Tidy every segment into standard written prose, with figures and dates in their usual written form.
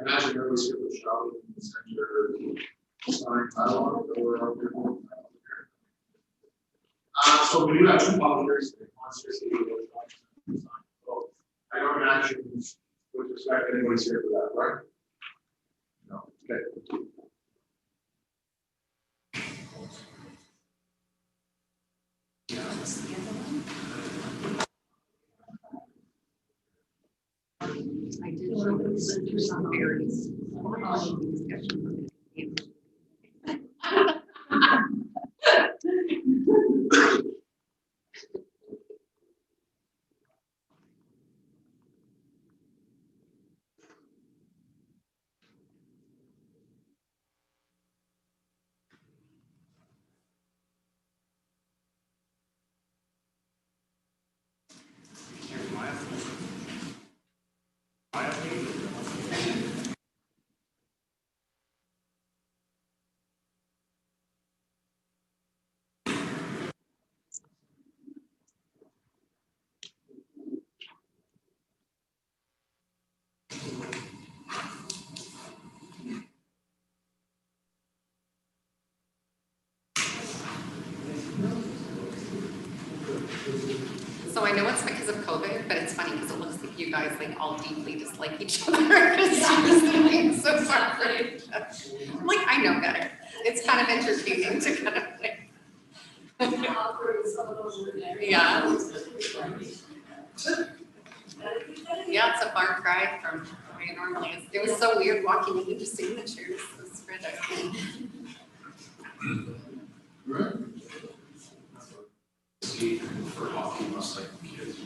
Imagine early script shouting in the center, starring bylaw, or so we do have two volunteers today. One's just so I don't imagine with respect anybody's here for that, right? No. Okay. I did show them for some berries. So I know it's because of COVID, but it's funny because it looks like you guys like all deeply dislike each other because you're doing so far. I'm like, I know better. It's kind of entertaining to kind of like. Yeah. Yeah, it's a far cry from where it normally is. It was so weird walking in and just seeing the chairs so spread out. Right. For hockey, must like kids.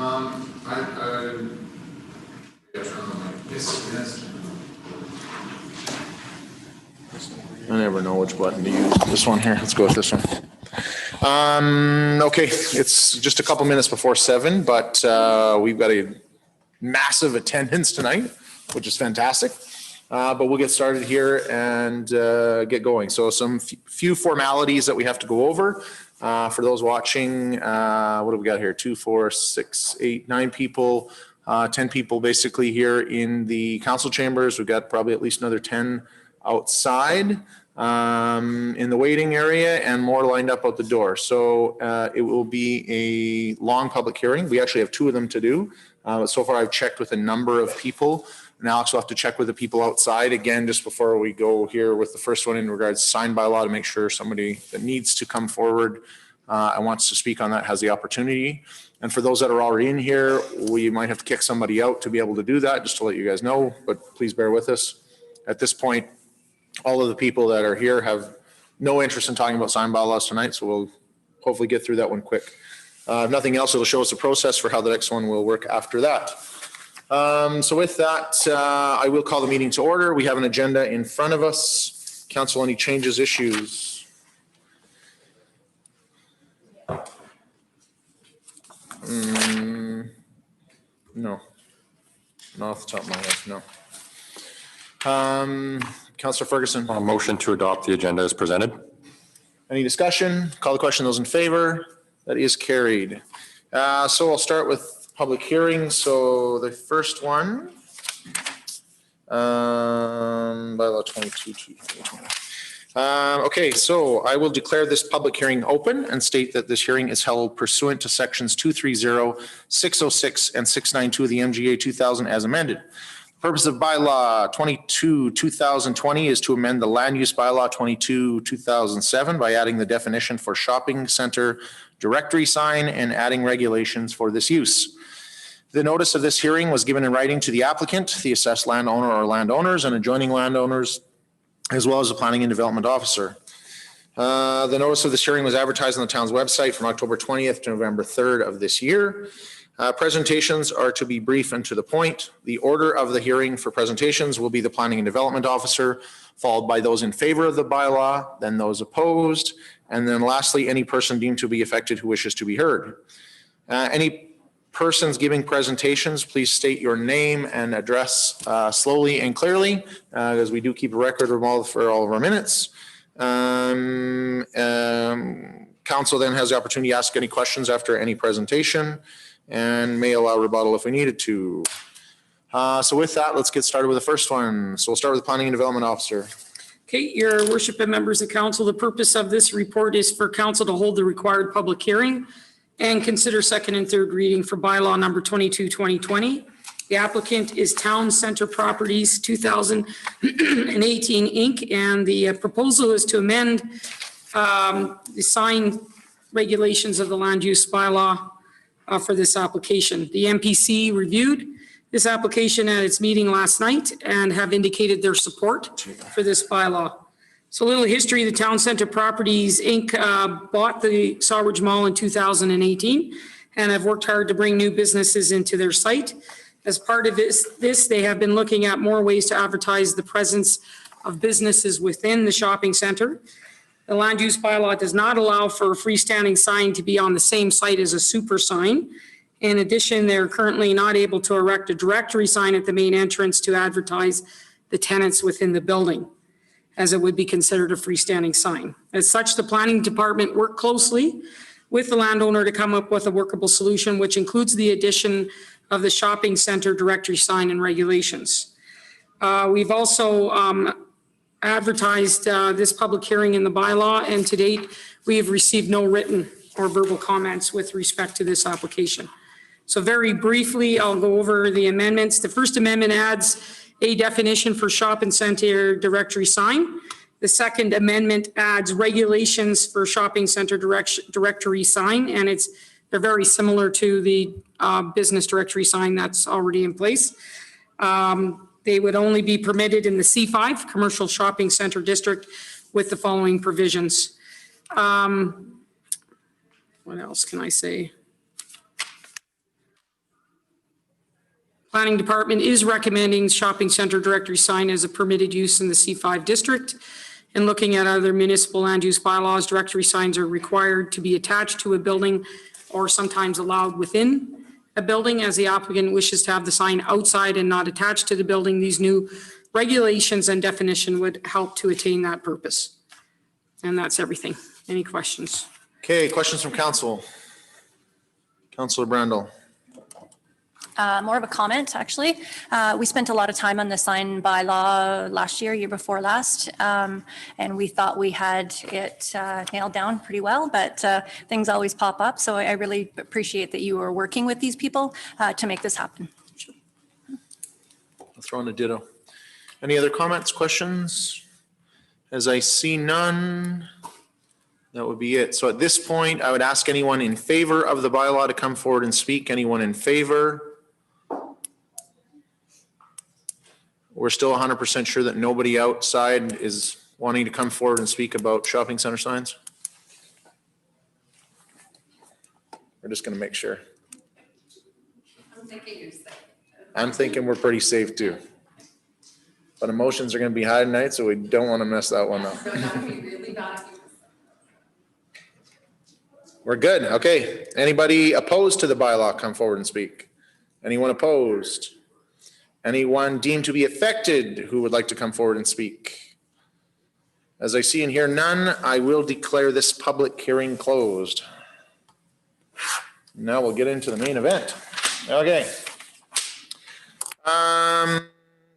Yes. I never know which button to use. This one here, let's go with this one. Okay, it's just a couple minutes before 7, but we've got a massive attendance tonight, which is fantastic. But we'll get started here and get going. So some few formalities that we have to go over. For those watching, what do we got here? 2, 4, 6, 8, 9 people, 10 people basically here in the council chambers. We've got probably at least another 10 outside in the waiting area and more lined up out the door. So it will be a long public hearing. We actually have 2 of them to do. So far I've checked with a number of people. And Alex will have to check with the people outside again, just before we go here with the first one in regards to sign by law, to make sure somebody that needs to come forward and wants to speak on that has the opportunity. And for those that are already in here, we might have to kick somebody out to be able to do that, just to let you guys know, but please bear with us. At this point, all of the people that are here have no interest in talking about sign bylaws tonight, so we'll hopefully get through that one quick. If nothing else, it'll show us the process for how the next one will work after that. So with that, I will call the meeting to order. We have an agenda in front of us. Council, any changes, issues? No. Not off the top of my head, no. Councillor Ferguson. A motion to adopt the agenda as presented. Any discussion? Call the question. Those in favor? That is carried. So I'll start with public hearing. So the first one, bylaw 22/2020. Okay, so I will declare this public hearing open and state that this hearing is held pursuant to sections 230, 606, and 692 of the MGA 2000 as amended. The purpose of bylaw 22/2020 is to amend the land use bylaw 22/2007 by adding the definition for shopping center directory sign and adding regulations for this use. The notice of this hearing was given in writing to the applicant, the assessed landowner or landowners, and adjoining landowners, as well as the planning and development officer. The notice of this hearing was advertised on the town's website from October 20th to November 3rd of this year. Presentations are to be brief and to the point. The order of the hearing for presentations will be the planning and development officer, followed by those in favor of the bylaw, then those opposed, and then lastly, any person deemed to be affected who wishes to be heard. Any persons giving presentations, please state your name and address slowly and clearly, as we do keep a record of for all of our minutes. Council then has the opportunity to ask any questions after any presentation and may allow rebuttal if we needed to. So with that, let's get started with the first one. So we'll start with the Planning and Development Officer. Okay, your worship and members of council, the purpose of this report is for council to hold the required public hearing and consider second and third reading for bylaw number 22/2020. The applicant is Town Center Properties 2018 Inc. And the proposal is to amend the sign regulations of the land use bylaw for this application. The MPC reviewed this application at its meeting last night and have indicated their support for this bylaw. So a little history, the Town Center Properties Inc. Bought the Sawridge Mall in 2018 and have worked hard to bring new businesses into their site. As part of this, they have been looking at more ways to advertise the presence of businesses within the shopping center. The land use bylaw does not allow for a freestanding sign to be on the same site as a super sign. In addition, they're currently not able to erect a directory sign at the main entrance to advertise the tenants within the building, as it would be considered a freestanding sign. As such, the planning department worked closely with the landowner to come up with a workable solution, which includes the addition of the shopping center directory sign and regulations. We've also advertised this public hearing in the bylaw, and to date, we have received no written or verbal comments with respect to this application. So very briefly, I'll go over the amendments. The first amendment adds a definition for shopping center directory sign. The second amendment adds regulations for shopping center directory sign, and they're very similar to the business directory sign that's already in place. They would only be permitted in the C5 commercial shopping center district with the following provisions. What else can I say? Planning Department is recommending shopping center directory sign as a permitted use in the C5 district. And looking at other municipal land use bylaws, directory signs are required to be attached to a building or sometimes allowed within a building as the applicant wishes to have the sign outside and not attached to the building. These new regulations and definition would help to attain that purpose. And that's everything. Any questions? Okay, questions from council? Councillor Brandel. More of a comment, actually. We spent a lot of time on the sign bylaw last year before last, and we thought we had it nailed down pretty well, but things always pop up. So I really appreciate that you are working with these people to make this happen. I'll throw in a ditto. Any other comments, questions? As I see none, that would be it. So at this point, I would ask anyone in favor of the bylaw to come forward and speak. Anyone in favor? We're still 100% sure that nobody outside is wanting to come forward and speak about shopping center signs? We're just going to make sure. I'm thinking you're safe. I'm thinking we're pretty safe too. But emotions are going to be high tonight, so we don't want to mess that one up. So that would be really bad if you. We're good. Okay. Anybody opposed to the bylaw, come forward and speak. Anyone opposed? Anyone deemed to be affected who would like to come forward and speak? As I see and hear none, I will declare this public hearing closed. Now we'll get into the main event. Okay.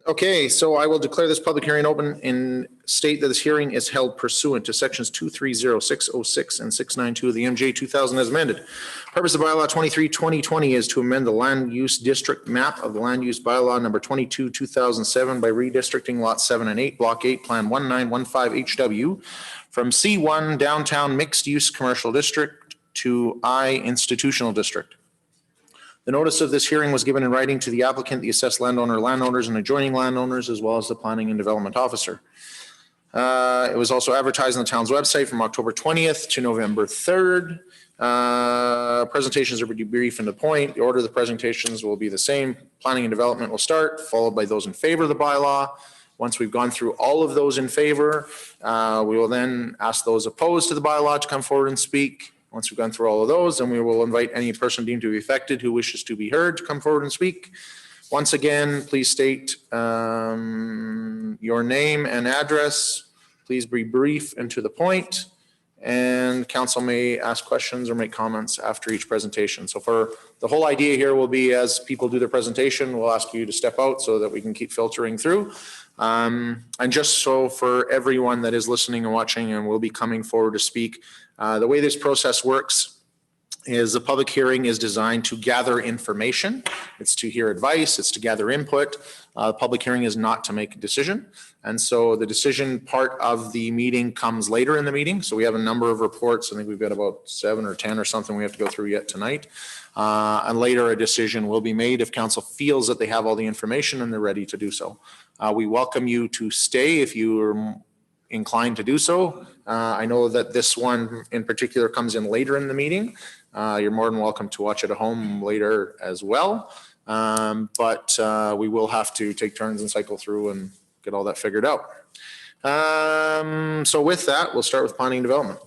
Okay, so I will declare this public hearing open and state that this hearing is held pursuant to sections 230, 606, and 692 of the MJ 2000 as amended. Purpose of bylaw 23/2020 is to amend the land use district map of the land use bylaw number 22/2007 by redistricting lots 7 and 8, block 8, plan 1915 HW from C1 downtown mixed use commercial district to I institutional district. The notice of this hearing was given in writing to the applicant, the assessed landowner, landowners, and adjoining landowners, as well as the planning and development officer. It was also advertised on the town's website from October 20th to November 3rd. Presentations are pretty brief and to the point. The order of the presentations will be the same. Planning and development will start, followed by those in favor of the bylaw. Once we've gone through all of those in favor, we will then ask those opposed to the bylaw to come forward and speak. Once we've gone through all of those, then we will invite any person deemed to be affected who wishes to be heard to come forward and speak. Once again, please state your name and address. Please be brief and to the point. And council may ask questions or make comments after each presentation. So for the whole idea here will be as people do their presentation, we'll ask you to step out so that we can keep filtering through. And just so for everyone that is listening and watching and will be coming forward to speak, the way this process works is the public hearing is designed to gather information. It's to hear advice. It's to gather input. Public hearing is not to make a decision. And so the decision part of the meeting comes later in the meeting. So we have a number of reports. I think we've got about 7 or 10 or something we have to go through yet tonight. And later a decision will be made if council feels that they have all the information and they're ready to do so. We welcome you to stay if you are inclined to do so. I know that this one in particular comes in later in the meeting. You're more than welcome to watch it at home later as well. But we will have to take turns and cycle through and get all that figured out. So with that, we'll start with planning and development.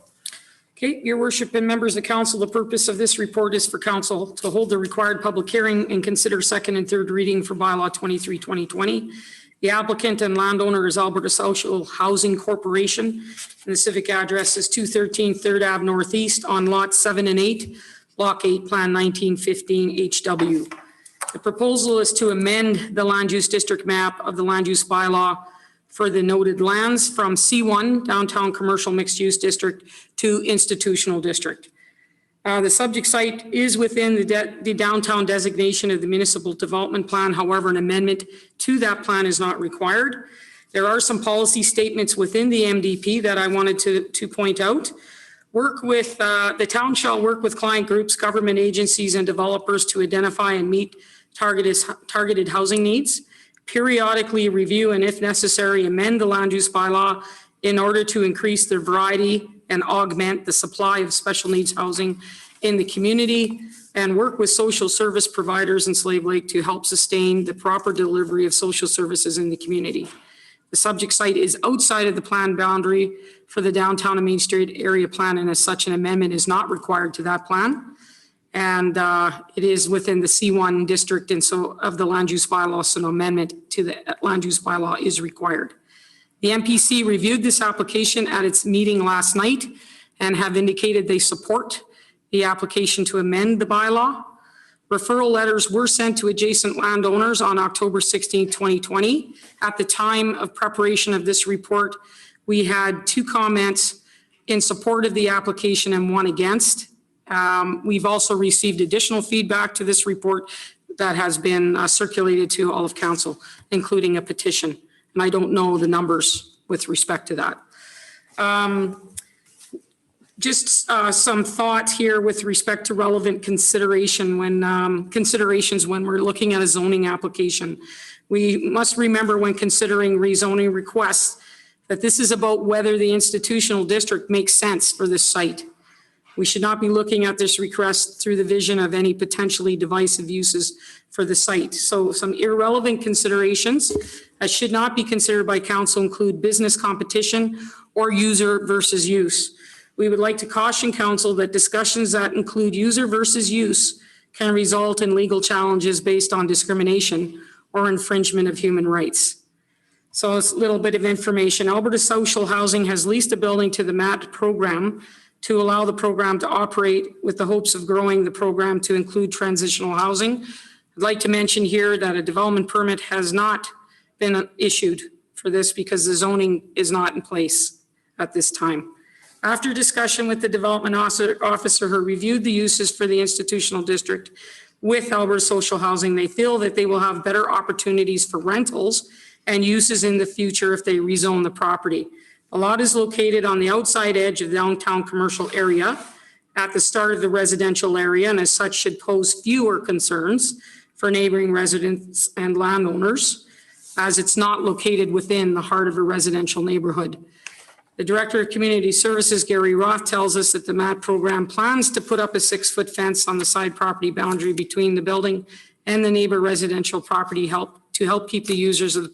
Okay, your worship and members of council, the purpose of this report is for council to hold the required public hearing and consider second and third reading for bylaw 23/2020. The applicant and landowner is Alberta Social Housing Corporation, and the civic address is 213 3rd Ave Northeast on lots 7 and 8, block 8, plan 1915 HW. The proposal is to amend the land use district map of the land use bylaw for the noted lands from C1 downtown commercial mixed use district to institutional district. The subject site is within the downtown designation of the municipal development plan. However, an amendment to that plan is not required. There are some policy statements within the MDP that I wanted to point out. The town shall work with client groups, government agencies, and developers to identify and meet targeted housing needs. Periodically review and, if necessary, amend the land use bylaw in order to increase the variety and augment the supply of special needs housing in the community. and work with social service providers in Slave Lake to help sustain the proper delivery of social services in the community. The subject site is outside of the planned boundary for the downtown and Main Street area plan, and as such, an amendment is not required to that plan. And it is within the C1 district, and so of the land use bylaw, so no amendment to the land use bylaw is required. The MPC reviewed this application at its meeting last night and have indicated they support the application to amend the bylaw. Referral letters were sent to adjacent landowners on October 16, 2020. At the time of preparation of this report, we had 2 comments in support of the application and 1 against. We've also received additional feedback to this report that has been circulated to all of council, including a petition. And I don't know the numbers with respect to that. Just some thought here with respect to relevant consideration when considerations when we're looking at a zoning application. We must remember when considering rezoning requests that this is about whether the institutional district makes sense for this site. We should not be looking at this request through the vision of any potentially divisive uses for the site. So some irrelevant considerations that should not be considered by council include business competition or user versus use. We would like to caution council that discussions that include user versus use can result in legal challenges based on discrimination or infringement of human rights. So it's a little bit of information. Alberta Social Housing has leased a building to the MAT program to allow the program to operate with the hopes of growing the program to include transitional housing. I'd like to mention here that a development permit has not been issued for this because the zoning is not in place at this time. After discussion with the development officer who reviewed the uses for the institutional district with Alberta Social Housing, they feel that they will have better opportunities for rentals and uses in the future if they rezone the property. The lot is located on the outside edge of the downtown commercial area at the start of the residential area, and as such should pose fewer concerns for neighboring residents and landowners, as it's not located within the heart of a residential neighborhood. The Director of Community Services, Gary Roth, tells us that the MAT program plans to put up a 6-foot fence on the side property boundary between the building and the neighbor residential property to help keep the users of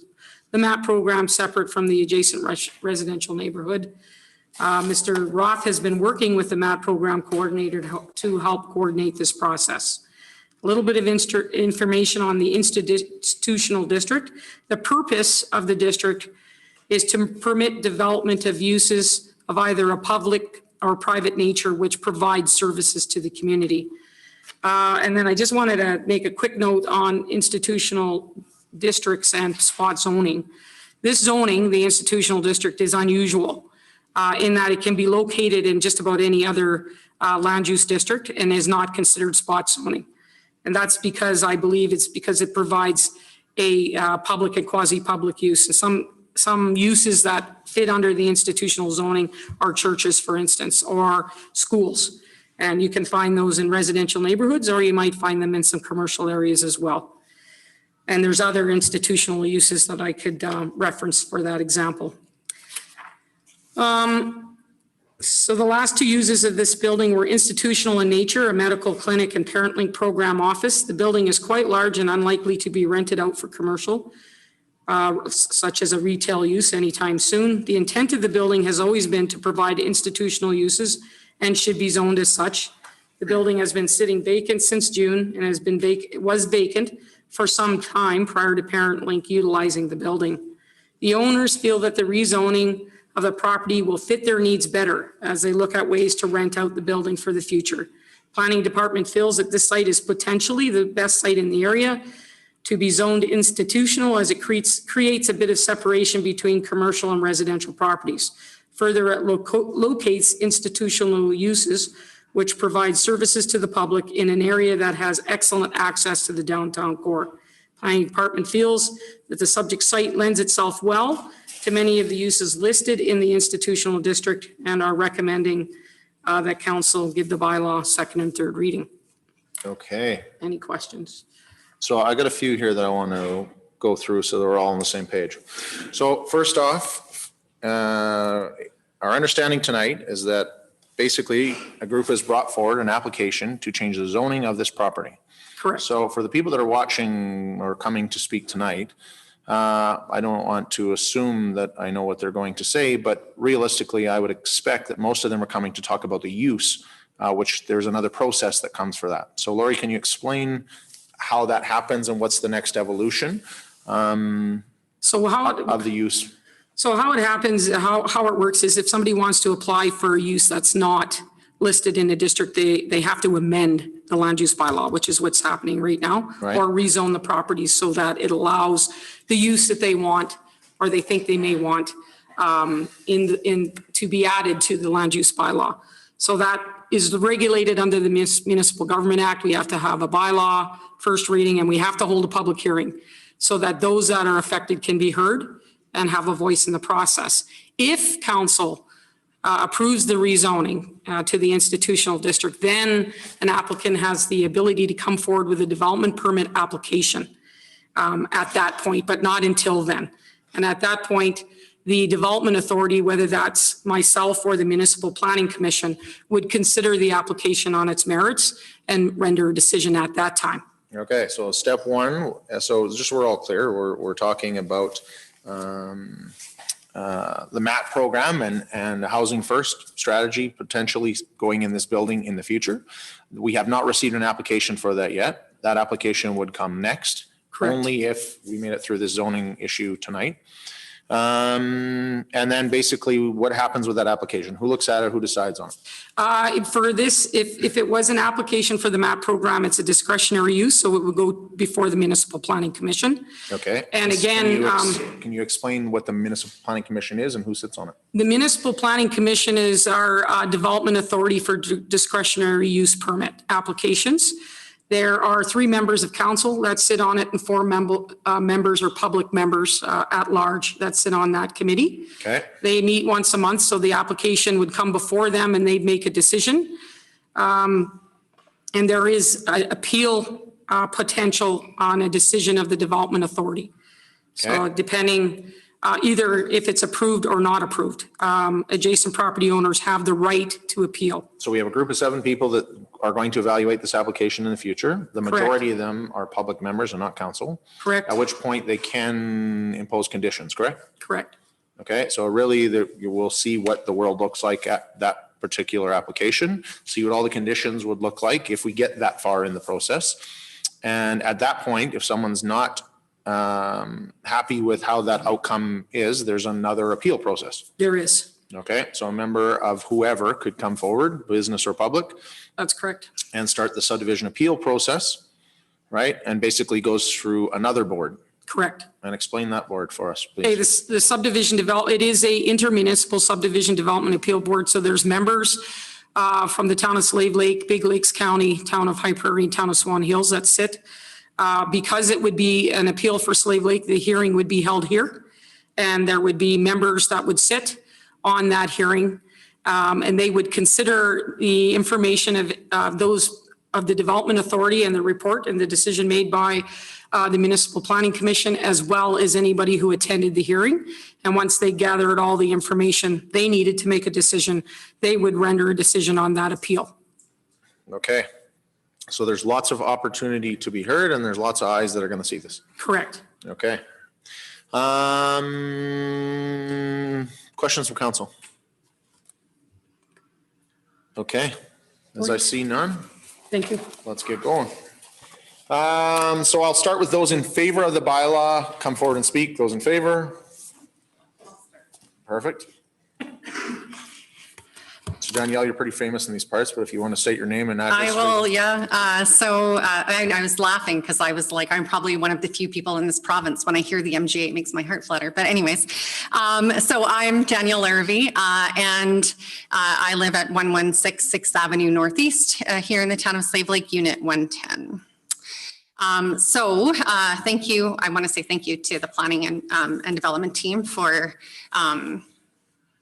the MAT program separate from the adjacent residential neighborhood. Mr. Roth has been working with the MAT program coordinator to help coordinate this process. A little bit of information on the institutional district. The purpose of the district is to permit development of uses of either a public or private nature which provide services to the community. And then I just wanted to make a quick note on institutional districts and spot zoning. This zoning, the institutional district, is unusual in that it can be located in just about any other land use district and is not considered spot zoning. And that's because I believe it's because it provides a public and quasi-public use. And some uses that fit under the institutional zoning are churches, for instance, or schools. And you can find those in residential neighborhoods, or you might find them in some commercial areas as well. And there's other institutional uses that I could reference for that example. So the last 2 uses of this building were institutional in nature, a medical clinic and parent link program office. The building is quite large and unlikely to be rented out for commercial, such as a retail use anytime soon. The intent of the building has always been to provide institutional uses and should be zoned as such. The building has been sitting vacant since June and was vacant for some time prior to Parent Link utilizing the building. The owners feel that the rezoning of the property will fit their needs better as they look at ways to rent out the building for the future. Planning department feels that this site is potentially the best site in the area to be zoned institutional as it creates a bit of separation between commercial and residential properties. Further, it locates institutional uses which provide services to the public in an area that has excellent access to the downtown core. Planning department feels that the subject site lends itself well to many of the uses listed in the institutional district and are recommending that council give the bylaw 2nd and 3rd reading. Okay. Any questions? So I got a few here that I want to go through so that we're all on the same page. So first off, our understanding tonight is that basically a group has brought forward an application to change the zoning of this property. Correct. So for the people that are watching or coming to speak tonight, I don't want to assume that I know what they're going to say, but realistically, I would expect that most of them are coming to talk about the use, which there's another process that comes for that. So Lori, can you explain how that happens and what's the next evolution So how, of the use? so how it happens, how it works is if somebody wants to apply for a use that's not listed in the district, they have to amend the land use bylaw, which is what's happening right now. Right. Or rezone the property so that it allows the use that they want, or they think they may want, to be added to the land use bylaw. So that is regulated under the Municipal Government Act. We have to have a bylaw, first reading, and we have to hold a public hearing so that those that are affected can be heard and have a voice in the process. If council approves the rezoning to the institutional district, then an applicant has the ability to come forward with a development permit application at that point, but not until then. And at that point, the development authority, whether that's myself or the Municipal Planning Commission, would consider the application on its merits and render a decision at that time. Okay, so step one, so just so we're all clear, we're talking about the MAP program and the Housing First strategy potentially going in this building in the future. We have not received an application for that yet. That application would come next. Correct. Only if we made it through the zoning issue tonight. And then basically what happens with that application? Who looks at it? Who decides on it? For this, if it was an application for the MAP program, it's a discretionary use, so it would go before the Municipal Planning Commission. Okay. And again, Can you explain what the Municipal Planning Commission is and who sits on it? the Municipal Planning Commission is our development authority for discretionary use permit applications. There are 3 members of council that sit on it and 4 members or public members at large that sit on that committee. Okay. They meet once a month, so the application would come before them and they'd make a decision. And there is a appeal potential on a decision of the development authority. So Okay. depending, either if it's approved or not approved, adjacent property owners have the right to appeal. So we have a group of 7 people that are going to evaluate this application in the future. The Correct. majority of them are public members and not council. Correct? At which point they can impose conditions, correct? Correct. Okay, so really you will see what the world looks like at that particular application, see what all the conditions would look like if we get that far in the process. And at that point, if someone's not happy with how that outcome is, there's another appeal process. There is. Okay, so a member of whoever could come forward, business or public, That's correct. and start the subdivision appeal process, right? And basically goes through another board. Correct. And explain that board for us, Okay, please. the subdivision it is a intermunicipal subdivision development appeal board. So there's members from the town of Slave Lake, Big Lakes County, town of High Prairie, and town of Swan Hills that sit. Because it would be an appeal for Slave Lake, the hearing would be held here. And there would be members that would sit on that hearing. And they would consider the information of those of the development authority and the report and the decision made by the Municipal Planning Commission, as well as anybody who attended the hearing. And once they gathered all the information they needed to make a decision, they would render a decision on that appeal. Okay. So there's lots of opportunity to be heard and there's lots of eyes that are going to see this. Correct. Okay. Questions from council? Okay. As I see none, Thank you. let's get going. So I'll start with those in favor of the bylaw. Come forward and speak. Those in favor? Perfect. So Danielle, you're pretty famous in these parts, but if you want to state your name and address. I will, yeah. I was laughing because I was like, I'm probably one of the few people in this province. When I hear the MGA, it makes my heart flutter. But anyways, so I'm Danielle Larrabee, and I live at 116 6th Avenue Northeast here in the town of Slave Lake, Unit 110. Thank you. I want to say thank you to the planning and development team for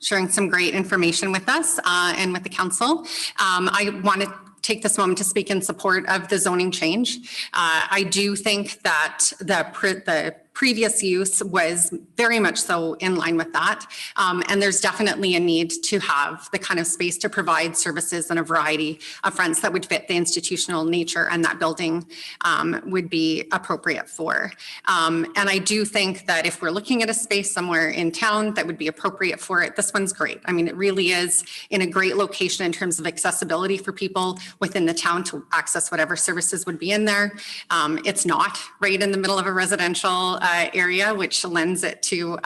sharing some great information with us and with the council. I want to take this moment to speak in support of the zoning change. I do think that the previous use was very much so in line with that. And there's definitely a need to have the kind of space to provide services and a variety of fronts that would fit the institutional nature and that building would be appropriate for. And I do think that if we're looking at a space somewhere in town that would be appropriate for it, this one's great. I mean, it really is in a great location in terms of accessibility for people within the town to access whatever services would be in there. It's not right in the middle of a residential area, which lends it to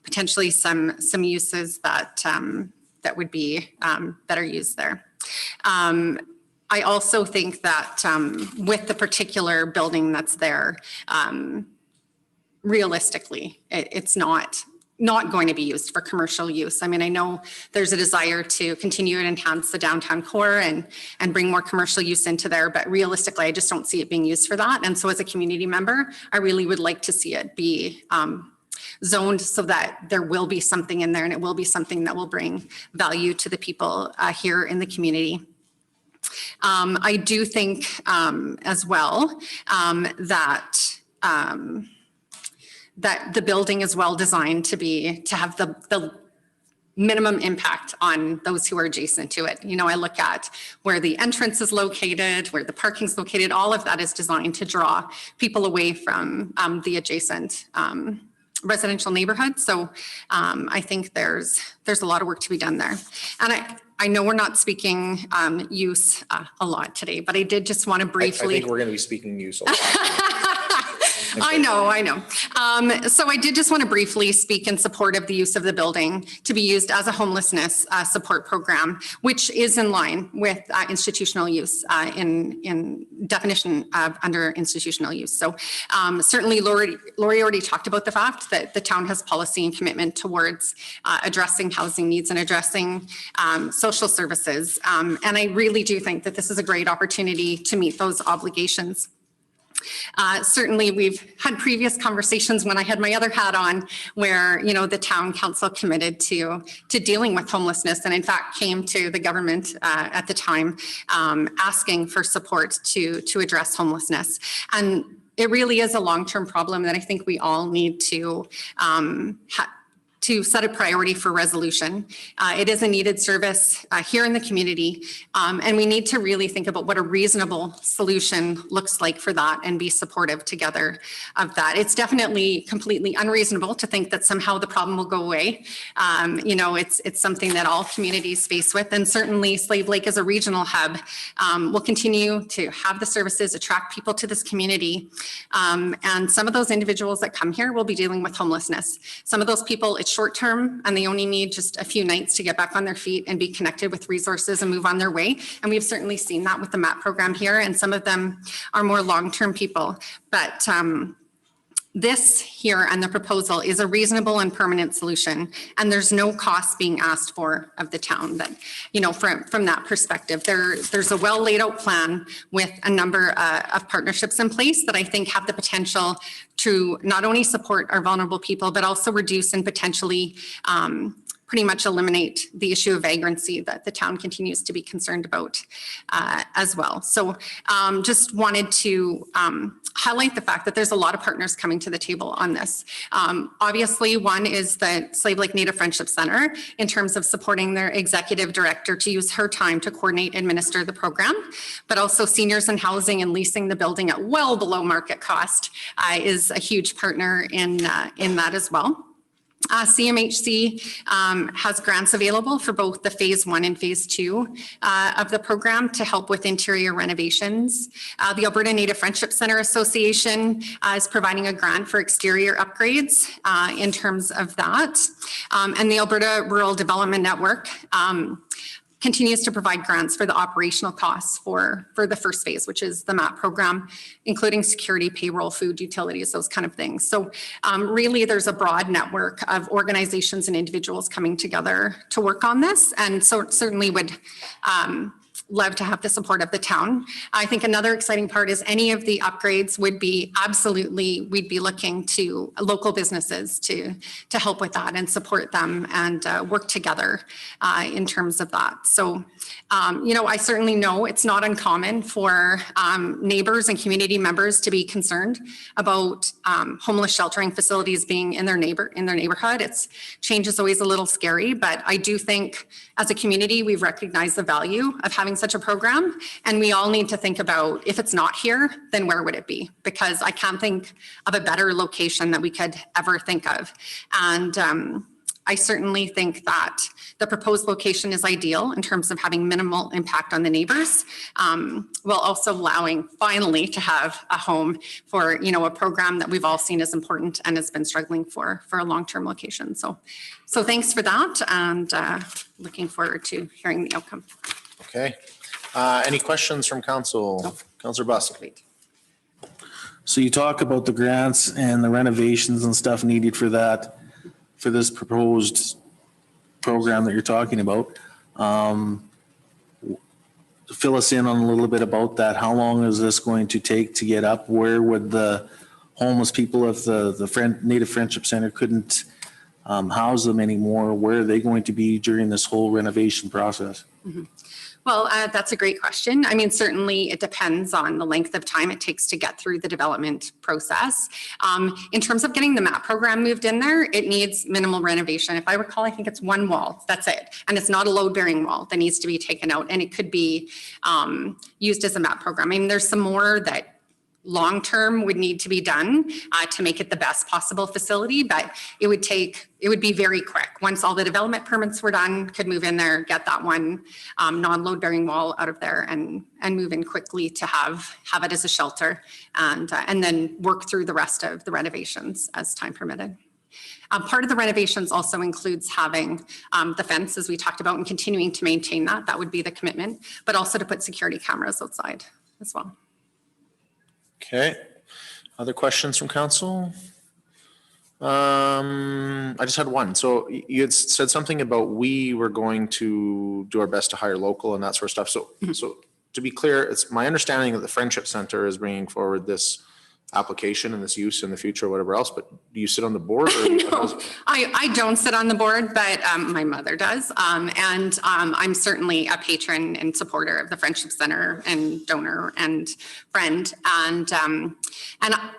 potentially some uses that that would be better used there. I also think that with the particular building that's there, realistically, it's not going to be used for commercial use. I mean, I know there's a desire to continue and enhance the downtown core and bring more commercial use into there, but realistically, I just don't see it being used for that. And so as a community member, I really would like to see it be zoned so that there will be something in there and it will be something that will bring value to the people here in the community. I do think as well that the building is well designed to have the minimum impact on those who are adjacent to it. You know, I look at where the entrance is located, where the parking is located, all of that is designed to draw people away from the adjacent residential neighborhood. So I think there's a lot of work to be done there. And I know we're not speaking use a lot today, but I did just want to briefly. I think we're going to be speaking use a lot. I know. So I did just want to briefly speak in support of the use of the building to be used as a homelessness support program, which is in line with institutional use in definition of under institutional use. So certainly Lori already talked about the fact that the town has policy and commitment towards addressing housing needs and addressing social services. And I really do think that this is a great opportunity to meet those obligations. Certainly, we've had previous conversations when I had my other hat on where, you know, the town council committed to dealing with homelessness and in fact came to the government at the time asking for support to address homelessness. And it really is a long-term problem that I think we all need to set a priority for resolution. It is a needed service here in the community, and we need to really think about what a reasonable solution looks like for that and be supportive together of that. It's definitely completely unreasonable to think that somehow the problem will go away. You know, it's something that all communities face with, and certainly Slave Lake as a regional hub will continue to have the services, attract people to this community. And some of those individuals that come here will be dealing with homelessness. Some of those people, it's short term and they only need just a few nights to get back on their feet and be connected with resources and move on their way. And we've certainly seen that with the MAP program here, and some of them are more long-term people. But this here and the proposal is a reasonable and permanent solution, and there's no cost being asked for of the town. That, you know, from that perspective, there's a well laid out plan with a number of partnerships in place that I think have the potential to not only support our vulnerable people, but also reduce and potentially pretty much eliminate the issue of vagrancy that the town continues to be concerned about as well. So just wanted to highlight the fact that there's a lot of partners coming to the table on this. Obviously, one is the Slave Lake Native Friendship Center in terms of supporting their executive director to use her time to coordinate and administer the program, but also Seniors in Housing and leasing the building at well below market cost is a huge partner in that as well. CMHC has grants available for both the phase 1 and phase 2 of the program to help with interior renovations. The Alberta Native Friendship Center Association is providing a grant for exterior upgrades in terms of that. And the Alberta Rural Development Network continues to provide grants for the operational costs for the first phase, which is the MAP program, including security, payroll, food, utilities, those kind of things. So really there's a broad network of organizations and individuals coming together to work on this. And so certainly would love to have the support of the town. I think another exciting part is any of the upgrades would be absolutely, we'd be looking to local businesses to help with that and support them and work together in terms of that. So, I certainly know it's not uncommon for neighbors and community members to be concerned about homeless sheltering facilities being in their neighborhood. Change is always a little scary, but I do think as a community, we've recognized the value of having such a program. And we all need to think about, if it's not here, then where would it be? Because I can't think of a better location that we could ever think of. And I certainly think that the proposed location is ideal in terms of having minimal impact on the neighbors, while also allowing finally to have a home for, a program that we've all seen as important and has been struggling for a long-term location. So thanks for that, and looking forward to hearing the outcome. Okay. Any questions from council? No. Councillor Busk. Great. So you talk about the grants and the renovations and stuff needed for that, for this proposed program that you're talking about. Fill us in on a little bit about that. How long is this going to take to get up? Where would the homeless people, if the Native Friendship Center couldn't house them anymore, where are they going to be during this whole renovation process? Mm-hmm. Well, that's a great question. I mean, certainly it depends on the length of time it takes to get through the development process. In terms of getting the MAP program moved in there, it needs minimal renovation. If I recall, I think it's one wall, that's it. And it's not a load-bearing wall that needs to be taken out, and it could be used as a MAP program. I mean, there's some more that long-term would need to be done to make it the best possible facility, but it would be very quick. Once all the development permits were done, could move in there, get that one non-load-bearing wall out of there and move in quickly to have it as a shelter and then work through the rest of the renovations as time permitted. Part of the renovations also includes having the fence, as we talked about, and continuing to maintain that. That would be the commitment, but also to put security cameras outside as well. Okay. Other questions from council? I just had one. So you had said something about we were going to do our best to hire local and that sort of stuff. So to be clear, it's my understanding that the Friendship Center is bringing forward this application and this use in the future or whatever else, but do you sit on the board? Or no, I don't sit on the board, but my mother does. And I'm certainly a patron and supporter of the Friendship Center and donor and friend. And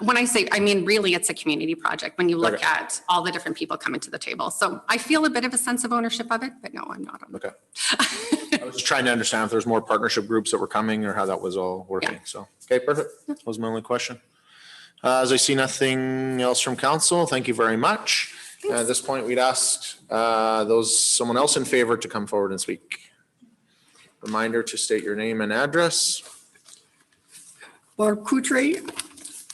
when I say, I mean, really it's a community project when you look at all the different people coming to the table. So I feel a bit of a sense of ownership of it, but no, I'm not on it. Okay. I was just trying to understand if there's more partnership groups that were coming or how that was all working. Yeah. So, okay, perfect. That was my only question. As I see nothing else from council, thank you very much. At this point, we'd ask someone else in favor to come forward and speak. Reminder to state your name and address. Barb Coutre,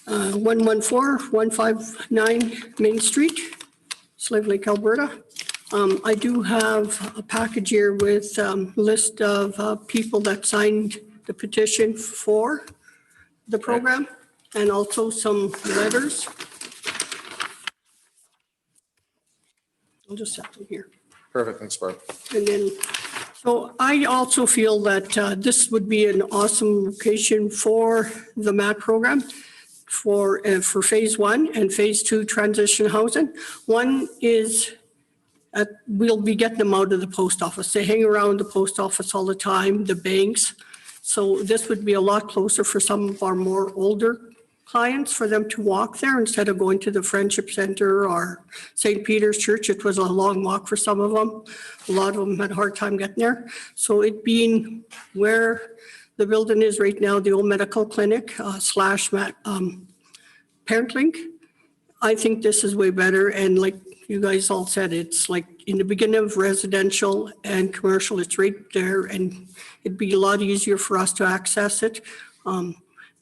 114-159 Main Street, Slave Lake, Alberta. I do have a package here with a list of people that signed the petition for the program. Okay. And also some letters. I'll just set them here. Perfect, thanks, Barb. And then, so I also feel that this would be an awesome location for the MAT program for phase 1 and phase 2 transition housing. One is we'll be getting them out of the post office. They hang around the post office all the time, the banks. So this would be a lot closer for some of our more older clients for them to walk there instead of going to the Friendship Center or St. Peter's Church. It was a long walk for some of them. A lot of them had a hard time getting there. So it being where the building is right now, the old medical clinic slash Parent Link, I think this is way better. And like you guys all said, it's like in the beginning of residential and commercial, it's right there, and it'd be a lot easier for us to access it.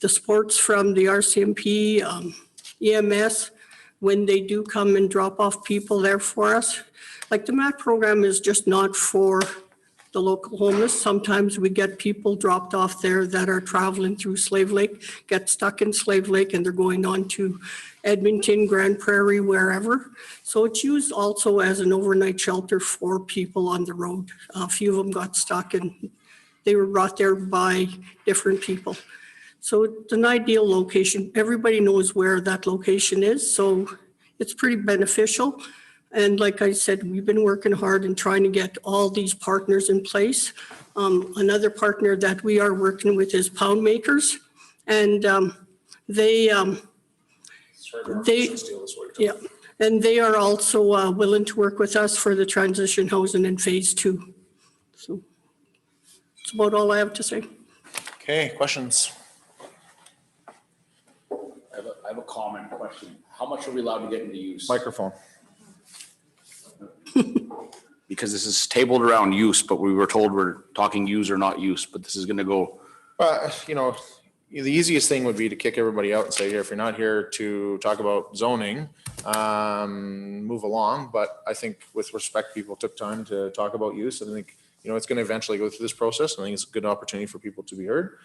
The sports from the RCMP, EMS, when they do come and drop off people there for us. Like the MAT program is just not for the local homeless. Sometimes we get people dropped off there that are traveling through Slave Lake, get stuck in Slave Lake, and they're going on to Edmonton, Grand Prairie, wherever. So it's used also as an overnight shelter for people on the road. A few of them got stuck and They were brought there by different people. So it's an ideal location. Everybody knows where that location is, so it's pretty beneficial. And like I said, we've been working hard and trying to get all these partners in place. Another partner that we are working with is Pound Makers, and they, yeah, and they are also willing to work with us for the transition housing in phase 2. So that's about all I have to say. Okay, questions? I have a comment question. How much are we allowed to get into use? Microphone. Because this is tabled around use, but we were told we're talking use or not use, but this is gonna go, You know, the easiest thing would be to kick everybody out and say, here, if you're not here to talk about zoning, move along. But I think with respect, people took time to talk about use. And I think, you know, it's going to eventually go through this process. I think it's a good opportunity for people to be heard.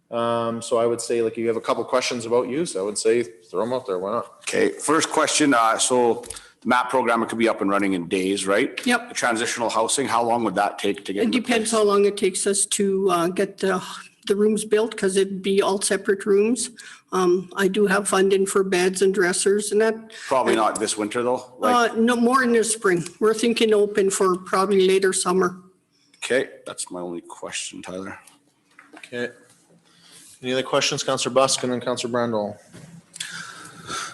So I would say, like, you have a couple questions about use, I would say throw them out there. Why not? okay, first question, so the MAP program, it could be up and running in days, right? Yep. The transitional housing, how long would that take to get? It into depends place? how long it takes us to get the rooms built, because it'd be all separate rooms. I do have funding for beds and dressers and that. Probably not this winter though? Like, No, more in the spring. We're thinking open for probably later summer. okay, that's my only question, Tyler. Okay. Any other questions, Councillor Busk and then Councillor Brandel?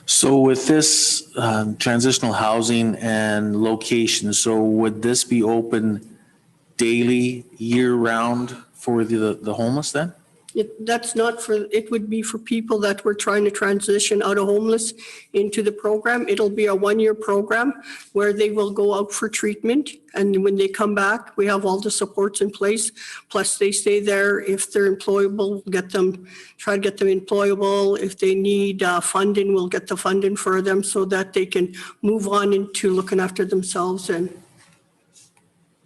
So with this transitional housing and location, so would this be open daily, year-round for the homeless then? That's not for, it would be for people that were trying to transition out of homeless into the program. It'll be a 1-year program where they will go out for treatment. And when they come back, we have all the supports in place. Plus they stay there. If they're employable, try to get them employable. If they need funding, we'll get the funding for them so that they can move on into looking after themselves and,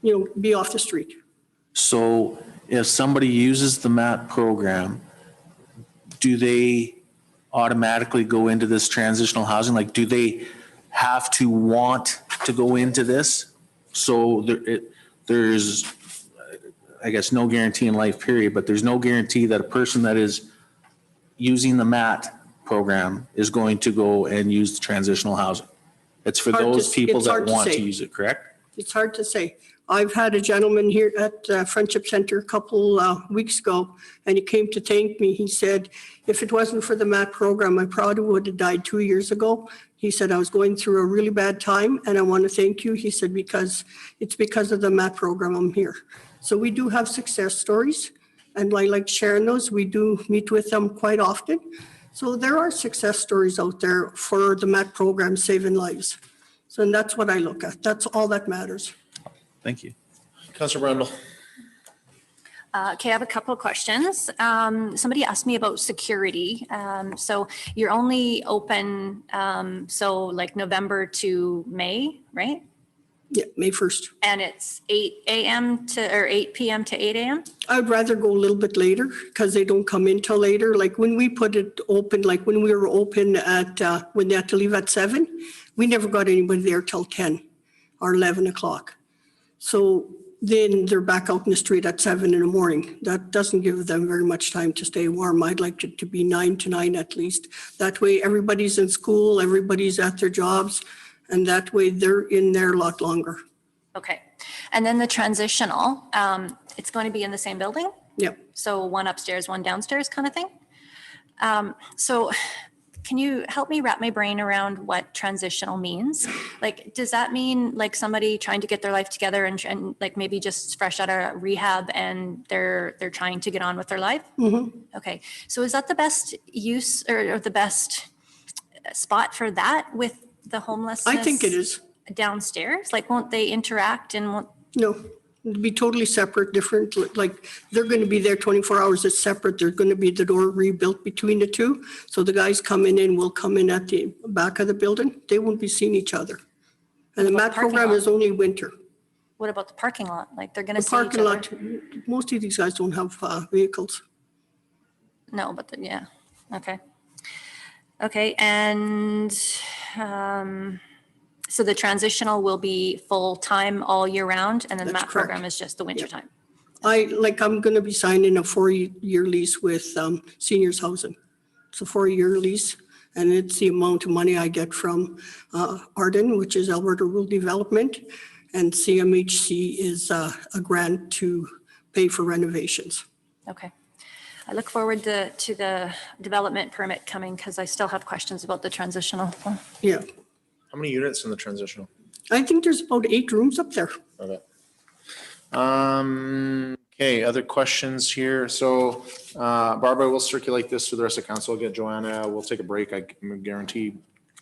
you know, be off the street. So if somebody uses the MAP program, do they automatically go into this transitional housing? Like, do they have to want to go into this? So there's, I guess, no guarantee in life, period, but there's no guarantee that a person that is using the MAT program is going to go and use the transitional housing. It's for those people that want to use it, correct? It's hard to say. I've had a gentleman here at Friendship Center a couple weeks ago, and he came to thank me. He said, if it wasn't for the MAT program, I probably would have died 2 years ago. He said, I was going through a really bad time, and I want to thank you. He said, because it's because of the MAT program I'm here. So we do have success stories, and I like sharing those. We do meet with them quite often. So there are success stories out there for the MAT program saving lives. So and that's what I look at. That's all that matters. Thank you. Councillor Brandel. Okay, I have a couple of questions. Somebody asked me about security. So you're only open, so like November to May, right? Yeah, May 1st. And it's 8 a.m. or 8 p.m. to 8 a.m.? I'd rather go a little bit later because they don't come in till later. Like when we put it open, like when we were open at, when they had to leave at 7, we never got anybody there till 10 or 11 o'clock. So then they're back out in the street at 7 in the morning. That doesn't give them very much time to stay warm. I'd like it to be 9 to 9 at least. That way everybody's in school, everybody's at their jobs, and that way they're in there a lot longer. Okay. And then the transitional, it's going to be in the same building? Yep. So one upstairs, one downstairs kind of thing? So can you help me wrap my brain around what transitional means? Like, does that mean like somebody trying to get their life together and like maybe just fresh out of rehab and they're trying to get on with their life? Mm-hmm. Okay. So is that the best use or the best spot for that with the homelessness? I think it is. Downstairs? Like, won't they interact and won't? No, it'd be totally separate, different, like they're going to be there 24 hours. It's separate. There's going to be the door rebuilt between the two. So the guys coming in will come in at the back of the building. They won't be seeing each other. And the What about MAT the parking program lot? is only winter. What about the parking lot? Like, they're going to The see each parking other? lot, most of these guys don't have vehicles. No, but yeah. Okay. Okay. And so the transitional will be full time all year round, and then the That's MAP correct. program is just the winter time. I'm going to be signing a 4-year lease with seniors housing. It's a 4-year lease, and it's the amount of money I get from Arden, which is Alberta Rural Development, and CMHC is a grant to pay for renovations. Okay. I look forward to the development permit coming because I still have questions about the transitional one. Yeah, How many units in the transitional? I think there's about 8 rooms up there. Okay. Okay, other questions here? So, Barbara, we'll circulate this to the rest of council. I'll get Joanna, we'll take a break, I guarantee,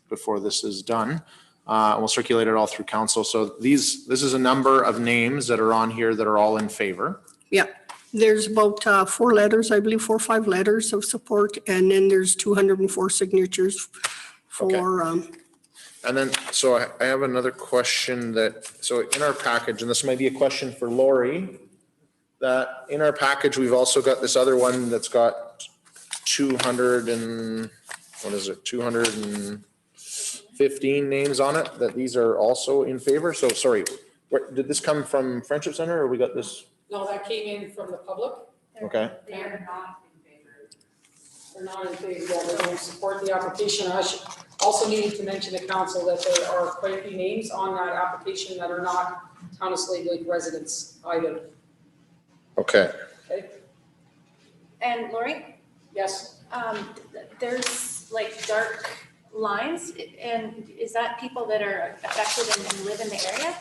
before this is done. We'll circulate it all through council. So this is a number of names that are on here that are all in favor. Yeah, there's about 4 letters, I believe 4 or 5 letters of support, and then there's 204 signatures for, And then, so I have another question so in our package, and this might be a question for Lori, that in our package, we've also got this other one that's got 215 names on it, that these are also in favor. So sorry, did this come from Friendship Center or we got this? No, that came in from the public. Okay. They're not in favor. They're not in favor, they don't support the application. I should also need to mention to council that there are quite a few names on that application that are not Town of Slave Lake residents either. Okay. Okay? And Lori, Yes? there's like dark lines, and is that people that are affected and live in the area?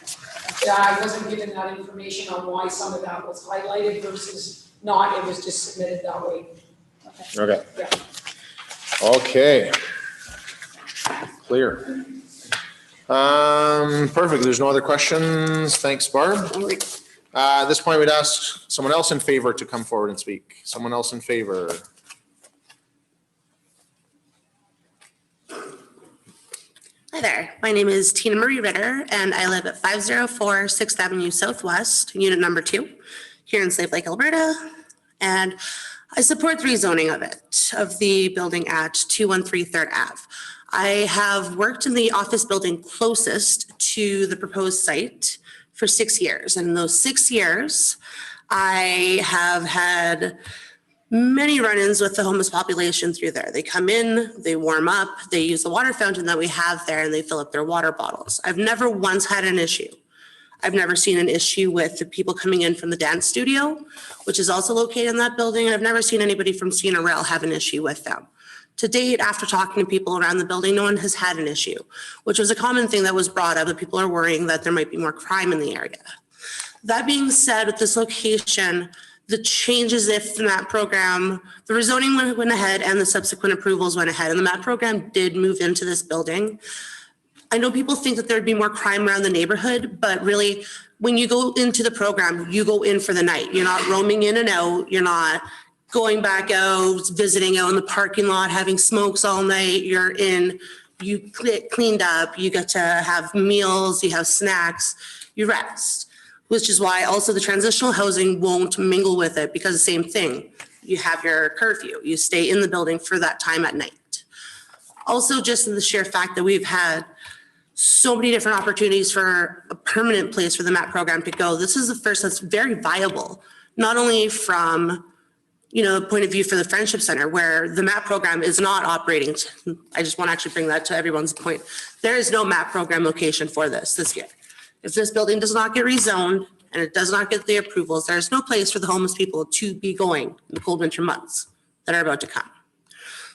Yeah, I wasn't given that information on why some of that was highlighted versus not. It was just submitted that way. Okay. Yeah. Okay. Clear. Perfect. There's no other questions. Thanks, Barb. At this point, we'd ask someone else in favor to come forward and speak. Someone else in favor. Hi there, my name is Tina Marie Ritter, and I live at 504 6th Avenue Southwest, unit number 2, here in Slave Lake, Alberta. And I support the rezoning of the building at 213 3rd Ave. I have worked in the office building closest to the proposed site for 6 years. And in those 6 years, I have had many run-ins with the homeless population through there. They come in, they warm up, they use the water fountain that we have there, and they fill up their water bottles. I've never once had an issue. I've never seen an issue with the people coming in from the dance studio, which is also located in that building. I've never seen anybody from Janitorial have an issue with them. To date, after talking to people around the building, no one has had an issue, which was a common thing that was brought up, that people are worrying that there might be more crime in the area. That being said, with this location, the changes if the MAP program, the rezoning went ahead and the subsequent approvals went ahead, and the MAP program did move into this building. I know people think that there'd be more crime around the neighborhood, but really, when you go into the program, you go in for the night. You're not roaming in and out. You're not going back out, visiting out in the parking lot, having smokes all night. You're in, you get cleaned up, you get to have meals, you have snacks, you rest. Which is why also the transitional housing won't mingle with it, because the same thing. You have your curfew, you stay in the building for that time at night. Also, just in the sheer fact that we've had so many different opportunities for a permanent place for the MAP program to go, this is the first that's very viable, not only from, the point of view for the Friendship Center, where the MAP program is not operating. I just want to actually bring that to everyone's point. There is no MAP program location for this year. If this building does not get rezoned and it does not get the approvals, there is no place for the homeless people to be going in the cold winter months that are about to come.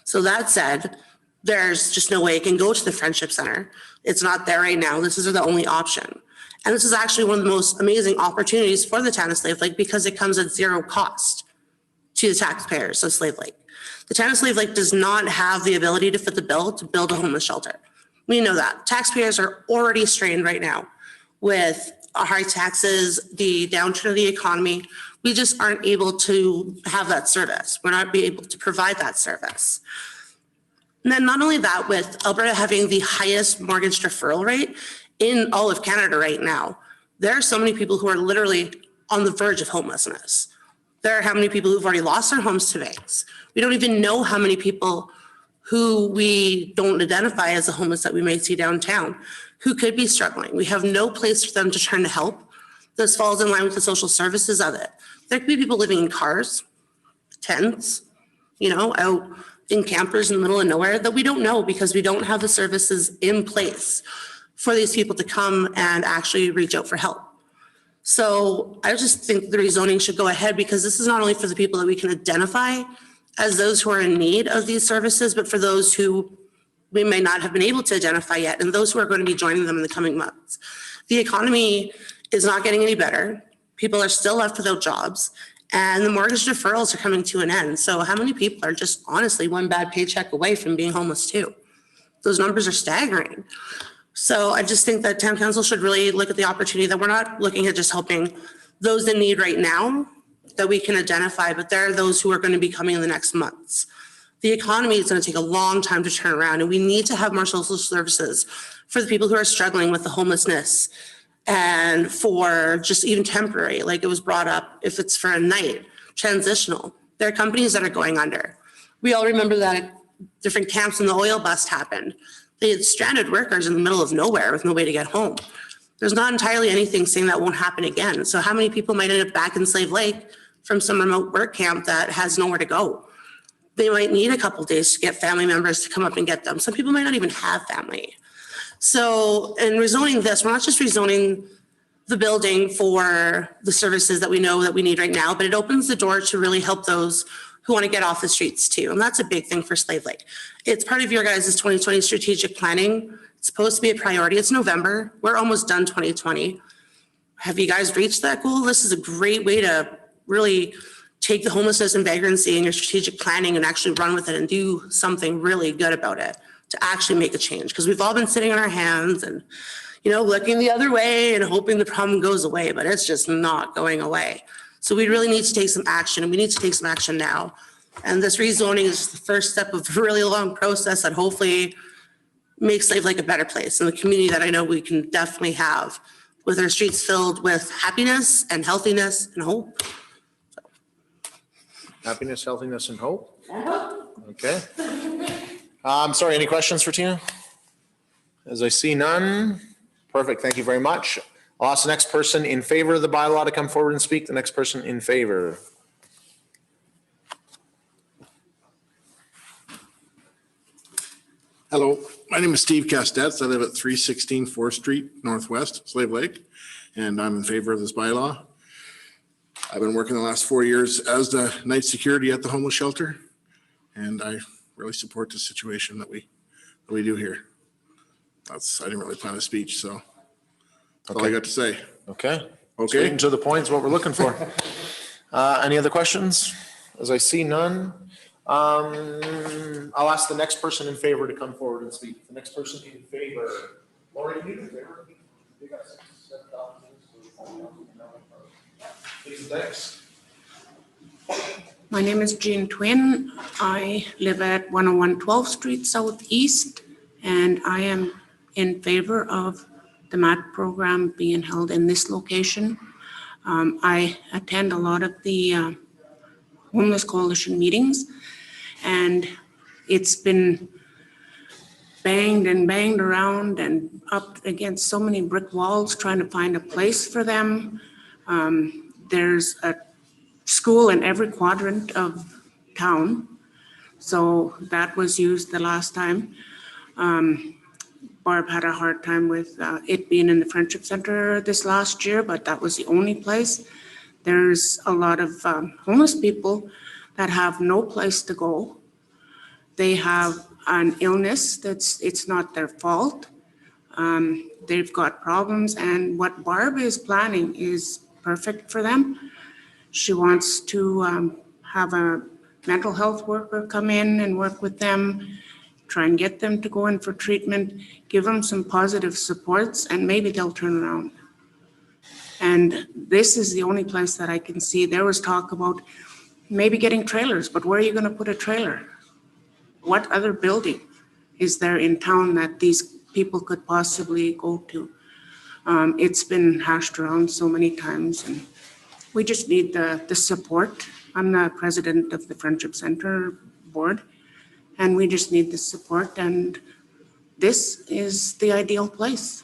So that said, there's just no way it can go to the Friendship Center. It's not there right now. This is the only option. And this is actually one of the most amazing opportunities for the town of Slave Lake, because it comes at zero cost to the taxpayers of Slave Lake. The town of Slave Lake does not have the ability to foot the bill to build a homeless shelter. We know that. Taxpayers are already strained right now with high taxes, the downturn of the economy. We just aren't able to have that service. We're not able to provide that service. And then not only that, with Alberta having the highest mortgage deferral rate in all of Canada right now, there are so many people who are literally on the verge of homelessness. There are how many people who've already lost their homes to banks. We don't even know how many people who we don't identify as the homeless that we may see downtown, who could be struggling. We have no place for them to turn to help. This falls in line with the social services of it. There could be people living in cars, tents, out in campers in the middle of nowhere that we don't know because we don't have the services in place for these people to come and actually reach out for help. So I just think the rezoning should go ahead because this is not only for the people that we can identify as those who are in need of these services, but for those who we may not have been able to identify yet and those who are going to be joining them in the coming months. The economy is not getting any better. People are still left without jobs and the mortgage deferrals are coming to an end. So how many people are just honestly one bad paycheck away from being homeless too? Those numbers are staggering. So I just think that town council should really look at the opportunity that we're not looking at just helping those in need right now that we can identify, but there are those who are going to be coming in the next months. The economy is going to take a long time to turn around and we need to have more social services for the people who are struggling with the homelessness and for just even temporary, like it was brought up, if it's for a night, transitional. There are companies that are going under. We all remember that at different camps when the oil bust happened. They had stranded workers in the middle of nowhere with no way to get home. There's not entirely anything saying that won't happen again. So how many people might end up back in Slave Lake from some remote work camp that has nowhere to go? They might need a couple of days to get family members to come up and get them. Some people might not even have family. So in rezoning this, we're not just rezoning the building for the services that we know that we need right now, but it opens the door to really help those who want to get off the streets too. And that's a big thing for Slave Lake. It's part of your guys' 2020 strategic planning. It's supposed to be a priority. It's November. We're almost done 2020. Have you guys reached that goal? This is a great way to really take the homelessness and vagrancy in your strategic planning and actually run with it and do something really good about it to actually make a change. Because we've all been sitting on our hands and, looking the other way and hoping the problem goes away, but it's just not going away. So we really need to take some action and we need to take some action now. And this rezoning is the first step of a really long process that hopefully makes Slave Lake a better place and the community that I know we can definitely have with our streets filled with happiness and healthiness and hope. Happiness, healthiness, and hope. Okay. I'm sorry, any questions for Tina? As I see none, perfect, thank you very much. I'll ask the next person in favor of the bylaw to come forward and speak. The next person in favor. Hello, my name is Steve Castets. I live at 316 4th Street Northwest, Slave Lake, and I'm in favor of this bylaw. I've been working the last 4 years as the night security at the homeless shelter, and I really support the situation that we do here. I didn't really plan a speech, so that's all I got to say. Okay. Okay. Straight and to the point is what we're looking for. Any other questions? As I see none, I'll ask the next person in favor to come forward and speak. The next person in favor. Lori, can you do me a favor? You got 6 or 7 documents. Please, thanks. My name is Jean Twin. I live at 101 12th Street Southeast, and I am in favor of the MAT program being held in this location. I attend a lot of the Homeless Coalition meetings, and it's been banged and banged around and up against so many brick walls trying to find a place for them. There's a school in every quadrant of town, so that was used the last time. Barb had a hard time with it being in the Friendship Center this last year, but that was the only place. There's a lot of homeless people that have no place to go. They have an illness it's not their fault. They've got problems, and what Barb is planning is perfect for them. She wants to have a mental health worker come in and work with them, try and get them to go in for treatment, give them some positive supports, and maybe they'll turn around. And this is the only place that I can see. There was talk about maybe getting trailers, but where are you going to put a trailer? What other building is there in town that these people could possibly go to? It's been hashed around so many times, and we just need the support. I'm the president of the Friendship Center board, and we just need the support, and this is the ideal place.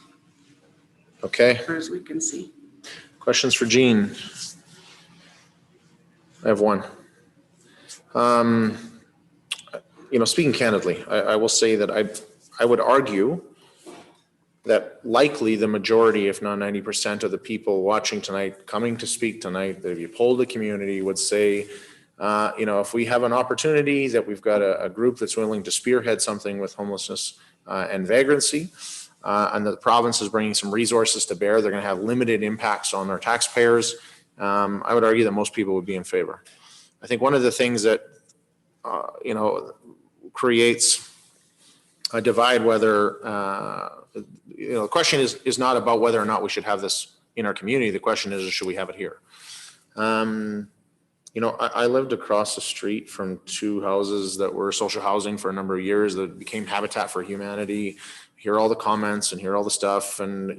Okay. As we can see. Questions for Jean? I have one. Speaking candidly, I will say that I would argue that likely the majority, if not 90% of the people watching tonight, coming to speak tonight, that if you polled the community would say, if we have an opportunity that we've got a group that's willing to spearhead something with homelessness and vagrancy, and the province is bringing some resources to bear, they're going to have limited impacts on our taxpayers. I would argue that most people would be in favor. I think one of the things that, creates a divide, whether, the question is not about whether or not we should have this in our community. The question is, should we have it here? I lived across the street from two houses that were social housing for a number of years that became Habitat for Humanity. Hear all the comments and hear all the stuff. And,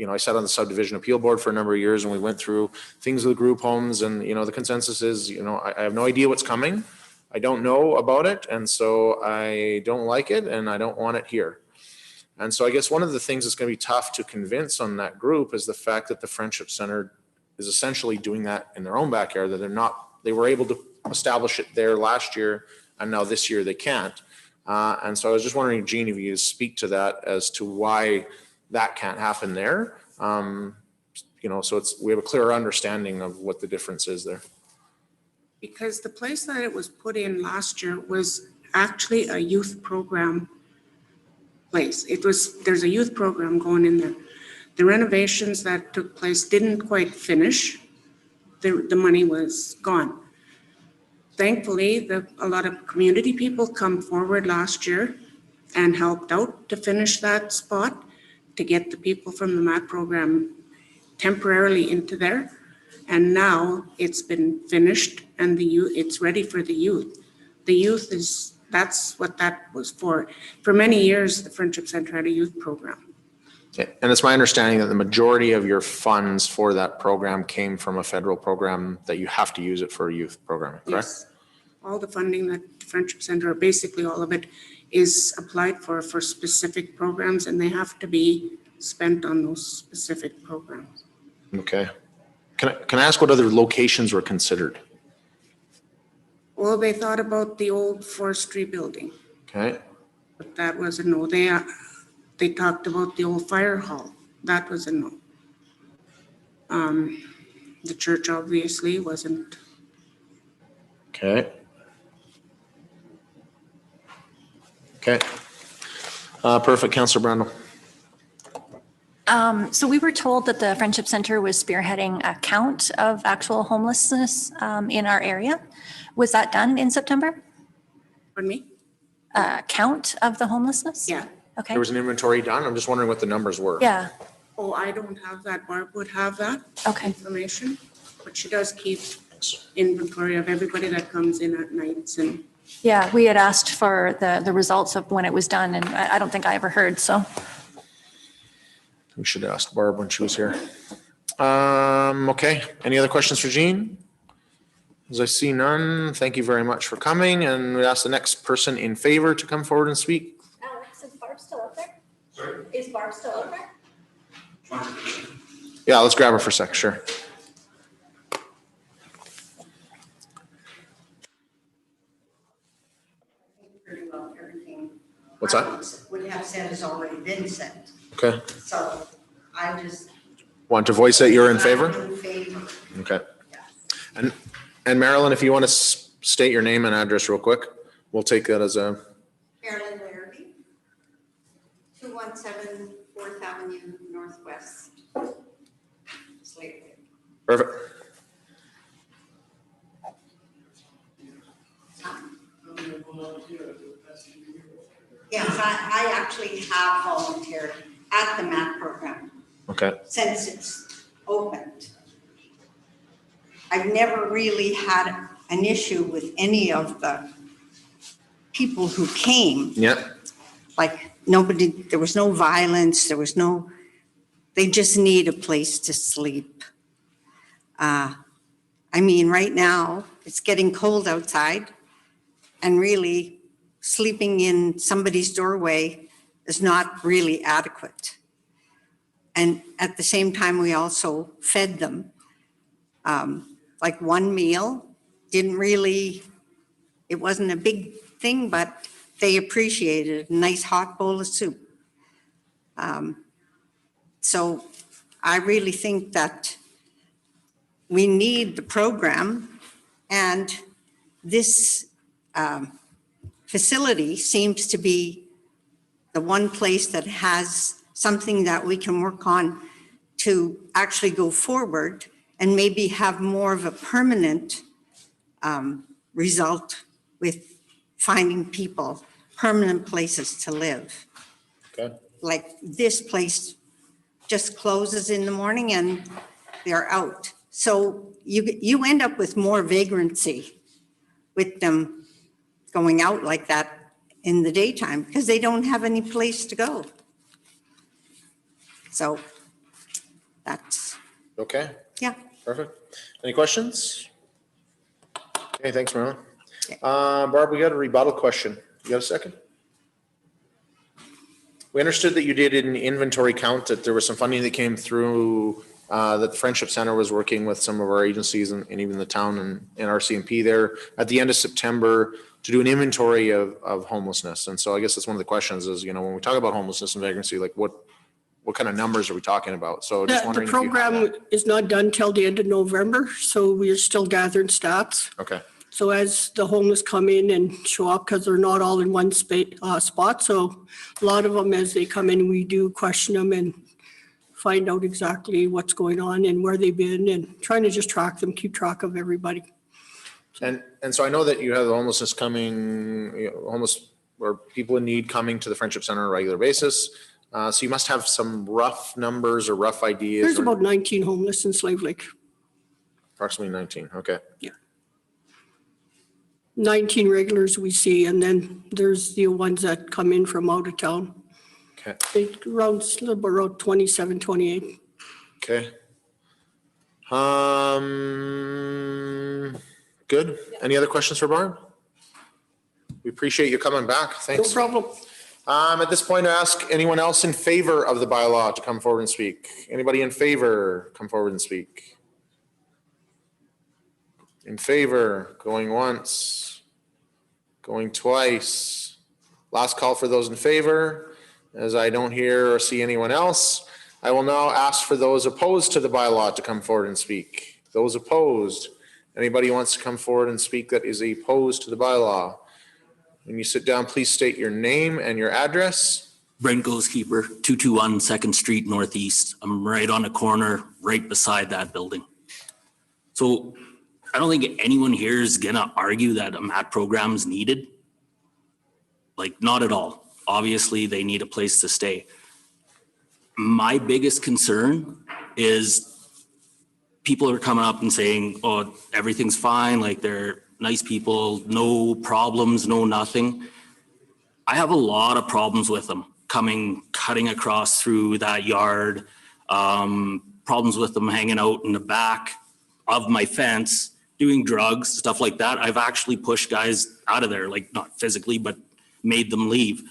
I sat on the subdivision appeal board for a number of years and we went through things with group homes and, the consensus is, I have no idea what's coming. I don't know about it. And so I don't like it and I don't want it here. And so I guess one of the things that's going to be tough to convince on that group is the fact that the Friendship Center is essentially doing that in their own backyard, that they were able to establish it there last year and now this year they can't. And so I was just wondering, Jean, if you could speak to that as to why that can't happen there. So we have a clearer understanding of what the difference is there. Because the place that it was put in last year was actually a youth program place. There's a youth program going in there. The renovations that took place didn't quite finish. The money was gone. Thankfully, a lot of community people come forward last year and helped out to finish that spot, to get the people from the MAC program temporarily into there. And now it's been finished and it's ready for the youth. The youth that's what that was for. For many years, the Friendship Center had a youth program. Okay. And it's my understanding that the majority of your funds for that program came from a federal program that you have to use it for a youth program, correct? Yes. All the funding that the Friendship Center, or basically all of it, is applied for specific programs and they have to be spent on those specific programs. Okay. Can I ask what other locations were considered? Well, they thought about the old forestry building, Okay. but that was a no. They talked about the old fire hall. That was a no. The church obviously wasn't. Okay. Okay. Perfect. Councillor Brandel. So we were told that the Friendship Center was spearheading a count of actual homelessness in our area. Was that done in September? Pardon me? Count of the homelessness? Yeah. Okay. There was an inventory done. I'm just wondering what the numbers were. Yeah. Oh, I don't have that. Barb would have that information, but she does keep inventory of everybody that comes in at nights and. Yeah, we had asked for the results of when it was done and I don't think I ever heard, so. We should ask Barb when she was here. Okay. Any other questions for Jean? As I see none, thank you very much for coming. And we ask the next person in favor to come forward and speak. Alex, is Barb still up there? Sorry? Is Barb still up there? Yeah, let's grab her for a sec, sure. Pretty well everything. What's that? What you have said has already been said. Okay. So I just. Want to voice that you're in favor? I'm in favor. Okay. Yes. And Marilyn, if you want to state your name and address real quick, we'll take that as a. Marilyn Larrabee, 217 4th Avenue Northwest. Slate Lake. Perfect. Yes, I actually have volunteered at the MAC program Okay. since it's opened. I've never really had an issue with any of the people who came. Yeah. Like nobody, there was no violence, there was no, they just need a place to sleep. I mean, right now, it's getting cold outside and really sleeping in somebody's doorway is not really adequate. And at the same time, we also fed them. Like one meal, didn't really, it wasn't a big thing, but they appreciated a nice hot bowl of soup. So I really think that we need the program, and this facility seems to be the one place that has something that we can work on to actually go forward and maybe have more of a permanent result with finding people permanent places to live. Okay. Like this place just closes in the morning and they're out. So you end up with more vagrancy with them going out like that in the daytime because they don't have any place to go. So that's, Okay, yeah. perfect. Any questions? Okay, thanks, Marilyn. Barb, we got a rebuttal question. You got a second? We understood that you did an inventory count, that there was some funding that came through, that the Friendship Center was working with some of our agencies and even the town and RCMP there at the end of September to do an inventory of homelessness. And so I guess that's one of the questions is, when we talk about homelessness and vagrancy, like what kind of numbers are we talking about? So just The wondering. if you have program that. is not done till the end of November, so we are still gathering stats. Okay, So as the homeless come in and show up, because they're not all in one spot, so a lot of them, as they come in, we do question them and find out exactly what's going on and where they've been, and trying to just track them, keep track of everybody. and so I know that you have the homelessness coming, homeless or people in need coming to the Friendship Center on a regular basis. So you must have some rough numbers or rough ideas. There's about 19 homeless in Slave Lake. Approximately 19, okay. 19 regulars we see, and then there's the ones that come in from out of town. Okay. Around 27, 28. Okay. Good. Any other questions for Barb? We appreciate you coming back. No Thanks. problem. At this point, I ask anyone else in favor of the bylaw to come forward and speak. Anybody in favor, come forward and speak. In favor, going once, going twice. Last call for those in favor. As I don't hear or see anyone else, I will now ask for those opposed to the bylaw to come forward and speak. Those opposed, anybody who wants to come forward and speak that is opposed to the bylaw. When you sit down, please state your name and your address. Brent Ghostkeeper, 221 2nd Street Northeast. I'm right on the corner, right beside that building. So I don't think anyone here is gonna argue that a MAT program is needed. Like, not at all. Obviously, they need a place to stay. My biggest concern is people are coming up and saying, oh, everything's fine, like they're nice people, no problems, no nothing. I have a lot of problems with them cutting across through that yard, problems with them hanging out in the back of my fence, doing drugs, stuff like that. I've actually pushed guys out of there, like not physically, but made them leave.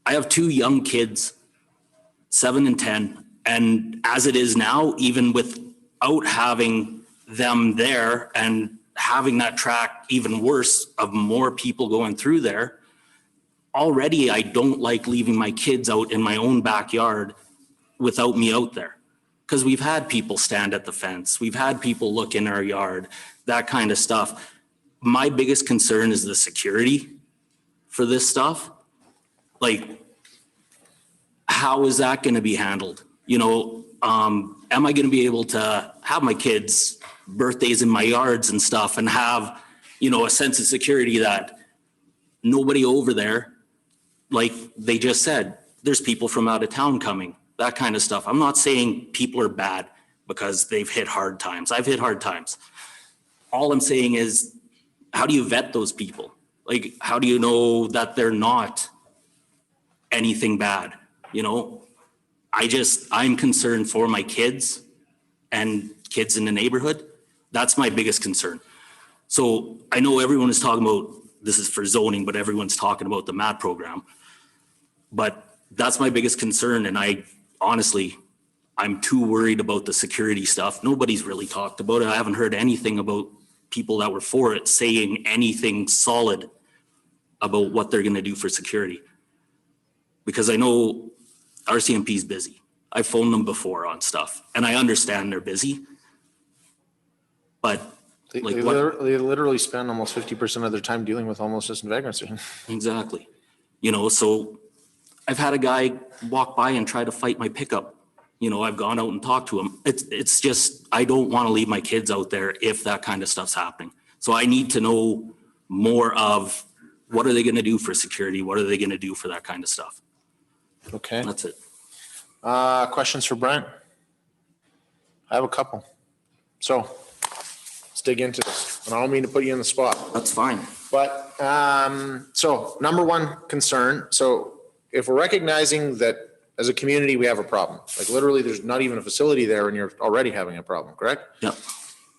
I have 2 young kids, 7 and 10. And as it is now, even without having them there and having that track even worse of more people going through there, already I don't like leaving my kids out in my own backyard without me out there. Because we've had people stand at the fence. We've had people look in our yard, that kind of stuff. My biggest concern is the security for this stuff. Like, how is that going to be handled? Am I going to be able to have my kids' birthdays in my yards and stuff and have, a sense of security that nobody over there, like they just said, there's people from out of town coming, that kind of stuff. I'm not saying people are bad because they've hit hard times. I've hit hard times. All I'm saying is, how do you vet those people? Like, how do you know that they're not anything bad? I'm concerned for my kids and kids in the neighborhood. That's my biggest concern. So I know everyone is talking about, this is for zoning, but everyone's talking about the MAT program. But that's my biggest concern. And I I'm too worried about the security stuff. Nobody's really talked about it. I haven't heard anything about people that were for it saying anything solid about what they're going to do for security. Because I know RCMP is busy. I've phoned them before on stuff, and I understand they're busy. But They like they literally spend almost 50% of their time dealing with homelessness and vagrancy. Exactly. You know, so I've had a guy walk by and try to fight my pickup. You know, I've gone out and talked to him. It's just, I don't want to leave my kids out there if that kind of stuff's happening. So I need to know more of what are they going to do for security? What are they going to do for that kind of stuff? Okay. That's it. Questions for Brent? I have a couple. So let's dig into this. And I don't mean to put you in the spot. That's fine. But so number one concern. So if we're recognizing that as a community, we have a problem, like literally there's not even a facility there and you're already having a problem, correct? Yep.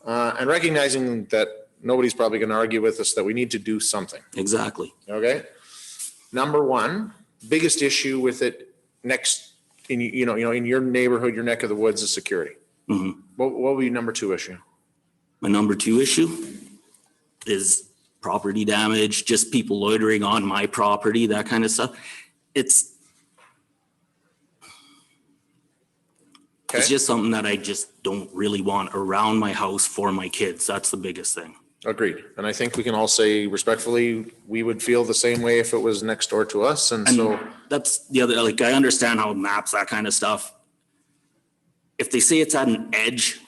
And recognizing that nobody's probably going to argue with us that we need to do something. Exactly. Okay. Number one, biggest issue with it next in, in your neighborhood, your neck of the woods is security. Mm-hmm. What would be number two issue? My number two issue is property damage, just people loitering on my property, that kind of stuff. It's just something that I just don't really want around my house for my kids. That's the biggest thing. Agreed. And I think we can all say respectfully, we would feel the same way if it was next door to us. And so that's the other, like, I understand how maps, that kind of stuff. If they say it's at an edge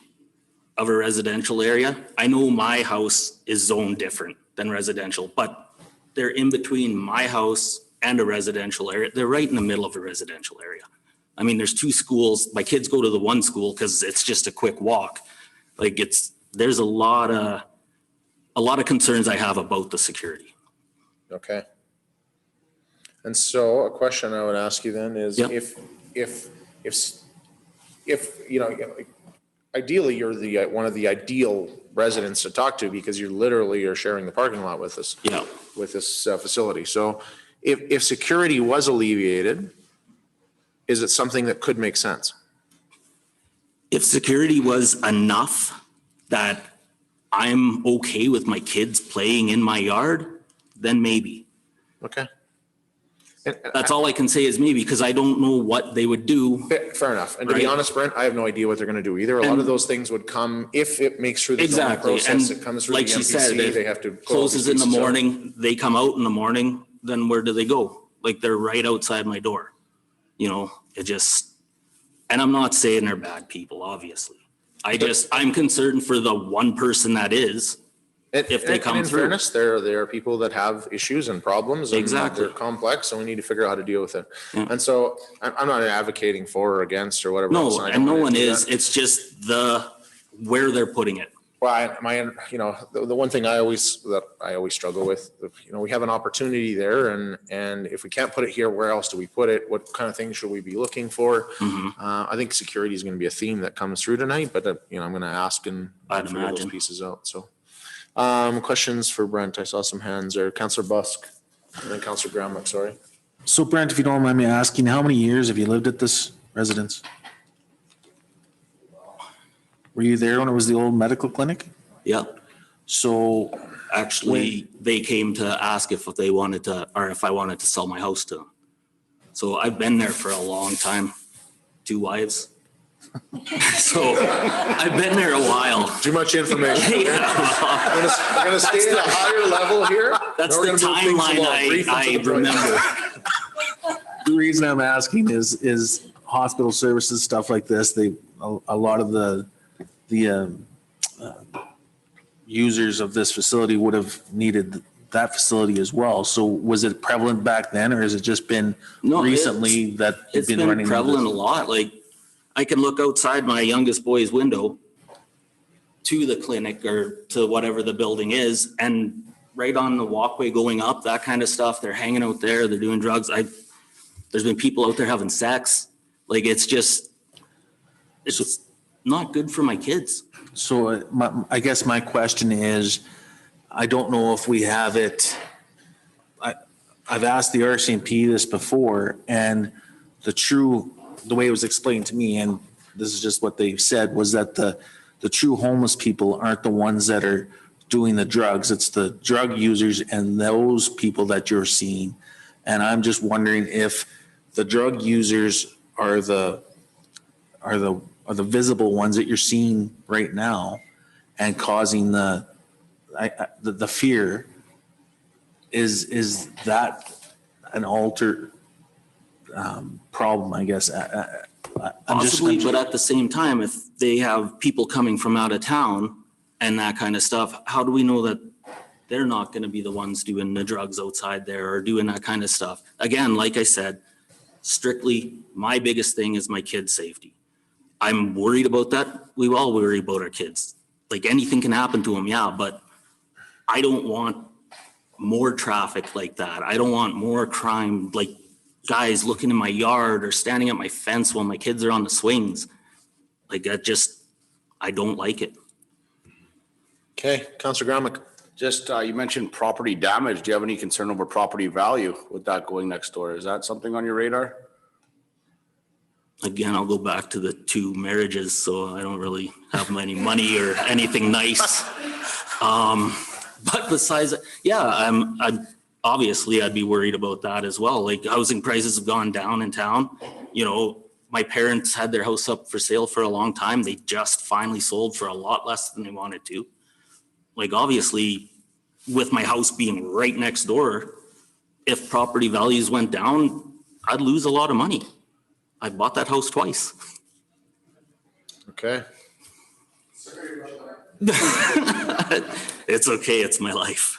of a residential area, I know my house is zoned different than residential, but they're in between my house and a residential area. They're right in the middle of a residential area. I mean, there's two schools. My kids go to the one school because it's just a quick walk. Like there's a lot of concerns I have about the security. okay. And so a question I would ask you then is if ideally you're the one of the ideal residents to talk to because you literally are sharing the parking lot with us. Yeah. With this facility. So if security was alleviated, is it something that could make sense? If security was enough that I'm okay with my kids playing in my yard, then maybe. Okay. That's all I can say is maybe, because I don't know what they would do. Fair enough. And to be honest, Brent, I have no idea what they're going to do either. A lot of those things would come if it makes through the zoning process. It comes through the like she said, MPC. They have to closes in the morning. They come out in the morning. Then where do they go? Like they're right outside my door. You know, and I'm not saying they're bad people, obviously. I'm concerned for the one person that is. If they come in through. fairness, there are people that have issues and problems. And Exactly. they're complex, and we need to figure out how to deal with it. Yeah. And so I'm not advocating for or against or whatever. else, No, I and don't no wanna one do is. that. It's just where they're putting it. Well, the one thing I always struggle with, we have an opportunity there, and if we can't put it here, where else do we put it? What kind of things should we be looking for? Mm-hmm. I think security is going to be a theme that comes through tonight, but I'm going to ask and I'd figure those imagine. pieces out. So, questions for Brent? I saw some hands there. Councillor Busk, and then Councillor Gramlich. Sorry. So Brent, if you don't mind me asking, how many years have you lived at this residence? Were you there when it was the old medical clinic? Yeah. So Actually, they came to ask if they wanted to, or if I wanted to sell my house to them. So I've been there for a long time, 2 wives. So I've been there a while. Too much information. Yeah. We're going to stay at a higher level here. That's Then the we're gonna move things timeline along. Brief and to I the point. remember. the reason I'm asking is hospital services, stuff like this, a lot of the users of this facility would have needed that facility as well. So was it prevalent back then, or has it just been recently that you've It's been been running? prevalent a lot. Like I can look outside my youngest boy's window to the clinic or to whatever the building is, and right on the walkway going up, that kind of stuff. They're hanging out there. They're doing drugs. There's been people out there having sex. Like it's not good for my kids. So I guess my question is, I don't know if we have it. I've asked the RCMP this before, and the way it was explained to me, and this is just what they said, was that the true homeless people aren't the ones that are doing the drugs. It's the drug users and those people that you're seeing. And I'm just wondering if the drug users are the visible ones that you're seeing right now and causing the fear. Is that an altered problem, I guess? Possibly, but at the same time, if they have people coming from out of town and that kind of stuff, how do we know that they're not going to be the ones doing the drugs outside there or doing that kind of stuff? Again, like I said, strictly my biggest thing is my kids' safety. I'm worried about that. We all worry about our kids. Like anything can happen to them, yeah, but I don't want more traffic like that. I don't want more crime, like guys looking in my yard or standing at my fence while my kids are on the swings. Like that just, I don't like it. Okay, Councillor Gramick. Just, you mentioned property damage. Do you have any concern over property value with that going next door? Is that something on your radar? Again, I'll go back to the 2 marriages, so I don't really have any money or anything nice. But besides, yeah, I'm obviously I'd be worried about that as well. Like housing prices have gone down in town. You know, my parents had their house up for sale for a long time. They just finally sold for a lot less than they wanted to. Like obviously, with my house being right next door, if property values went down, I'd lose a lot of money. I bought that house twice. Okay. It's okay, it's my life.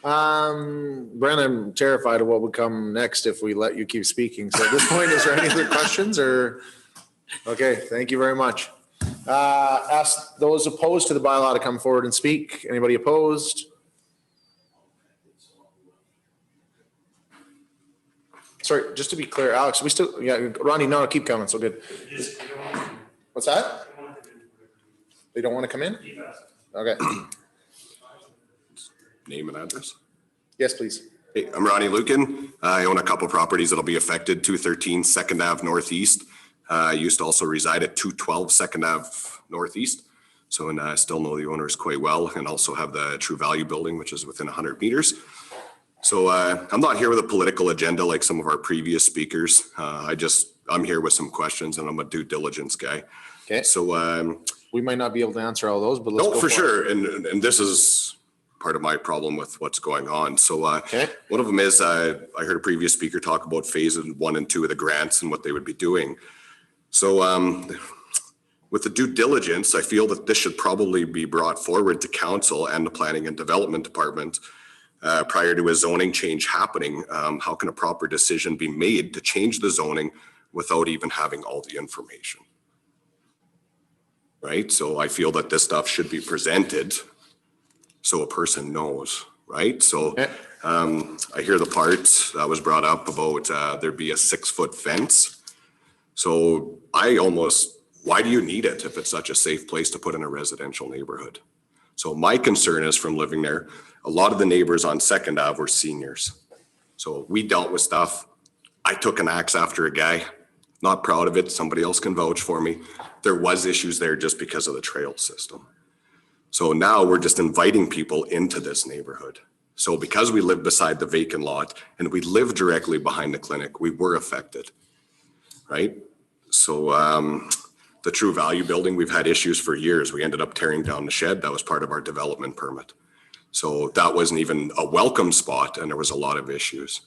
Brent, I'm terrified of what would come next if we let you keep speaking. So at this point, is there any other questions or? Okay, thank you very much. Ask those opposed to the bylaw to come forward and speak. Anybody opposed? Sorry, just to be clear, Alex, we still, yeah, Ronnie, no, keep coming, so good. What's that? They don't want to come in? Okay. Name and address? Yes, please. Hey, I'm Ronnie Lucan. I own a couple properties that'll be affected, 213 2nd Ave Northeast. I used to also reside at 212 2nd Ave Northeast. So, and I still know the owners quite well and also have the True Value building, which is within 100 meters. So I'm not here with a political agenda like some of our previous speakers. I'm here with some questions and I'm a due diligence guy. Okay. So we might not be able to answer all those, but let's go for sure. And this is part of my problem with what's going on. So one of them is I heard a previous speaker talk about phases 1 and 2 of the grants and what they would be doing. So with the due diligence, I feel that this should probably be brought forward to council and the planning and development department prior to a zoning change happening. How can a proper decision be made to change the zoning without even having all the information? Right? So I feel that this stuff should be presented so a person knows, right? So I hear the part that was brought up about there be a 6-foot fence. So why do you need it if it's such a safe place to put in a residential neighborhood? So my concern is from living there, a lot of the neighbors on 2nd Ave were seniors. So we dealt with stuff. I took an axe after a guy, not proud of it. Somebody else can vouch for me. There was issues there just because of the trail system. So now we're just inviting people into this neighborhood. So because we live beside the vacant lot and we live directly behind the clinic, we were affected, right? So the True Value building, we've had issues for years. We ended up tearing down the shed. That was part of our development permit. So that wasn't even a welcome spot and there was a lot of issues.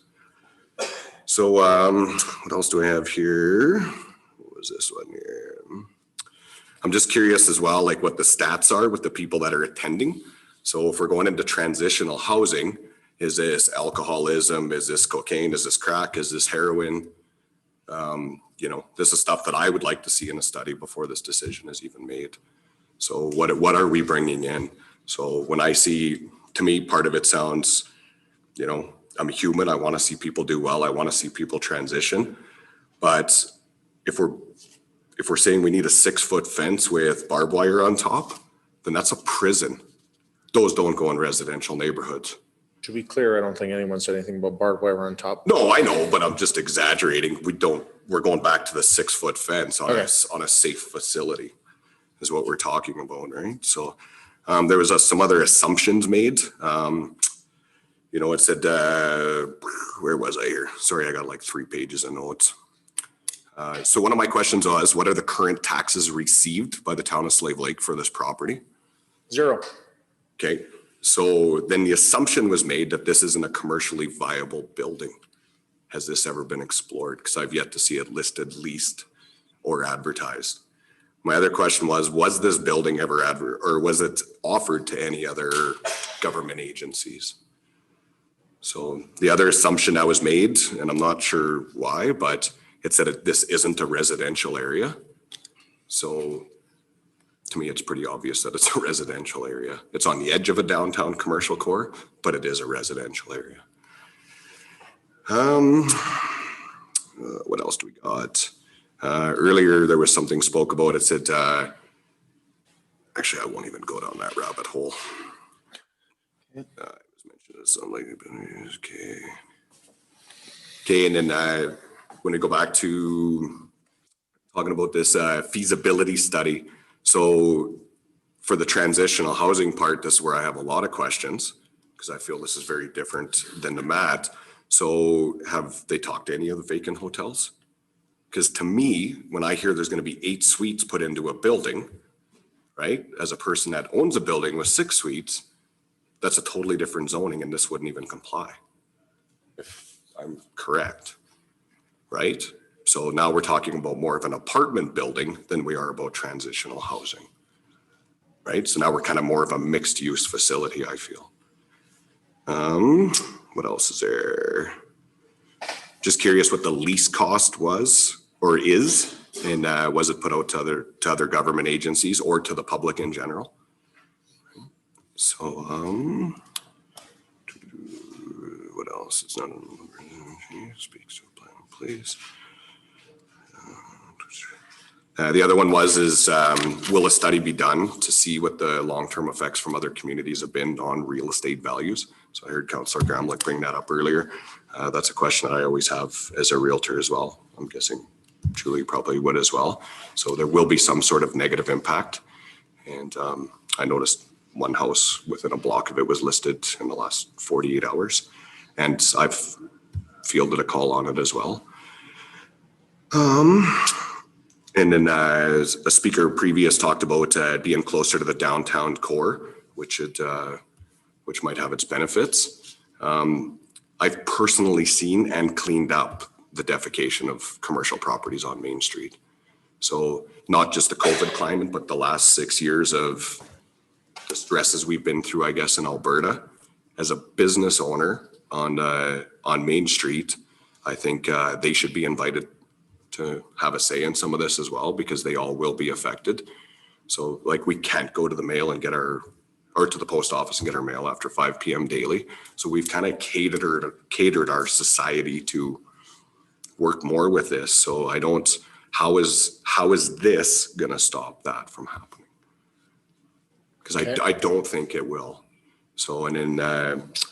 So what else do I have here? What was this one here? I'm just curious as well, like what the stats are with the people that are attending. So if we're going into transitional housing, is this alcoholism? Is this cocaine? Is this crack? Is this heroin? This is stuff that I would like to see in a study before this decision is even made. So what are we bringing in? So when I see, to me, part of it sounds, I'm a human. I want to see people do well. I want to see people transition. But if we're saying we need a 6-foot fence with barbed wire on top, then that's a prison. Those don't go in residential neighborhoods. To be clear, I don't think anyone said anything about barbed wire on top. No, I know, but I'm just exaggerating. We don't we're going back to the 6-foot fence on Okay. on a safe facility is what we're talking about, right? So there was some other assumptions made. It said, where was I here? Sorry, I got like 3 pages of notes. So one of my questions was, what are the current taxes received by the town of Slave Lake for this property? 0. Okay, so then the assumption was made that this isn't a commercially viable building. Has this ever been explored? Because I've yet to see it listed, leased, or advertised. My other question was this building ever or was it offered to any other government agencies? So the other assumption that was made, and I'm not sure why, but it said this isn't a residential area. So to me, it's pretty obvious that it's a residential area. It's on the edge of a downtown commercial core, but it is a residential area. What else do we got? Earlier, there was something spoke about. It said, actually, I won't even go down that rabbit hole. It was mentioned as something. Okay, and then when we go back to talking about this feasibility study. So for the transitional housing part, this is where I have a lot of questions because I feel this is very different than the MAT. So have they talked to any of the vacant hotels? Because to me, when I hear there's going to be 8 suites put into a building, right? As a person that owns a building with 6 suites, that's a totally different zoning and this wouldn't even comply. If I'm correct, right? So now we're talking about more of an apartment building than we are about transitional housing, right? So now we're kind of more of a mixed use facility, I feel. What else is there? Just curious what the lease cost was or is, and was it put out to other government agencies or to the public in general? So, what else? It's not, speaks to a plan, please. The other one is will a study be done to see what the long-term effects from other communities have been on real estate values? So I heard Councillor Gramlich bring that up earlier. That's a question that I always have as a realtor as well. I'm guessing Julie probably would as well. So there will be some sort of negative impact. And I noticed one house within a block of it was listed in the last 48 hours. And I've fielded a call on it as well. And then as a speaker previous talked about being closer to the downtown core, which might have its benefits. I've personally seen and cleaned up the defecation of commercial properties on Main Street. So not just the COVID climate, but the last 6 years of the stresses we've been through, I guess, in Alberta. As a business owner on Main Street, I think they should be invited to have a say in some of this as well, because they all will be affected. So like we can't go to the mail and get or to the post office and get our mail after 5 p.m. daily. So we've kind of catered our society to work more with this. So how is this gonna stop that from happening? Because I don't think it will. So, and then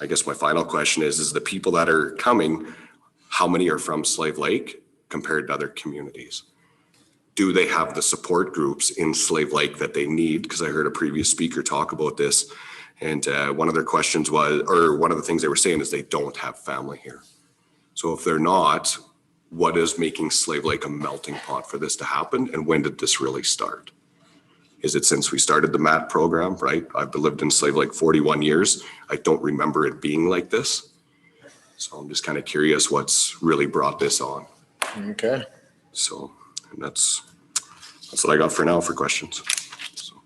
I guess my final question is the people that are coming, how many are from Slave Lake compared to other communities? Do they have the support groups in Slave Lake that they need? Because I heard a previous speaker talk about this. And one of their questions was, or one of the things they were saying is they don't have family here. So if they're not, what is making Slave Lake a melting pot for this to happen? And when did this really start? Is it since we started the MAT program, right? I've lived in Slave Lake 41 years. I don't remember it being like this. So I'm just kind of curious what's really brought this on. Okay. So, and that's what I got for now for questions. So.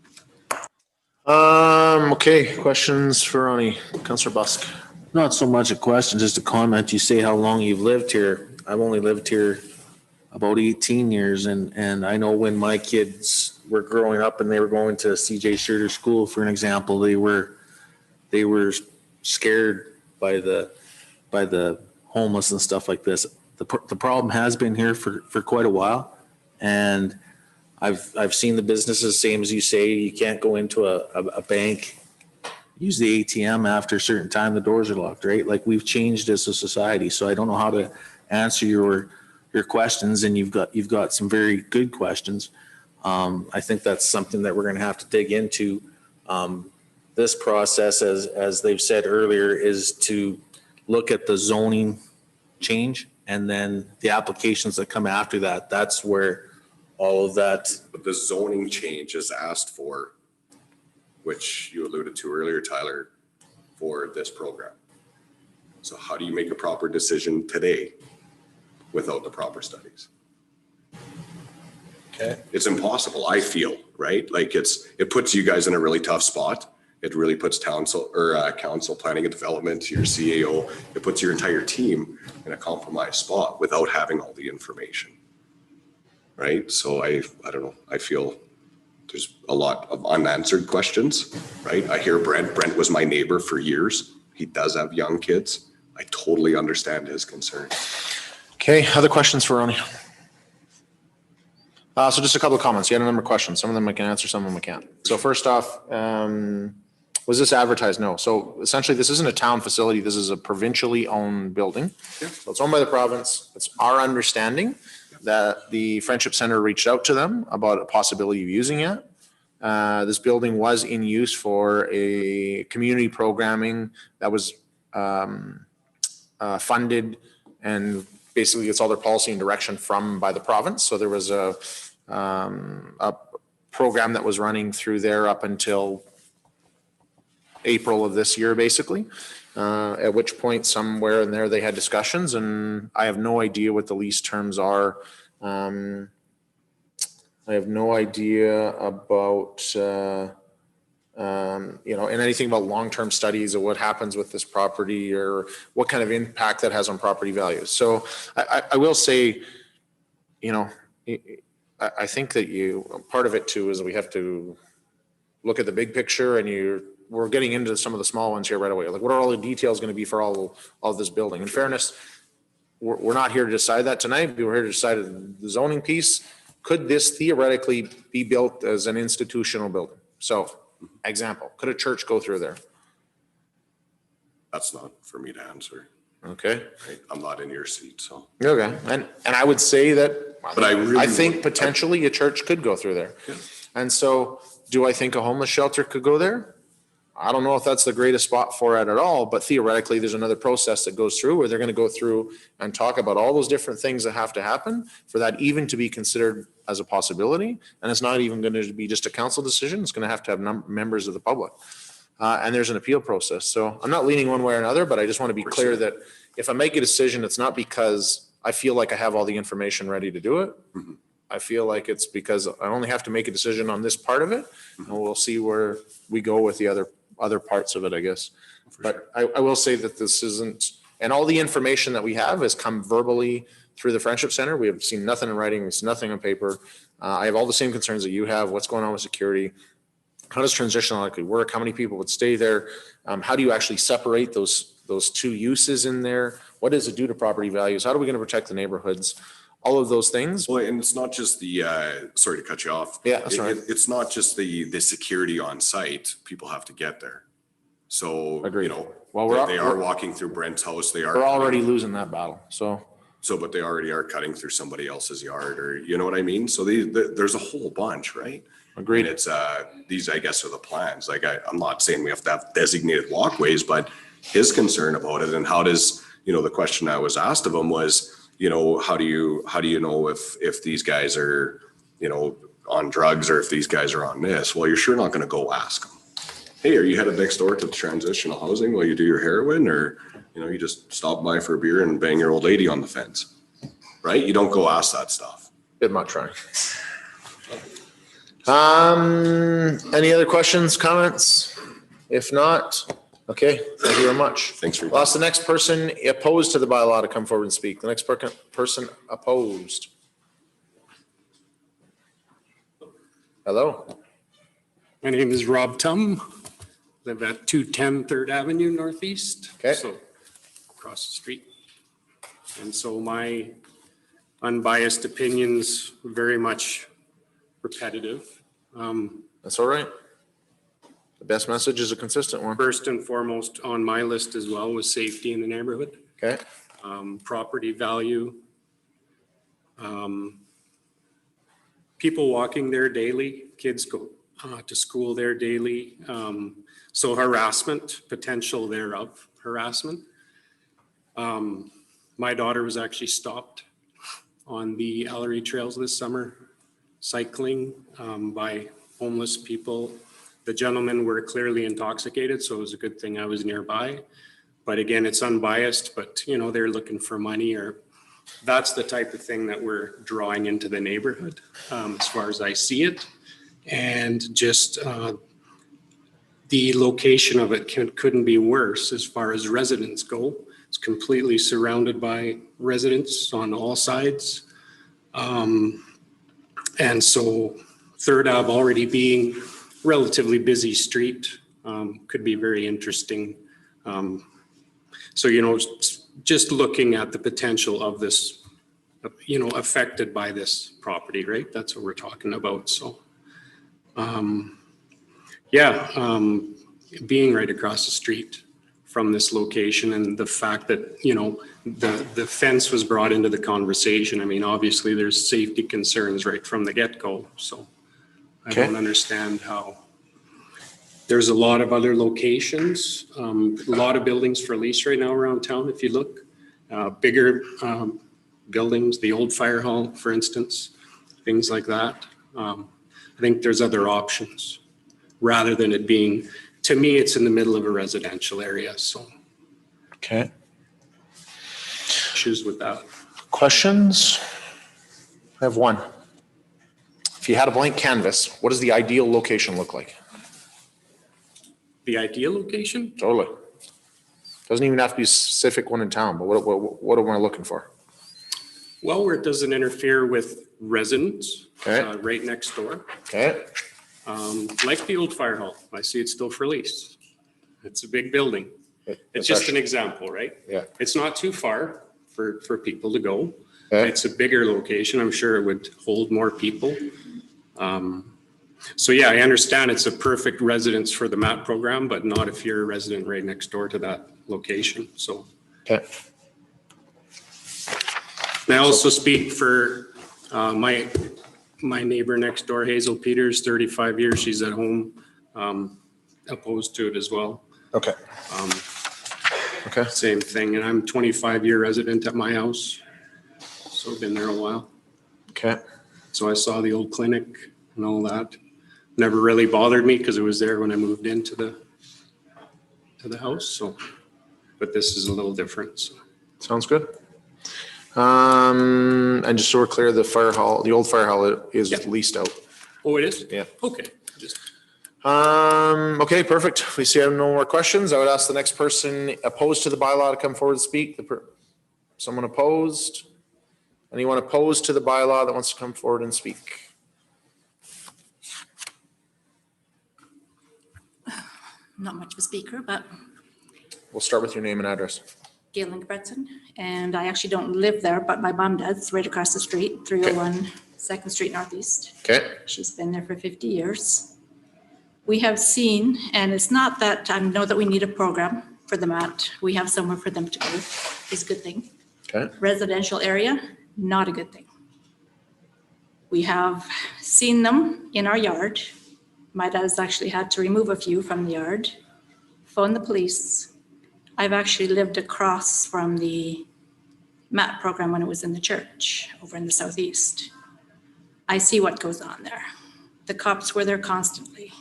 Okay, questions for Ronnie. Councillor Busk. Not so much a question, just a comment. You say how long you've lived here. I've only lived here about 18 years, and I know when my kids were growing up and they were going to CJ Schroeder School, for an example, they were scared by the homeless and stuff like this. The problem has been here for quite a while, and I've seen the businesses, same as you say, you can't go into a bank, use the ATM after a certain time, the doors are locked, right? Like we've changed as a society. So I don't know how to answer your your questions, and you've got some very good questions. I think that's something that we're going to have to dig into. This process, as they've said earlier, is to look at the zoning change and then the applications that come after that. That's where all of that. But the zoning change is asked for, which you alluded to earlier, Tyler, for this program. So how do you make a proper decision today without the proper studies? Okay. It's impossible, I feel, right? Like it puts you guys in a really tough spot. It really puts council planning and development, your CAO, it puts your entire team in a compromised spot without having all the information. Right? So I don't know, I feel there's a lot of unanswered questions, right? I hear Brent was my neighbor for years. He does have young kids. I totally understand his concern. Okay, other questions for Ronnie? So just a couple of comments. You had a number of questions. Some of them I can answer, some of them I can't. So first off, was this advertised? No. So essentially, this isn't a town facility. This is a provincially owned building. Yeah. So it's owned by the province. It's our understanding that the Friendship Center reached out to them about a possibility of using it. This building was in use for a community programming that was funded and basically gets all their policy and direction by the province. So there was a program that was running through there up until April of this year, basically, at which point somewhere in there they had discussions, and I have no idea what the lease terms are. I have no idea about, and anything about long-term studies of what happens with this property or what kind of impact that has on property values. So I will say, I think that part of it too is we have to look at the big picture, and we're getting into some of the small ones here right away. Like, what are all the details going to be for all of this building? In fairness, we're not here to decide that tonight. We're here to decide the zoning piece. Could this theoretically be built as an institutional building? So, example, could a church go through there? That's not for me to answer. Okay. Right? I'm not in your seat, so. Okay. And I would say that, but I think potentially a church could go through there. Yeah. And so, do I think a homeless shelter could go there? I don't know if that's the greatest spot for it at all, but theoretically, there's another process that goes through where they're going to go through and talk about all those different things that have to happen for that even to be considered as a possibility. And it's not even going to be just a council decision. It's going to have members of the public. And there's an appeal process. So I'm not leaning one way or another, but I just want to be clear that if I make a decision, it's not because I feel like I have all the information ready to do it. Mm-hmm. I feel like it's because I only have to make a decision on this part of it, and we'll see where we go with the other parts of it, I guess. But I will say that this isn't, and all the information that we have has come verbally through the Friendship Center. We have seen nothing in writing. We've seen nothing on paper. I have all the same concerns that you have. What's going on with security? How does transition likely work? How many people would stay there? How do you actually separate those two uses in there? What does it do to property values? How are we going to protect the neighborhoods? All of those things. Well, and it's not just the, sorry to cut you off. Yeah, that's right. It's not just the security on site. People have to get there. So, Agreed. Well, they are walking through Brent's house. We're already losing that battle. So, but they already are cutting through somebody else's yard, or you know what I mean? So there's a whole bunch, right? Agreed. And it's, these, I guess, are the plans. Like, I'm not saying we have to have designated walkways, but his concern about it, and how does, the question I was asked of him was, how do you know if these guys are, on drugs, or if these guys are on this? Well, you're sure not going to go ask them, hey, are you headed next door to the transitional housing while you do your heroin, or, you just stop by for a beer and bang your old lady on the fence, right? You don't go ask that stuff. bit much, Ryan. Any other questions, comments? If not, okay, thank you very much. Thanks for your I'll ask the next person opposed to the bylaw to come forward and speak. The next person opposed. Hello. My name is Rob Tum. Live at 210 3rd Avenue Northeast. Okay. So across the street. And so my unbiased opinions were very much repetitive. That's all right. The best message is a consistent one. First and foremost on my list as well was safety in the neighborhood. Okay. Property value. People walking there daily, kids go to school there daily. So harassment, potential thereof harassment. My daughter was actually stopped on the Ellery trails this summer, cycling by homeless people. The gentlemen were clearly intoxicated, so it was a good thing I was nearby. But again, it's unbiased, but you know, they're looking for money, or that's the type of thing that we're drawing into the neighborhood, as far as I see it. And just the location of it couldn't be worse as far as residents go. It's completely surrounded by residents on all sides. And so Third Ave already being relatively busy street could be very interesting. So, you know, just looking at the potential of this, you know, affected by this property, right? That's what we're talking about. So, being right across the street from this location, and the fact that, you know, the fence was brought into the conversation. I mean, obviously there's safety concerns right from the get-go. So I don't understand how there's a lot of other locations, a lot of buildings for lease right now around town. If you look, bigger buildings, the old fire hall, for instance, things like that. I think there's other options rather than it being, to me, it's in the middle of a residential area. So. Okay. Issues with that. Questions? I have one. If you had a blank canvas, what does the ideal location look like? The ideal location? Totally. Doesn't even have to be a specific one in town, but what am I looking for? Well, where it doesn't interfere with residents, right next door. Okay. Like the old fire hall. I see it's still for lease. It's a big building. It's just an example, right? Yeah. It's not too far for people to go. Okay. It's a bigger location. I'm sure it would hold more people. So yeah, I understand it's a perfect residence for the MAP program, but not if you're a resident right next door to that location. So. Okay. And I also speak for my neighbor next door, Hazel Peters, 35 years. She's at home, opposed to it as well. Okay. Okay. Same thing. And I'm 25-year resident at my house. So I've been there a while. Okay. So I saw the old clinic and all that. Never really bothered me because it was there when I moved into the house. So, but this is a little different. So. Sounds good. And just so we're clear, the fire hall, the old fire hall is leased out. Oh, it is? Yeah. Okay. Okay, perfect. If we see no more questions, I would ask the next person opposed to the bylaw to come forward and speak. Someone opposed? Anyone opposed to the bylaw that wants to come forward and speak? Not much of a speaker, but We'll start with your name and address. Galen Gebretson, and I actually don't live there, but my mom does, right across the street, 301 2nd Street Northeast. Okay. She's been there for 50 years. We have seen, and it's not that I know that we need a program for the mat. We have somewhere for them to go, is a good thing. Okay. Residential area, not a good thing. We have seen them in our yard. My dad's actually had to remove a few from the yard, phone the police. I've actually lived across from the MAT program when it was in the church over in the southeast. I see what goes on there. The cops were there constantly.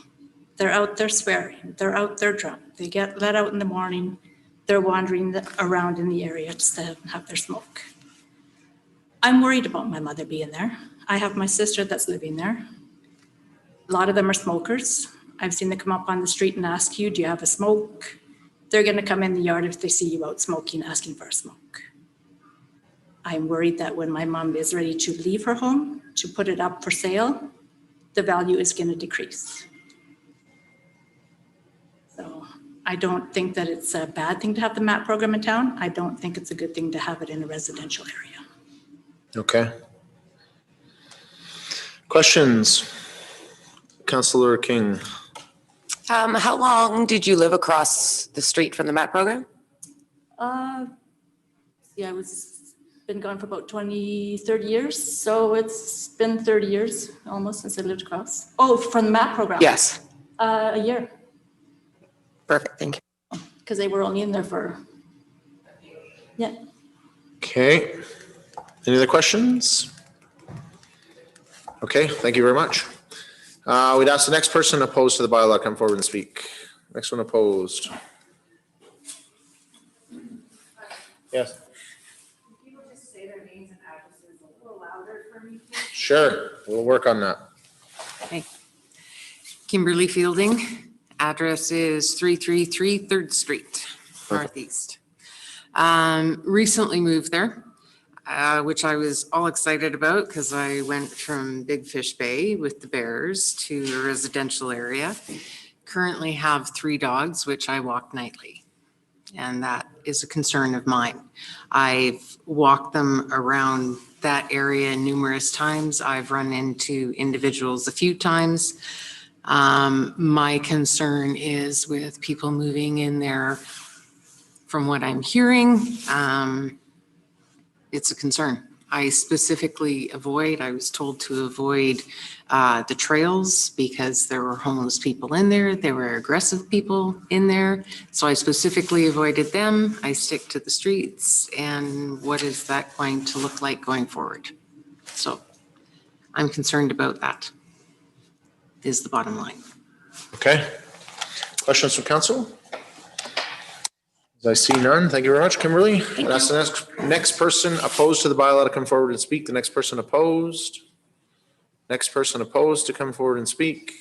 They're out there swearing. They're out there drunk. They get let out in the morning. They're wandering around in the area to have their smoke. I'm worried about my mother being there. I have my sister that's living there. A lot of them are smokers. I've seen them come up on the street and ask you, do you have a smoke? They're going to come in the yard if they see you out smoking, asking for a smoke. I'm worried that when my mom is ready to leave her home, to put it up for sale, the value is going to decrease. So I don't think that it's a bad thing to have the MAT program in town. I don't think it's a good thing to have it in a residential area. Okay. Questions? Councillor King. How long did you live across the street from the MAT program? Yeah, I was been gone for about 20, 30 years. So it's been 30 years almost since I lived across. Oh, from the MAP program? Yes. A year, Perfect, thank you. because they were only in there for, yeah. Okay. Any other questions? Okay, thank you very much. We'd ask the next person opposed to the bylaw to come forward and speak. Next one opposed. Yes. People just say their names and addresses a little louder for me, please? Sure, we'll work on that. Okay. Kimberly Fielding, address is 333 3rd Street, Northeast. Recently moved there, which I was all excited about because I went from Big Fish Bay with the bears to a residential area. Currently have 3 dogs, which I walk nightly, and that is a concern of mine. I've walked them around that area numerous times. I've run into individuals a few times. My concern is with people moving in there. From what I'm hearing, it's a concern. I specifically I was told to avoid the trails because there were homeless people in there. There were aggressive people in there. So I specifically avoided them. I stick to the streets. And what is that going to look like going forward? So I'm concerned about that, is the bottom line. Okay. Questions from council? As I see none, thank you very much, Kimberly. That's the next person opposed to the bylaw to come forward and speak. The next person opposed. Next person opposed to come forward and speak.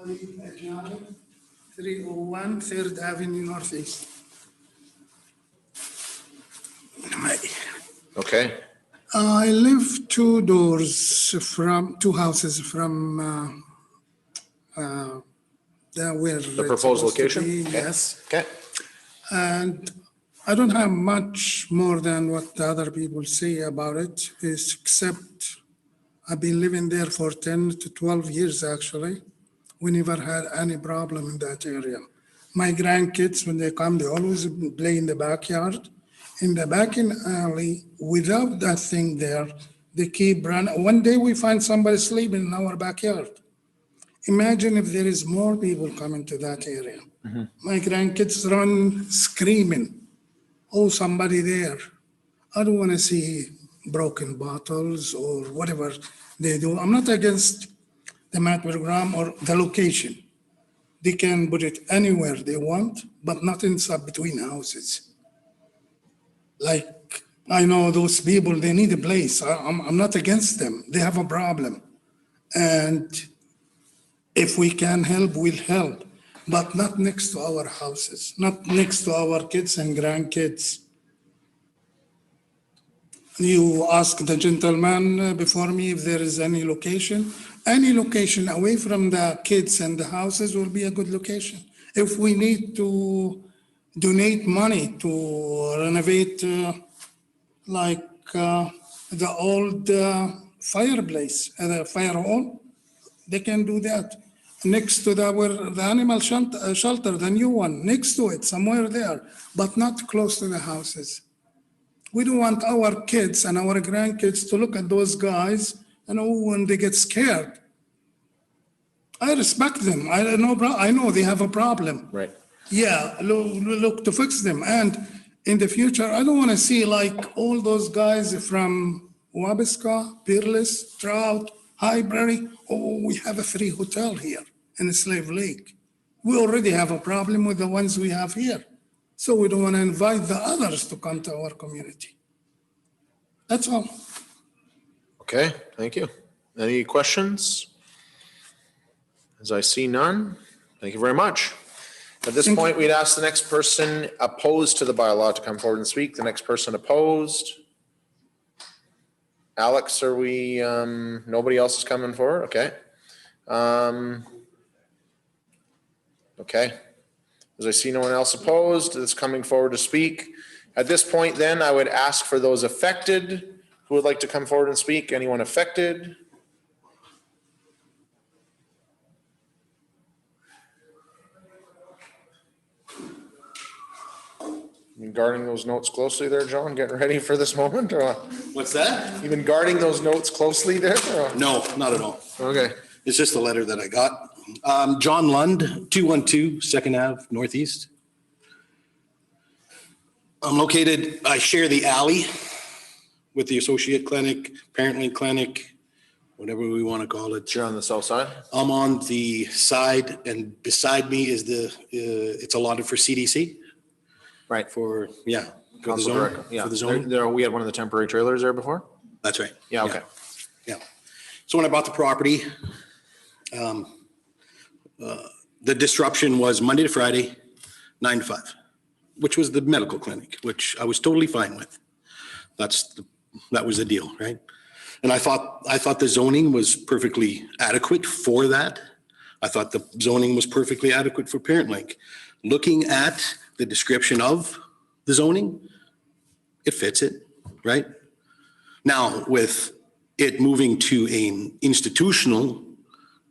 301 3rd Avenue Northeast. Okay. I live 2 houses from where The proposed location? Okay. Yes. Okay. And I don't have much more than what the other people say about it, except I've been living there for 10 to 12 years, actually. We never had any problem in that area. My grandkids, when they come, they always play in the backyard. In the back in alley, without that thing there, they keep running. One day we find somebody sleeping in our backyard. Imagine if there is more people coming to that area. Mm-hmm. My grandkids run screaming, oh, somebody there. I don't want to see broken bottles or whatever they do. I'm not against the MAT program or the location. They can put it anywhere they want, but not inside between houses. Like, I know those people, they need a place. I'm not against them. They have a problem. And if we can help, we'll help, but not next to our houses, not next to our kids and grandkids. You asked the gentleman before me if there is any location. Any location away from the kids and the houses will be a good location. If we need to donate money to renovate the old fireplace, the fire hall, they can do that. Next to the animal shelter, the new one, next to it, somewhere there, but not close to the houses. We don't want our kids and our grandkids to look at those guys and when they get scared. I respect them. I know they have a problem. Right. Yeah, look to fix them. And in the future, I don't want to see like all those guys from Wabasca, Peerless, Trout, Highbury. Oh, we have a free hotel here in Slave Lake. We already have a problem with the ones we have here. So we don't want to invite the others to come to our community. That's all. Okay, thank you. Any questions? As I see none, thank you very much. At this point, we'd ask the next person opposed to the bylaw to come forward and speak. The next person opposed. Alex, are we, nobody else is coming forward? Okay. Okay. As I see no one else opposed, that's coming forward to speak. At this point, then, I would ask for those affected who would like to come forward and speak. Anyone affected? been guarding those notes closely there, John, getting ready for this moment? Or What's that? you been guarding those notes closely there? Or? No, not at all. Okay. It's just a letter that I got. John Lund, 212 Second Ave Northeast. I'm located, I share the alley with the associate clinic, parent clinic, whatever we want to call it. You're on the south side? I'm on the side, and beside me is it's allotted for CDC. Right. For, yeah. For the Council zone. Director, yeah. For the zone. We had one of the temporary trailers there before? That's right. Yeah, okay. Yeah. So when I bought the property, the disruption was Monday to Friday, 9 to 5, which was the medical clinic, which I was totally fine with. That was the deal, right? And I thought the zoning was perfectly adequate for that. I thought the zoning was perfectly adequate for ParentLink. Looking at the description of the zoning, it fits it, right? Now, with it moving to an institutional,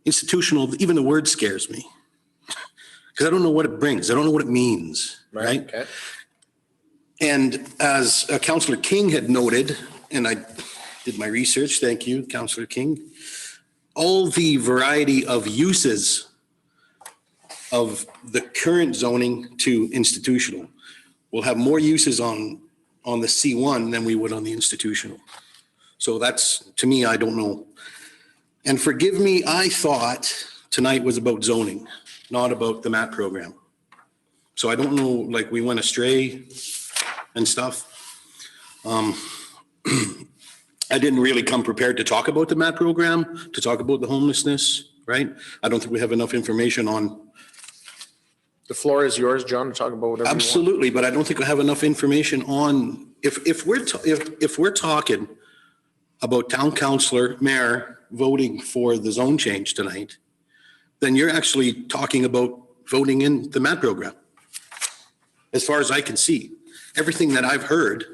even the word scares me. Because I don't know what it brings. I don't know what it means, right? Okay. And as Councillor King had noted, and I did my research, thank you, Councillor King, all the variety of uses of the current zoning to institutional will have more uses on the C1 than we would on the institutional. So that's, to me, I don't know. And forgive me, I thought tonight was about zoning, not about the MAT program. So I don't know, like we went astray and stuff. I didn't really come prepared to talk about the MAT program, to talk about the homelessness, right? I don't think we have enough information on. The floor is yours, John, to talk about whatever you want. Absolutely, but I don't think I have enough information on, if we're talking about town councillor, mayor voting for the zone change tonight, then you're actually talking about voting in the MAT program. As far as I can see, everything that I've heard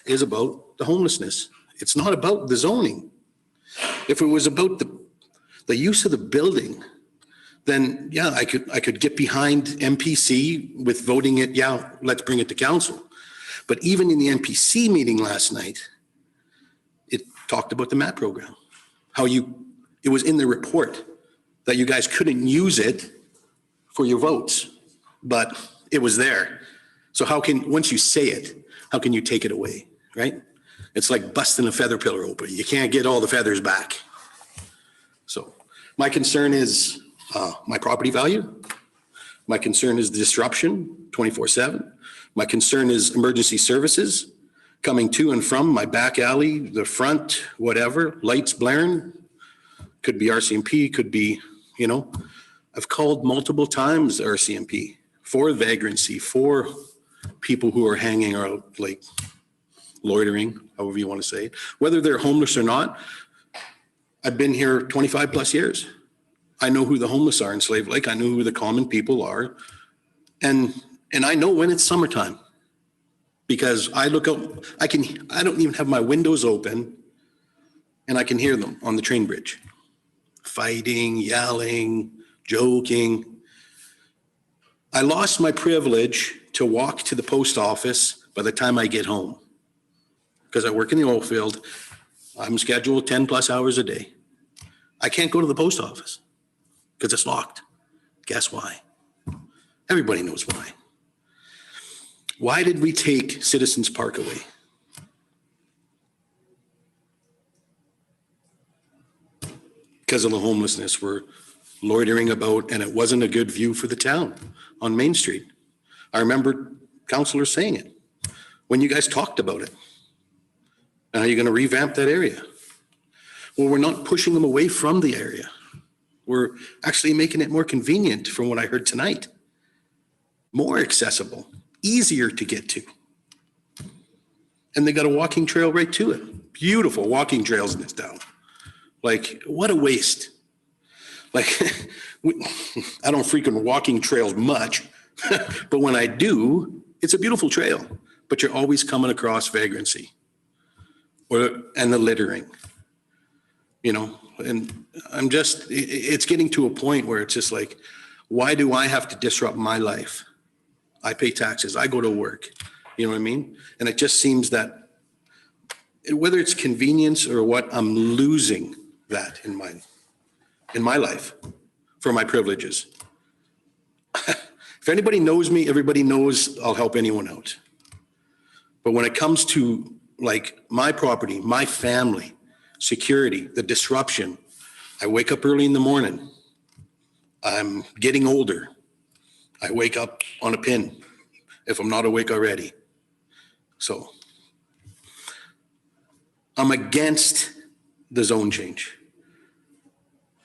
is about the homelessness. It's not about the zoning. If it was about the use of the building, then yeah, I could get behind MPC with voting it, yeah, let's bring it to council. But even in the MPC meeting last night, it talked about the MAT program. It was in the report that you guys couldn't use it for your votes, but it was there. So once you say it, how can you take it away, right? It's like busting a feather pillar open. You can't get all the feathers back. So my concern is my property value. My concern is the disruption 24/7. My concern is emergency services coming to and from my back alley, the front, whatever, lights blaring. Could be RCMP, could be, I've called multiple times RCMP for vagrancy, for people who are hanging out, like loitering, however you want to say it, whether they're homeless or not. I've been here 25 plus years. I know who the homeless are in Slave Lake. I know who the common people are. And I know when it's summertime because I look out, I don't even have my windows open and I can hear them on the train bridge, fighting, yelling, joking. I lost my privilege to walk to the post office by the time I get home because I work in the oil field. I'm scheduled 10 plus hours a day. I can't go to the post office because it's locked. Guess why? Everybody knows why. Why did we take Citizens Park away? Because of the homelessness. We're loitering about and it wasn't a good view for the town on Main Street. I remember councillors saying it when you guys talked about it. And how you're going to revamp that area. Well, we're not pushing them away from the area. We're actually making it more convenient from what I heard tonight. More accessible, easier to get to. And they got a walking trail right to it. Beautiful walking trails in this town. Like, what a waste. Like, I don't frequent walking trails much, but when I do, it's a beautiful trail, but you're always coming across vagrancy and the littering, and it's getting to a point where it's just like, why do I have to disrupt my life? I pay taxes, I go to work. You know what I mean? And it just seems that whether it's convenience or what, I'm losing that in my life for my privileges. If anybody knows me, everybody knows I'll help anyone out. But when it comes to like my property, my family, security, the disruption, I wake up early in the morning. I'm getting older. I wake up on a pin if I'm not awake already. So I'm against the zone change.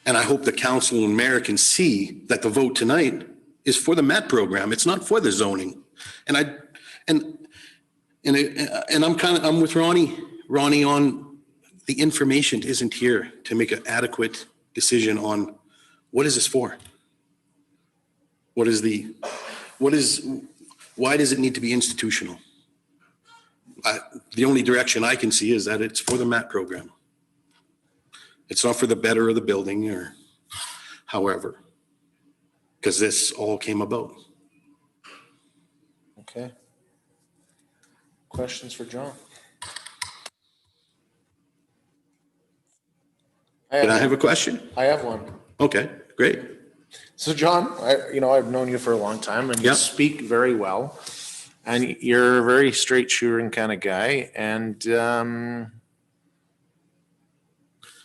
And I hope the council and mayor can see that the vote tonight is for the MAT program. It's not for the zoning. And I'm with Ronnie on the information isn't here to make an adequate decision on what is this for? Why does it need to be institutional? The only direction I can see is that it's for the MAT program. It's not for the better of the building or however, because this all came about. Okay. Questions for John? Can I have a question? I have one. Okay, great. So John, I've known you for a long time and you speak very well and you're a very straight shooting kind of guy. And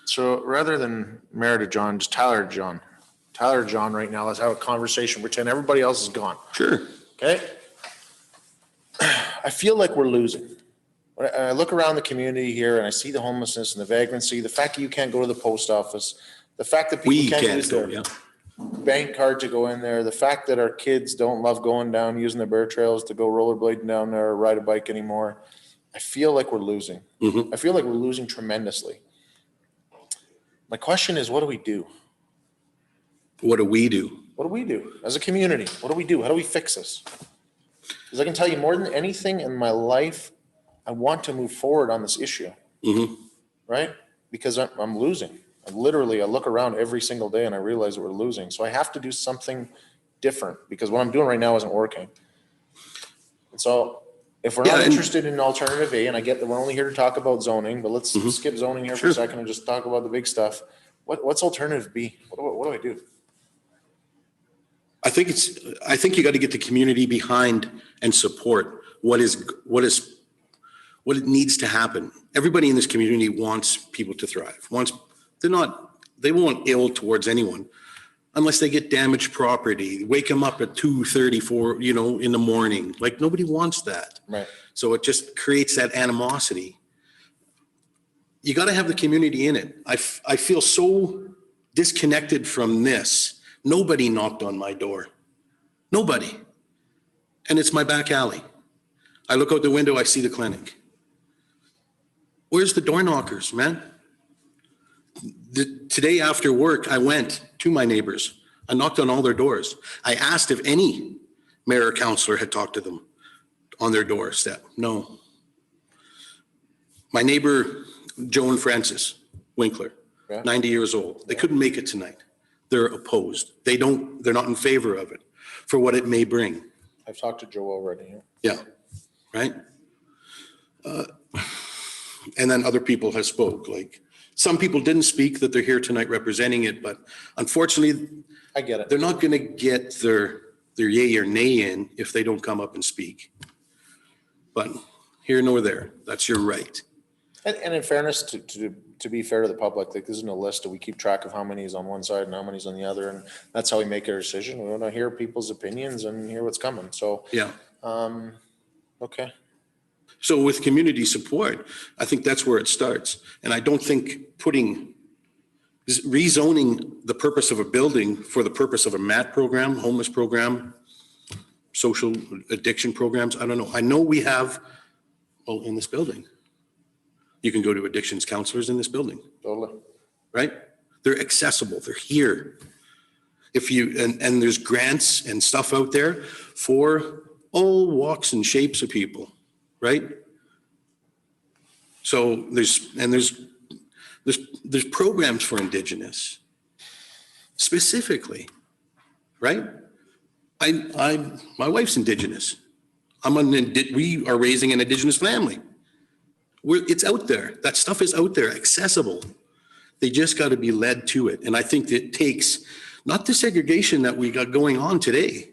so rather than Mayor to John, just Tyler to John. Tyler to John right now, let's have a conversation, pretend everybody else is gone. Sure. Okay. I feel like we're losing. When I look around the community here and I see the homelessness and the vagrancy, the fact that you can't go to the post office, the fact that people can't use their bank card to go in there, the fact that our kids don't love going down, using the bear trails to go rollerblading down there or ride a bike anymore. I feel like we're losing. Mm-hmm. I feel like we're losing tremendously. My question is, what do we do? What do we do? What do we do as a community? What do we do? How do we fix this? Because I can tell you more than anything in my life, I want to move forward on this issue, right? Because I'm losing. I look around every single day and I realize that we're losing. So I have to do something different because what I'm doing right now isn't working. And so if we're not interested in alternative A, and I get that we're only here to talk about zoning, but let's skip zoning here for a second and just talk about the big stuff. What's alternative B? What do I do? I think you got to get the community behind and support what it needs to happen. Everybody in this community wants people to thrive. They won't ill towards anyone unless they get damaged property, wake them up at 2:30 in the morning. Like nobody wants that. Right. So it just creates that animosity. You got to have the community in it. I feel so disconnected from this. Nobody knocked on my door. Nobody. And it's my back alley. I look out the window, I see the clinic. Where's the door knockers, man? Today after work, I went to my neighbors. I knocked on all their doors. I asked if any mayor or councillor had talked to them on their doorstep. No. My neighbor, Joan Francis Winkler, 90 years old. They couldn't make it tonight. They're opposed. They're not in favor of it for what it may bring. I've talked to Joe already. Yeah. Right. And then other people have spoke, like some people didn't speak that they're here tonight representing it, but unfortunately, I get it. They're not going to get their yay or nay in if they don't come up and speak. But here nor there, that's your right. And in fairness, to be fair to the public, like this isn't a list that we keep track of how many is on one side and how many is on the other, and that's how we make our decision. We want to hear people's opinions and hear what's coming. So yeah, okay. So with community support, I think that's where it starts. And I don't think rezoning the purpose of a building for the purpose of a MAT program, homeless program, social addiction programs, I don't know. I know we have, in this building, you can go to addictions counselors in this building. Totally. Right? They're accessible. They're here. And there's grants and stuff out there for all walks and shapes of people. Right? So there's programs for Indigenous specifically, right? My wife's Indigenous. we are raising an Indigenous family. It's out there. That stuff is out there, accessible. They just got to be led to it. And I think that it takes not the segregation that we got going on today,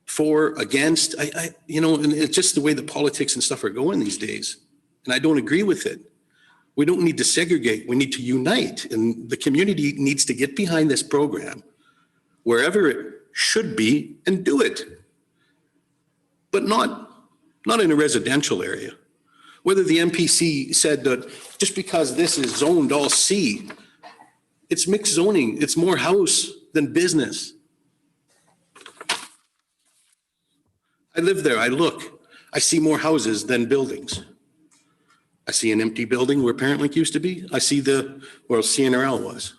for, against, and it's just the way the politics and stuff are going these days. And I don't agree with it. We don't need to segregate. We need to unite. And the community needs to get behind this program wherever it should be and do it. But not in a residential area. Whether the MPC said that just because this is zoned all C, it's mixed zoning. It's more house than business. I live there. I look. I see more houses than buildings. I see an empty building where Parent used to be. I see where CNRL was,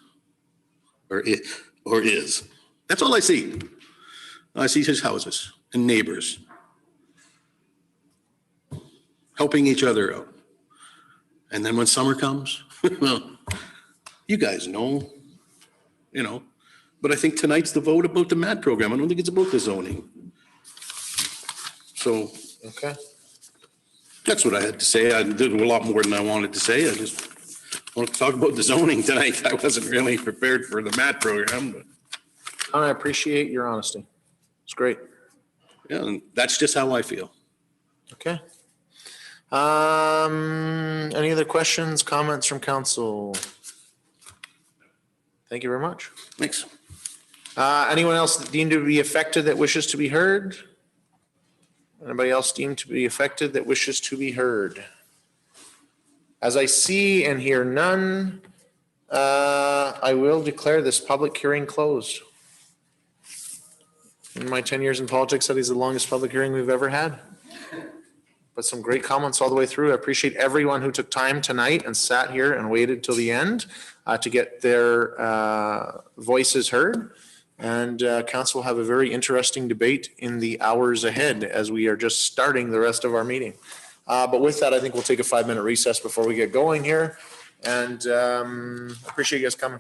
or is. That's all I see. I see his houses and neighbors helping each other out. And then when summer comes, well, you guys know, but I think tonight's the vote about the MAT program. I don't think it's about the zoning. So, Okay. that's what I had to say. I did a lot more than I wanted to say. I just wanted to talk about the zoning tonight. I wasn't really prepared for the MAT program, but. I appreciate your honesty. It's great. Yeah, and that's just how I feel. Okay. Any other questions, comments from council? Thank you very much. Thanks. Anyone else deemed to be affected that wishes to be heard? Anybody else deemed to be affected that wishes to be heard? As I see and hear none, I will declare this public hearing closed. In my 10 years in politics, that is the longest public hearing we've ever had. But some great comments all the way through. I appreciate everyone who took time tonight and sat here and waited till the end to get their voices heard. And council will have a very interesting debate in the hours ahead as we are just starting the rest of our meeting. But with that, I think we'll take a 5-minute recess before we get going here. And appreciate you guys coming.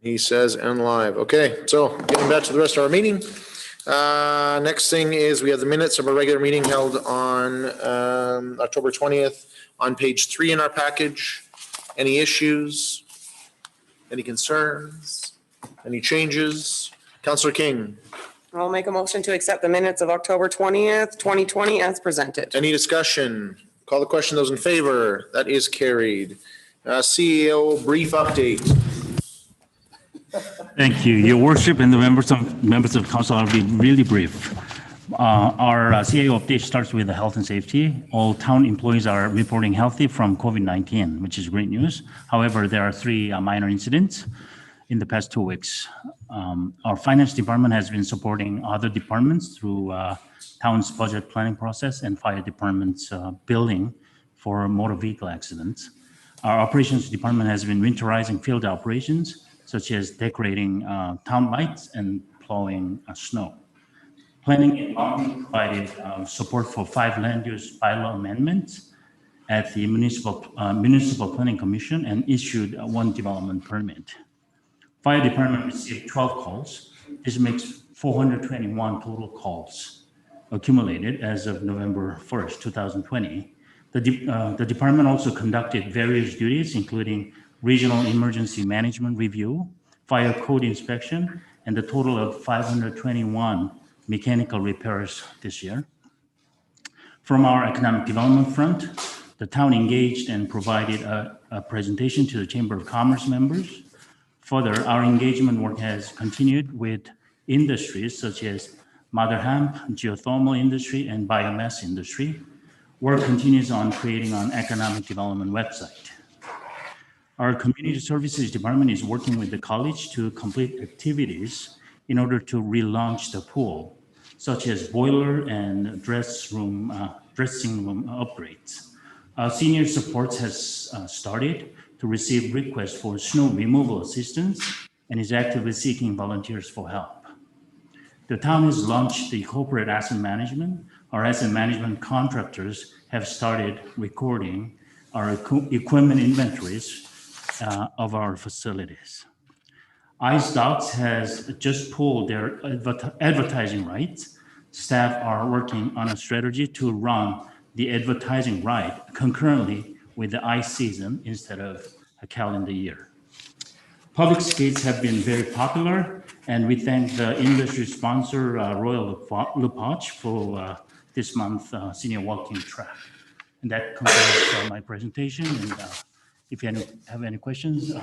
He says and live. Okay, so getting back to the rest of our meeting. Next thing is we have the minutes of a regular meeting held on October 20th on page 3 in our package. Any issues? Any concerns? Any changes? Councillor King, I'll make a motion to accept the minutes of October 20th, 2020 as presented. any discussion? Call the question. Those in favor? That is carried. CEO brief update. Thank you, Your Worship, and the members of council. I'll be really brief. Our CAO update starts with the health and safety. All town employees are reporting healthy from COVID-19, which is great news. However, there are 3 minor incidents in the past 2 weeks. Our finance department has been supporting other departments through town's budget planning process and fire department's billing for motor vehicle accidents. Our operations department has been winterizing field operations, such as decorating town lights and plowing snow. Planning and Mountain provided support for 5 land use bylaw amendments at the Municipal Planning Commission and issued 1 development permit. Fire department received 12 calls. This makes 421 total calls accumulated as of November 1st, 2020. The department also conducted various duties, including regional emergency management review, fire code inspection, and a total of 521 mechanical repairs this year. From our economic development front, the town engaged and provided a presentation to the Chamber of Commerce members. Further, our engagement work has continued with industries such as mother hemp, geothermal industry, and biomass industry. Work continues on creating an economic development website. Our community services department is working with the college to complete activities in order to relaunch the pool, such as boiler and dressing room upgrades. Our senior supports has started to receive requests for snow removal assistance and is actively seeking volunteers for help. The town has launched the corporate asset management. Our asset management contractors have started recording our equipment inventories of our facilities. Ice Dogs has just pulled their advertising rights. Staff are working on a strategy to run the advertising right concurrently with the ice season instead of a calendar year. Public skates have been very popular, and we thank the industry sponsor, Royal LePage, for this month's senior walking track. And that concludes my presentation. And if you have any questions,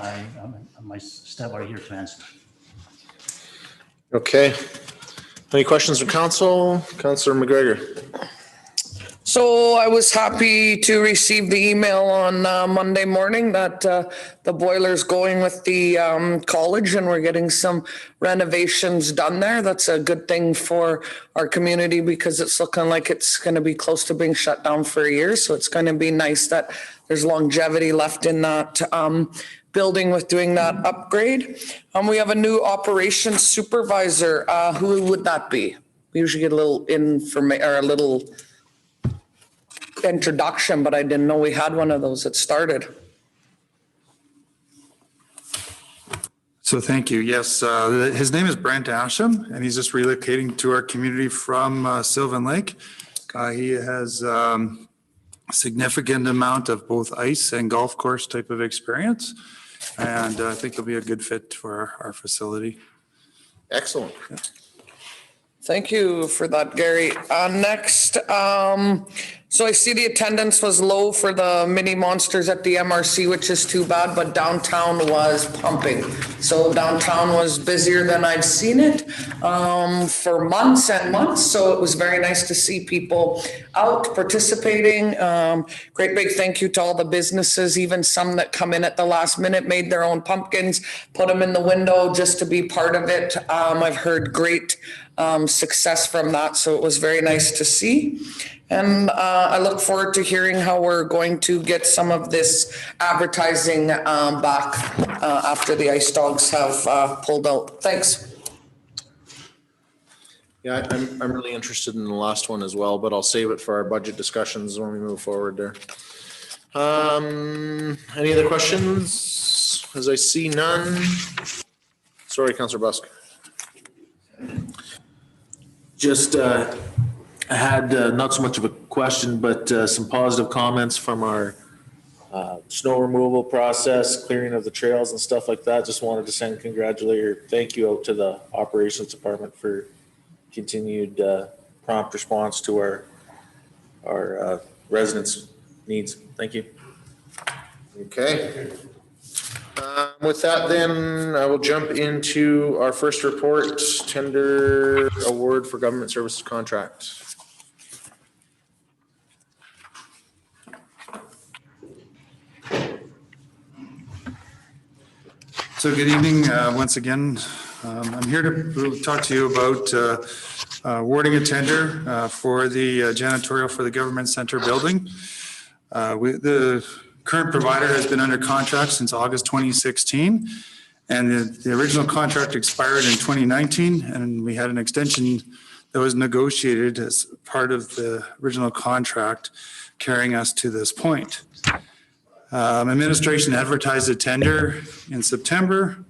my staff are here to answer. Okay. Any questions from council? Councillor McGregor. So I was happy to receive the email on Monday morning that the boiler's going with the college and we're getting some renovations done there. That's a good thing for our community because it's looking like it's going to be close to being shut down for a year. So it's going to be nice that there's longevity left in that building with doing that upgrade. We have a new operations supervisor. Who would that be? We usually get a little information or a little introduction, but I didn't know we had one of those that started. So thank you. Yes, his name is Brent Asham, and he's just relocating to our community from Sylvan Lake. He has a significant amount of both ice and golf course type of experience, and I think he'll be a good fit for our facility. Excellent. Yeah. Thank you for that, Gary. Next, so I see the attendance was low for the mini monsters at the MRC, which is too bad, but downtown was pumping. So downtown was busier than I've seen it for months and months. So it was very nice to see people out participating. Great big thank you to all the businesses, even some that come in at the last minute, made their own pumpkins, put them in the window just to be part of it. I've heard great success from that. So it was very nice to see. And I look forward to hearing how we're going to get some of this advertising back after the Ice Dogs have pulled out. Thanks. Yeah, I'm really interested in the last one as well, but I'll save it for our budget discussions when we move forward there. Any other questions? As I see none. Sorry, Councillor Busk. Just, I had not so much of a question, but some positive comments from our snow removal process, clearing of the trails and stuff like that. Just wanted to send thank you out to the operations department for continued prompt response to our residents' needs. Thank you. Okay. With that, then I will jump into our first report, tender award for government services contract. So good evening, once again. I'm here to talk to you about awarding a tender for the janitorial for the government center building. The current provider has been under contract since August 2016, and the original contract expired in 2019, and we had an extension that was negotiated as part of the original contract carrying us to this point. Administration advertised a tender in September.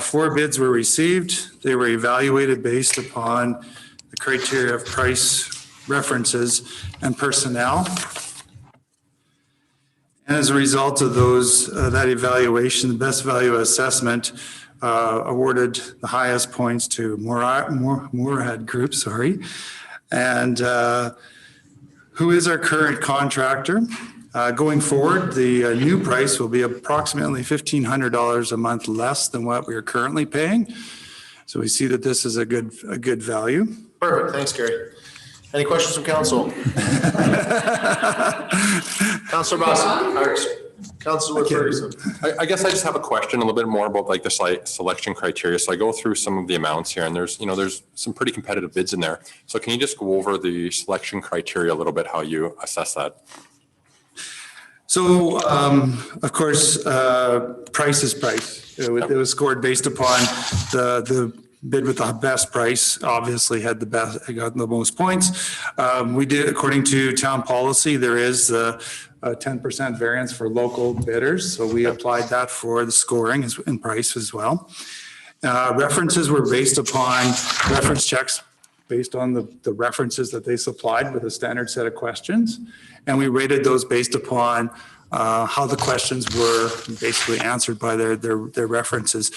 4 bids were received. They were evaluated based upon the criteria of price, references, and personnel. And as a result of that evaluation, the best value assessment awarded the highest points to Moorhead Group, and who is our current contractor. Going forward, the new price will be approximately $1,500 a month less than what we are currently paying. So we see that this is a good value. Perfect. Thanks, Gary. Any questions from council? Councillor Boston. Councillor Ferguson. I guess I just have a question a little bit more about like the selection criteria. So I go through some of the amounts here, and there's some pretty competitive bids in there. So can you just go over the selection criteria a little bit, how you assess that? So, of course, price is price. It was scored based upon the bid with the best price, obviously got the most points. We did, according to town policy, there is a 10% variance for local bidders. So we applied that for the scoring and price as well. References were based upon reference checks based on the references that they supplied with a standard set of questions. And we rated those based upon how the questions were basically answered by their references.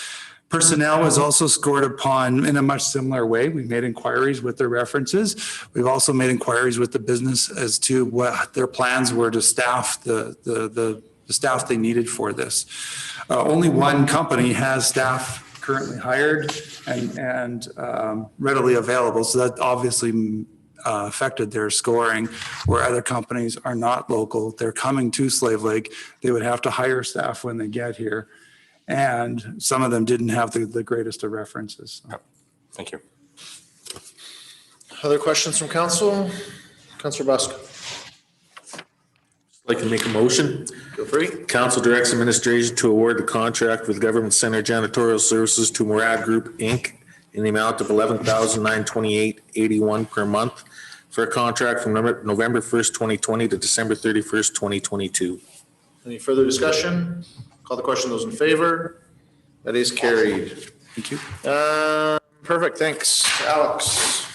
Personnel was also scored upon in a much similar way. We made inquiries with their references. We've also made inquiries with the business as to what their plans were to staff the staff they needed for this. Only one company has staff currently hired and readily available. So that obviously affected their scoring, where other companies are not local. They're coming to Slave Lake. They would have to hire staff when they get here. And some of them didn't have the greatest of references. Thank you. Other questions from council? Councillor Busk. I'd like to make a motion. Feel free. Council directs administration to award the contract with Government Center Janitorial Services to Moorhead Group, Inc. in the amount of $11,928.81 per month for a contract from November 1st, 2020 to December 31st, 2022. Any further discussion? Call the question. Those in favor? That is carried. Thank you. Perfect. Thanks. Alex.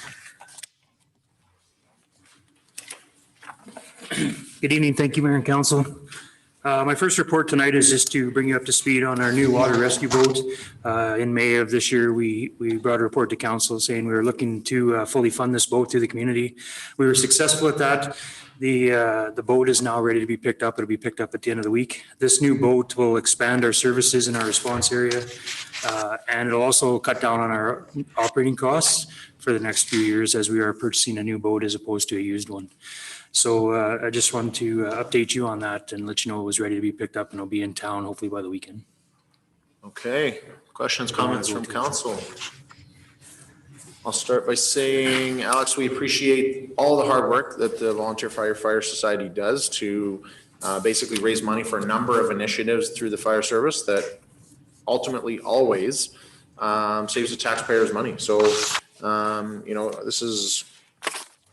Good evening. Thank you, Mayor and Council. My first report tonight is just to bring you up to speed on our new water rescue boat. In May of this year, we brought a report to council saying we were looking to fully fund this boat through the community. We were successful at that. The boat is now ready to be picked up. It'll be picked up at the end of the week. This new boat will expand our services in our response area, and it'll also cut down on our operating costs for the next few years as we are purchasing a new boat as opposed to a used one. So I just wanted to update you on that and let you know it was ready to be picked up and it'll be in town hopefully by the weekend. Okay. Questions, comments from council? I'll start by saying, Alex, we appreciate all the hard work that the Volunteer Firefighter Society does to basically raise money for a number of initiatives through the fire service that ultimately always saves the taxpayers money. So, this is,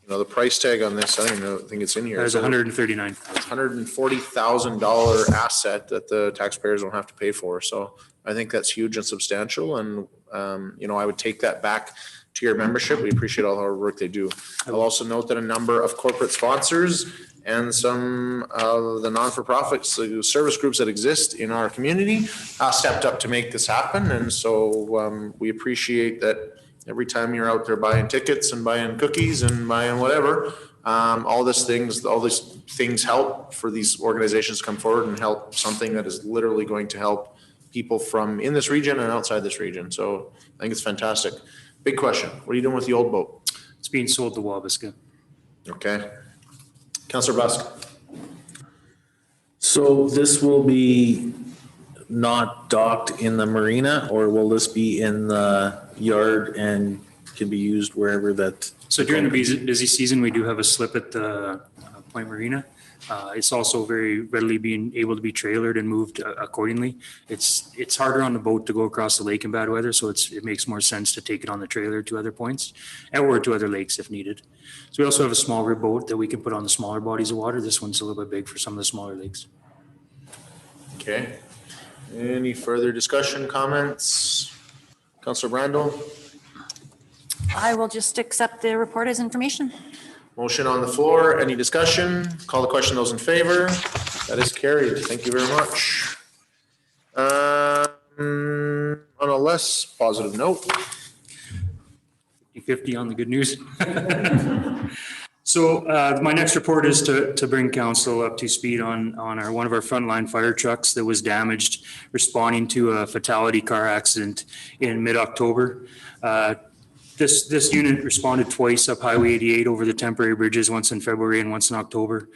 the price tag on this, I don't even think it's in here. There's $139,000. $140,000 asset that the taxpayers don't have to pay for. So I think that's huge and substantial, and, I would take that back to your membership. We appreciate all the hard work they do. I'll also note that a number of corporate sponsors and some of the non-for-profit service groups that exist in our community stepped up to make this happen. And so we appreciate that every time you're out there buying tickets and buying cookies and buying whatever, all these things help for these organizations to come forward and help something that is literally going to help people from in this region and outside this region. So I think it's fantastic. Big question. What are you doing with the old boat? It's being sold to Wabasca. Okay. Councillor Busk. So this will be not docked in the marina, or will this be in the yard and can be used wherever that? So during the busy season, we do have a slip at the Point Marina. It's also very readily being able to be trailered and moved accordingly. It's harder on the boat to go across the lake in bad weather, so it makes more sense to take it on the trailer to other points or to other lakes if needed. So we also have a small rib boat that we can put on the smaller bodies of water. This one's a little bit big for some of the smaller lakes. Okay. Any further discussion, comments? Councillor Brandel? I will just accept the report as information. Motion on the floor. Any discussion? Call the question. Those in favor? That is carried. Thank you very much. On a less positive note. 50 on the good news. So my next report is to bring council up to speed on one of our frontline fire trucks that was damaged responding to a fatality car accident in mid-October. This unit responded twice up Highway 88 over the temporary bridges, once in February and once in October,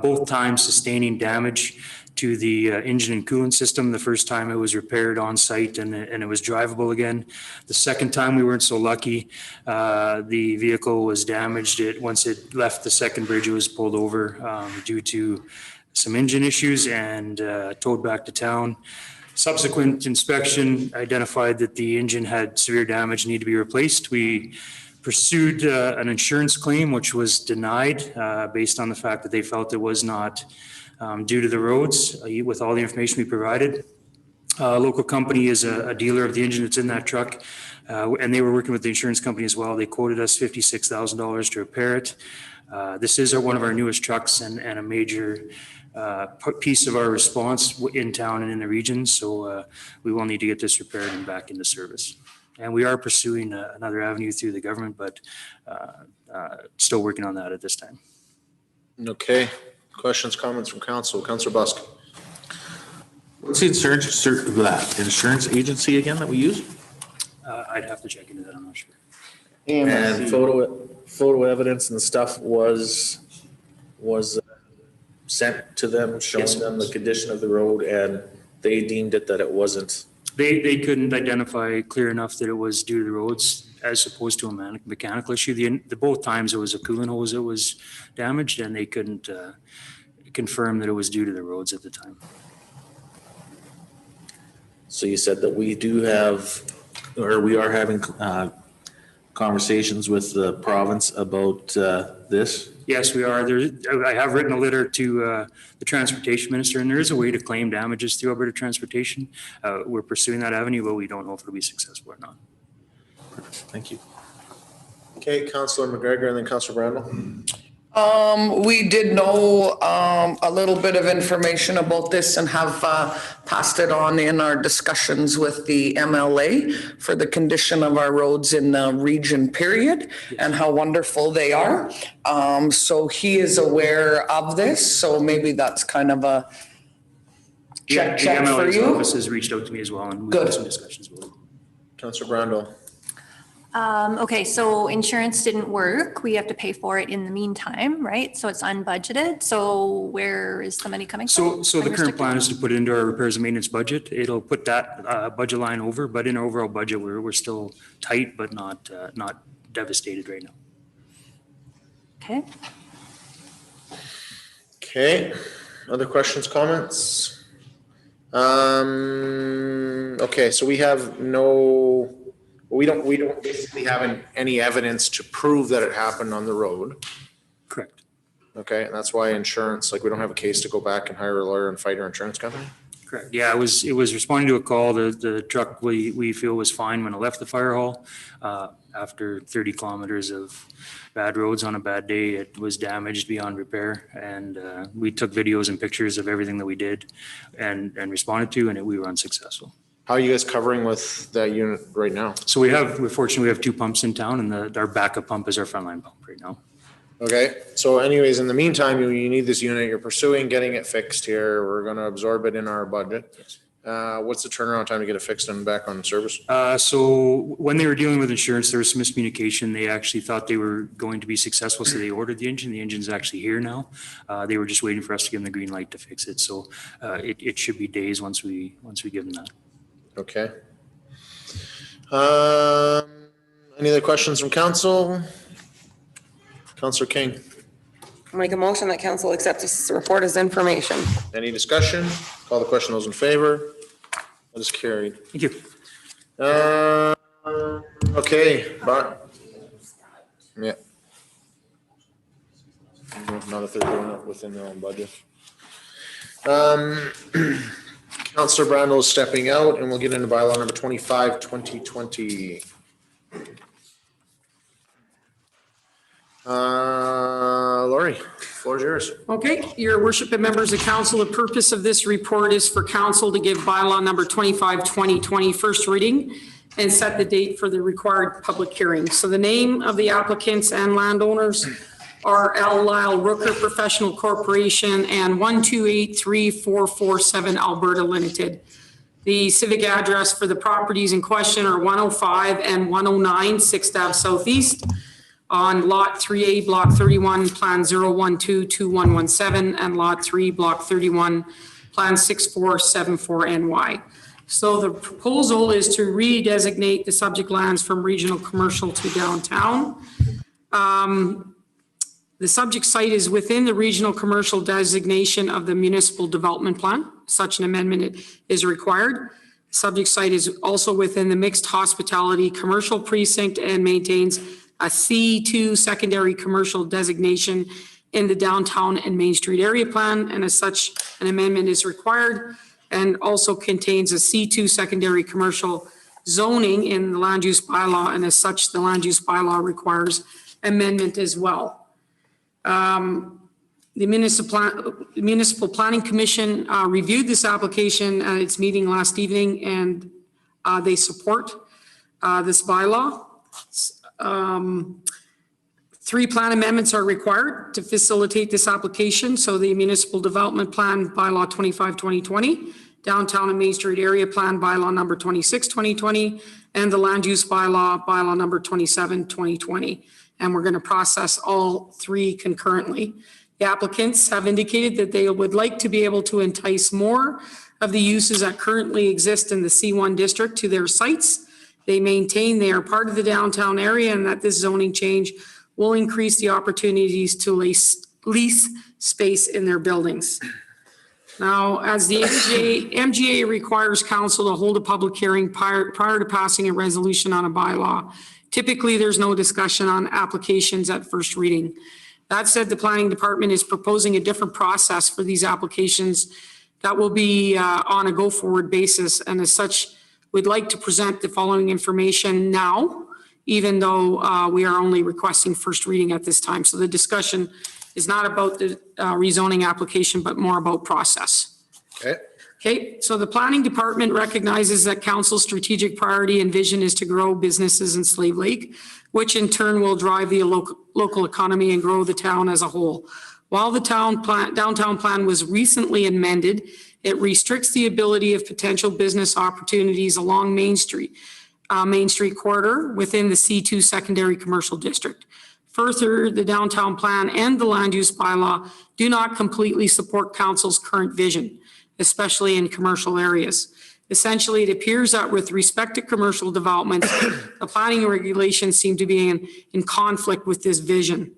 both times sustaining damage to the engine and coolant system. The first time it was repaired on site and it was drivable again. The second time we weren't so lucky. The vehicle was damaged. Once it left the second bridge, it was pulled over due to some engine issues and towed back to town. Subsequent inspection identified that the engine had severe damage, needed to be replaced. We pursued an insurance claim, which was denied based on the fact that they felt it was not due to the roads with all the information we provided. A local company is a dealer of the engine that's in that truck, and they were working with the insurance company as well. They quoted us $56,000 to repair it. This is one of our newest trucks and a major piece of our response in town and in the region. So we will need to get this repaired and back into service. And we are pursuing another avenue through the government, but still working on that at this time. Okay. Questions, comments from council? Councillor Busk. What's the insurance agency again that we use? I'd have to check into that. I'm not sure. And photo evidence and stuff was sent to them, showing them the condition of the road, and they deemed it that it wasn't. They couldn't identify clear enough that it was due to the roads as opposed to a mechanical issue. The both times it was a coolant hose that was damaged, and they couldn't confirm that it was due to the roads at the time. So you said that we are having conversations with the province about this? Yes, we are. I have written a letter to the transportation minister, and there is a way to claim damages through Alberta Transportation. We're pursuing that avenue, but we don't know if it'll be successful or not. Thank you. Okay, Councillor McGregor and then Councillor Brandel. We did know a little bit of information about this and have passed it on in our discussions with the MLA for the condition of our roads in the region period and how wonderful they are. So he is aware of this. So maybe that's kind of a check the for MLA's you. office has reached out to me as well, and we've had some discussions with them. Councillor Brandel. Okay, so insurance didn't work. We have to pay for it in the meantime, right? So it's unbudgeted. So where is the money coming from? So the current plan is to put it into our repairs and maintenance budget. It'll put that budget line over, but in our overall budget, we're still tight, but not devastated right now. Okay. Okay. Other questions, comments? Okay, so we don't basically have any evidence to prove that it happened on the road. Correct. Okay, and that's why insurance, we don't have a case to go back and hire a lawyer and fight our insurance company? Correct. Yeah, it was responding to a call. The truck we feel was fine when it left the fire hall. After 30 kilometers of bad roads on a bad day, it was damaged beyond repair. And we took videos and pictures of everything that we did and responded to, and we were unsuccessful. How are you guys covering with that unit right now? So we're fortunate we have 2 pumps in town, and our backup pump is our frontline pump right now. Okay, so anyways, in the meantime, you need this unit, you're pursuing getting it fixed here. We're gonna absorb it in our budget. What's the turnaround time to get it fixed and back on service? So when they were dealing with insurance, there was some miscommunication. They actually thought they were going to be successful, so they ordered the engine. The engine's actually here now. They were just waiting for us to give them the green light to fix it. So it should be days once we give them that. Okay. Any other questions from council? Councillor King, I'll make a motion that council accepts this report as information. any discussion? Call the question, those in favor? That is carried. Thank you. Okay, but, yeah. Not if they're doing it within their own budget. Councillor Brandel is stepping out, and we'll get into bylaw number 25, 2020. Lori, floor is yours. Okay, your worship and members of council, the purpose of this report is for council to give bylaw number 25, 2020 first reading and set the date for the required public hearing. So the name of the applicants and landowners are L. Lyle Rooker Professional Corporation and 1283447 Alberta Limited. The civic address for the properties in question are 105 and 109 6th Ave Southeast on Lot 3A, Block 31, Plan 0122117, and Lot 3, Block 31, Plan 6474NY. So the proposal is to redesignate the subject lands from regional commercial to downtown. The subject site is within the regional commercial designation of the municipal development plan. Such an amendment is required. The subject site is also within the mixed hospitality commercial precinct and maintains a C2 secondary commercial designation in the downtown and Main Street area plan, and as such, an amendment is required, and also contains a C2 secondary commercial zoning in the land use bylaw, and as such, the land use bylaw requires amendment as well. The Municipal Planning Commission reviewed this application at its meeting last evening, and they support this bylaw. 3 plan amendments are required to facilitate this application. So the Municipal Development Plan Bylaw 25-2020, Downtown and Main Street Area Plan Bylaw number 26-2020, and the Land Use Bylaw number 27-2020. And we're going to process all 3 concurrently. The applicants have indicated that they would like to be able to entice more of the uses that currently exist in the C1 district to their sites. They maintain they are part of the downtown area and that this zoning change will increase the opportunities to lease space in their buildings. Now, as the MGA requires council to hold a public hearing prior to passing a resolution on a bylaw, typically there's no discussion on applications at first reading. That said, the planning department is proposing a different process for these applications that will be on a go-forward basis, and as such, we'd like to present the following information now, even though we are only requesting first reading at this time. So the discussion is not about the rezoning application, but more about process. Okay. Okay, so the planning department recognizes that council's strategic priority and vision is to grow businesses in Slave Lake, which in turn will drive the local economy and grow the town as a whole. While the downtown plan was recently amended, it restricts the ability of potential business opportunities along Main Street corridor within the C2 secondary commercial district. Further, the downtown plan and the land use bylaw do not completely support council's current vision, especially in commercial areas. Essentially, it appears that with respect to commercial development, the planning regulations seem to be in conflict with this vision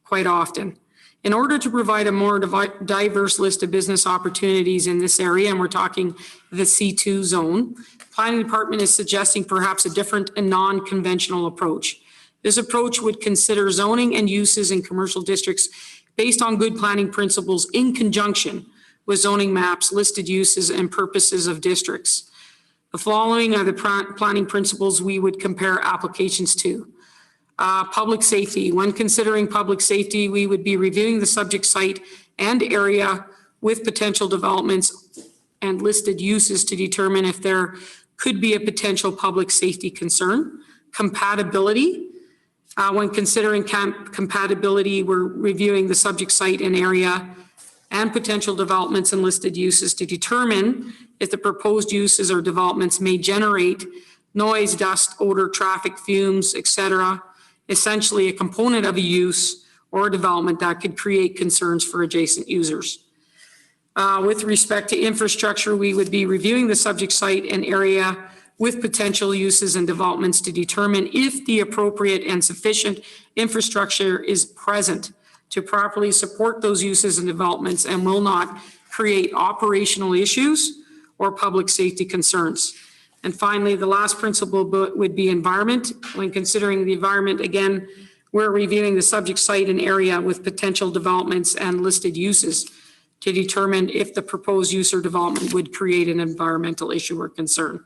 quite often. In order to provide a more diverse list of business opportunities in this area, and we're talking the C2 zone, the planning department is suggesting perhaps a different and non-conventional approach. This approach would consider zoning and uses in commercial districts based on good planning principles in conjunction with zoning maps, listed uses, and purposes of districts. The following are the planning principles we would compare applications to. Public safety. When considering public safety, we would be reviewing the subject site and area with potential developments and listed uses to determine if there could be a potential public safety concern. Compatibility. When considering compatibility, we're reviewing the subject site and area and potential developments and listed uses to determine if the proposed uses or developments may generate noise, dust, odor, traffic, fumes, etc., essentially a component of a use or a development that could create concerns for adjacent users. With respect to infrastructure, we would be reviewing the subject site and area with potential uses and developments to determine if the appropriate and sufficient infrastructure is present to properly support those uses and developments and will not create operational issues or public safety concerns. And finally, the last principle would be environment. When considering the environment, again, we're reviewing the subject site and area with potential developments and listed uses to determine if the proposed use or development would create an environmental issue or concern.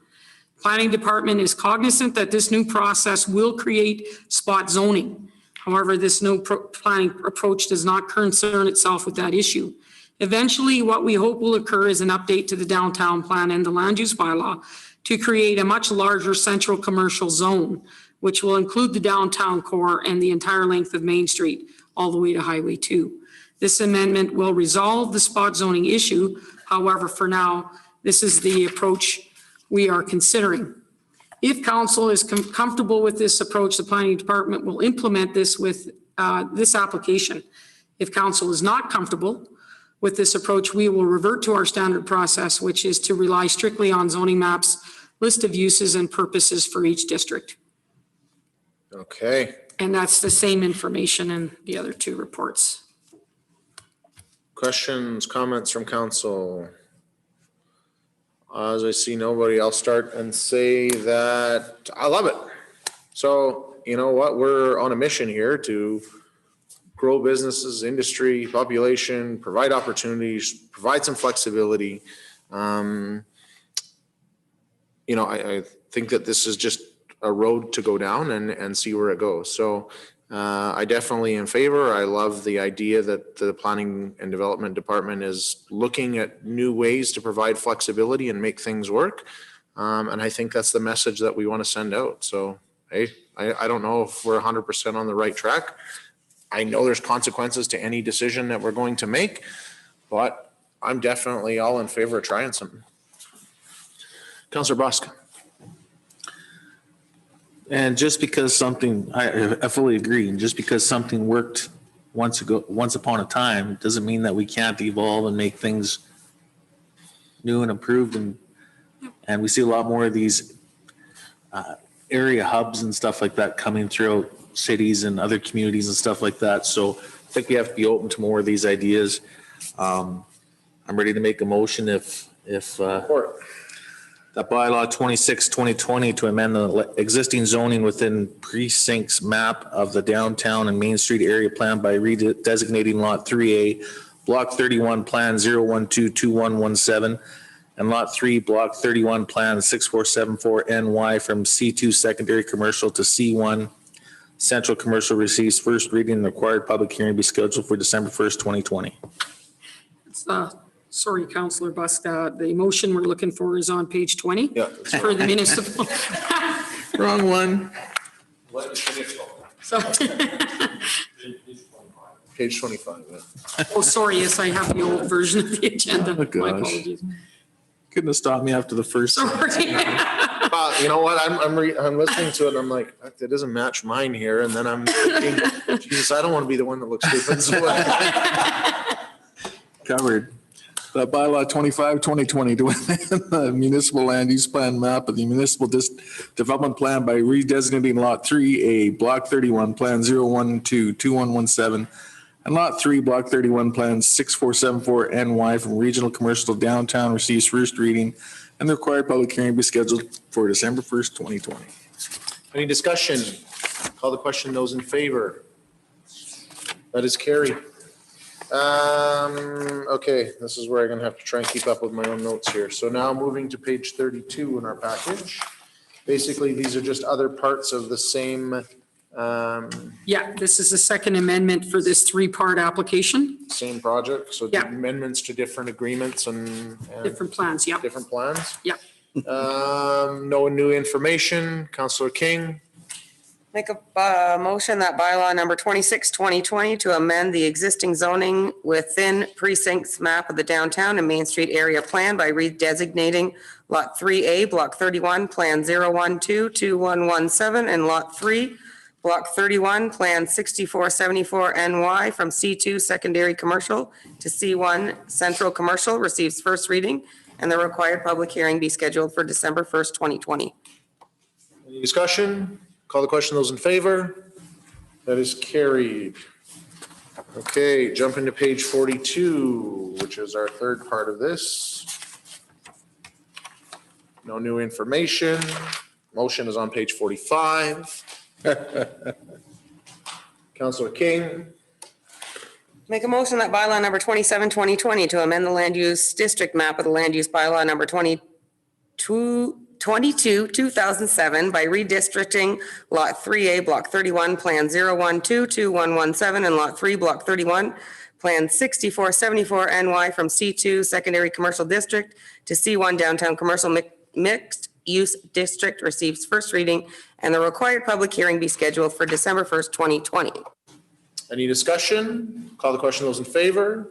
Planning department is cognizant that this new process will create spot zoning. However, this new planning approach does not concern itself with that issue. Eventually, what we hope will occur is an update to the downtown plan and the land use bylaw to create a much larger central commercial zone, which will include the downtown core and the entire length of Main Street, all the way to Highway 2. This amendment will resolve the spot zoning issue. However, for now, this is the approach we are considering. If council is comfortable with this approach, the planning department will implement this with this application. If council is not comfortable with this approach, we will revert to our standard process, which is to rely strictly on zoning maps, list of uses and purposes for each district. Okay. And that's the same information in the other two reports. Questions, comments from council? As I see nobody, I'll start and say that I love it. So, you know what? We're on a mission here to grow businesses, industry, population, provide opportunities, provide some flexibility. I think that this is just a road to go down and see where it goes. So I definitely in favor. I love the idea that the planning and development department is looking at new ways to provide flexibility and make things work. And I think that's the message that we want to send out. So, hey, I don't know if we're 100% on the right track. I know there's consequences to any decision that we're going to make, but I'm definitely all in favor of trying something. Councillor Busk. And just because something, I fully agree, and just because something worked once upon a time, doesn't mean that we can't evolve and make things new and improved. And we see a lot more of these area hubs and stuff like that coming throughout cities and other communities and stuff like that. So I think we have to be open to more of these ideas. I'm ready to make a motion if that bylaw 26/2020 to amend the existing zoning within precincts map of the downtown and Main Street area plan by redesignating lot 3A, block 31 plan 0122117, and lot 3, block 31 plan 6474 NY from C2 secondary commercial to C1 central commercial receives first reading and required public hearing be scheduled for December 1st, 2020. Sorry, Councillor Busk, the motion we're looking for is on page 20 for the municipal. Wrong one. So, Page 25. Yeah. oh, sorry, yes, I have the old version of the agenda. Oh, gosh. My apologies. Couldn't have stopped me after the first. Sorry. You know what? I'm listening to it and I'm like, it doesn't match mine here. And then I'm thinking, geez, I don't want to be the one that looks stupid. So Covered. The bylaw 25/2020 to amend the municipal land use plan map of the municipal development plan by redesignating lot 3A, block 31, plan 0122117, and lot 3, block 31, plan 6474 NY from regional commercial to downtown receives first reading and the required public hearing be scheduled for December 1st, 2020. any discussion? Call the question. Those in favor? That is carried. okay, this is where I'm gonna have to try and keep up with my own notes here. So now moving to page 32 in our package. Basically, these are just other parts of the same, Yeah, this is the second amendment for this three-part application. same project. So Yeah. amendments to different agreements and Different plans, yeah. different plans. Yeah. No new information. Counselor King, Make a motion that bylaw number 26, 2020 to amend the existing zoning within precincts map of the downtown and Main Street area plan by redesignating Lot 3A, Block 31, Plan 012-2117, and Lot 3, Block 31, Plan 6474NY from C2 Secondary Commercial to C1 Central Commercial receives first reading, and the required public hearing be scheduled for December 1st, 2020. any discussion? Call the question. Those in favor? That is carried. Okay, jumping to page 42, which is our third part of this. No new information. Motion is on page 45. Counselor King, Make a motion that bylaw number 27, 2020 to amend the land use district map of the land use bylaw number 22, 2007 by redistricting Lot 3A, Block 31, Plan 012-2117, and Lot 3, Block 31, Plan 6474NY from C2 Secondary Commercial District to C1 Downtown Commercial Mixed Use District receives first reading, and the required public hearing be scheduled for December 1st, 2020. any discussion? Call the question. Those in favor?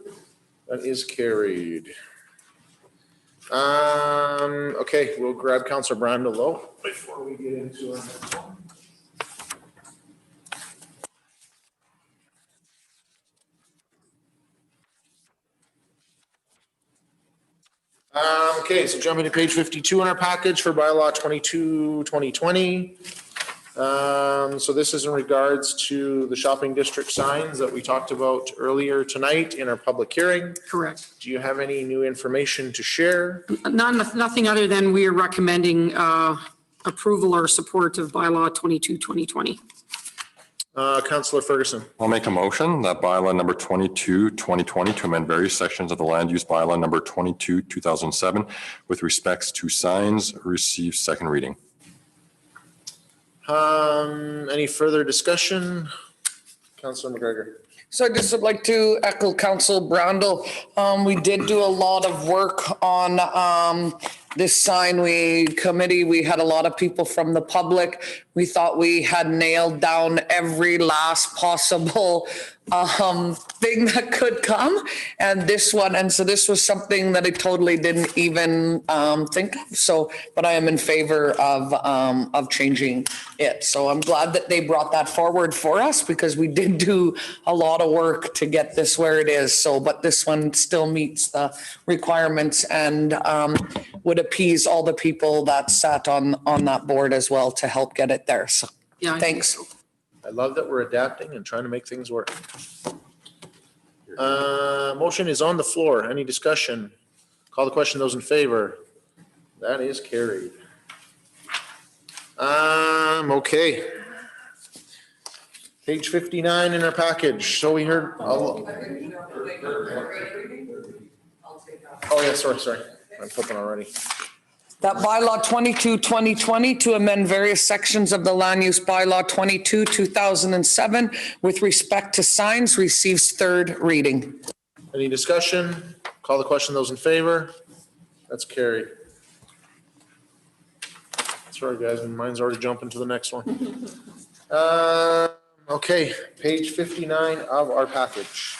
That is carried. Okay, we'll grab Counselor Brandel though before we get into our next one. Okay, so jumping to page 52 in our package for bylaw 22, 2020. So this is in regards to the shopping district signs that we talked about earlier tonight in our public hearing. Correct. Do you have any new information to share? Nothing other than we are recommending approval or support of bylaw 22, 2020. Councillor Ferguson. I'll make a motion that bylaw number 22, 2020 to amend various sections of the land use bylaw number 22, 2007 with respects to signs receive second reading. Any further discussion? Councillor McGregor. So I just would like to echo Council Brandel. We did do a lot of work on this sign committee. We had a lot of people from the public. We thought we had nailed down every last possible thing that could come. And this one, and so this was something that I totally didn't even think of. So, but I am in favor of changing it. So I'm glad that they brought that forward for us because we did do a lot of work to get this where it is. So, but this one still meets the requirements and would appease all the people that sat on that board as well to help get it there. So, Yeah, thanks. I love that we're adapting and trying to make things work. Motion is on the floor. Any discussion? Call the question. Those in favor? That is carried. Okay. Page 59 in our package. So we heard. Oh yeah, sorry. I'm flipping already. That bylaw 22, 2020 to amend various sections of the land use bylaw 22, 2007 with respect to signs receives third reading. Any discussion? Call the question. Those in favor? That's carried. Sorry, guys, mine's already jumping to the next one. Okay, page 59 of our package.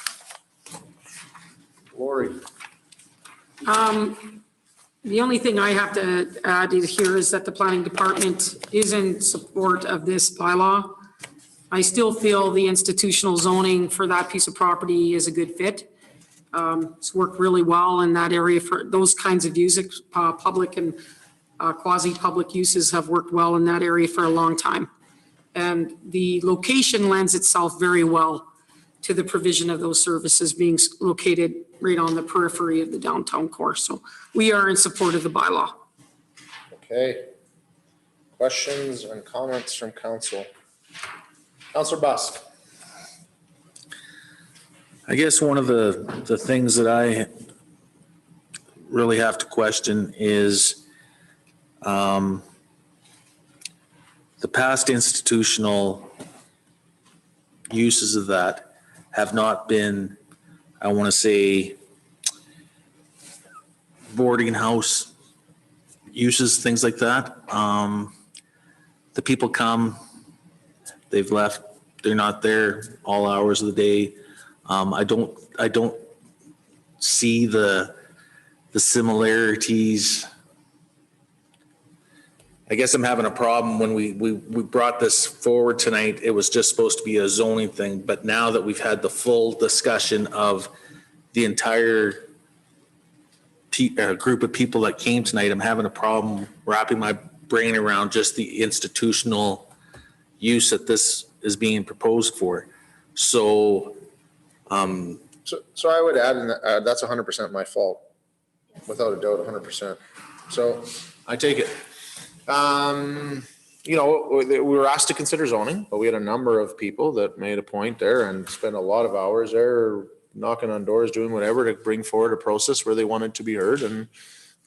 Lori. The only thing I have to add here is that the planning department is in support of this bylaw. I still feel the institutional zoning for that piece of property is a good fit. It's worked really well in that area for those kinds of uses. Public and quasi-public uses have worked well in that area for a long time. And the location lends itself very well to the provision of those services being located right on the periphery of the downtown core. So we are in support of the bylaw. Okay. Questions and comments from council? Councilor Busk. I guess one of the things that I really have to question is the past institutional uses of that have not been, I want to say, boarding house uses, things like that. The people come, they've left, they're not there all hours of the day. I don't see the similarities. I guess I'm having a problem when we brought this forward tonight. It was just supposed to be a zoning thing, but now that we've had the full discussion of the entire group of people that came tonight, I'm having a problem wrapping my brain around just the institutional use that this is being proposed for. So I would add, that's 100% my fault, without a doubt, 100%. So I take it. We were asked to consider zoning, but we had a number of people that made a point there and spent a lot of hours there knocking on doors, doing whatever to bring forward a process where they wanted to be heard. And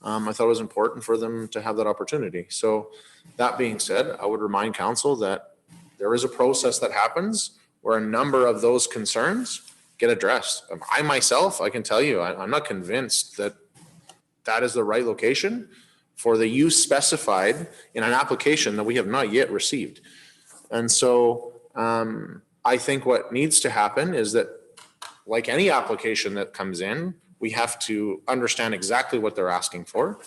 I thought it was important for them to have that opportunity. So that being said, I would remind council that there is a process that happens where a number of those concerns get addressed. I myself, I can tell you, I'm not convinced that that is the right location for the use specified in an application that we have not yet received. And so I think what needs to happen is that, like any application that comes in, we have to understand exactly what they're asking for.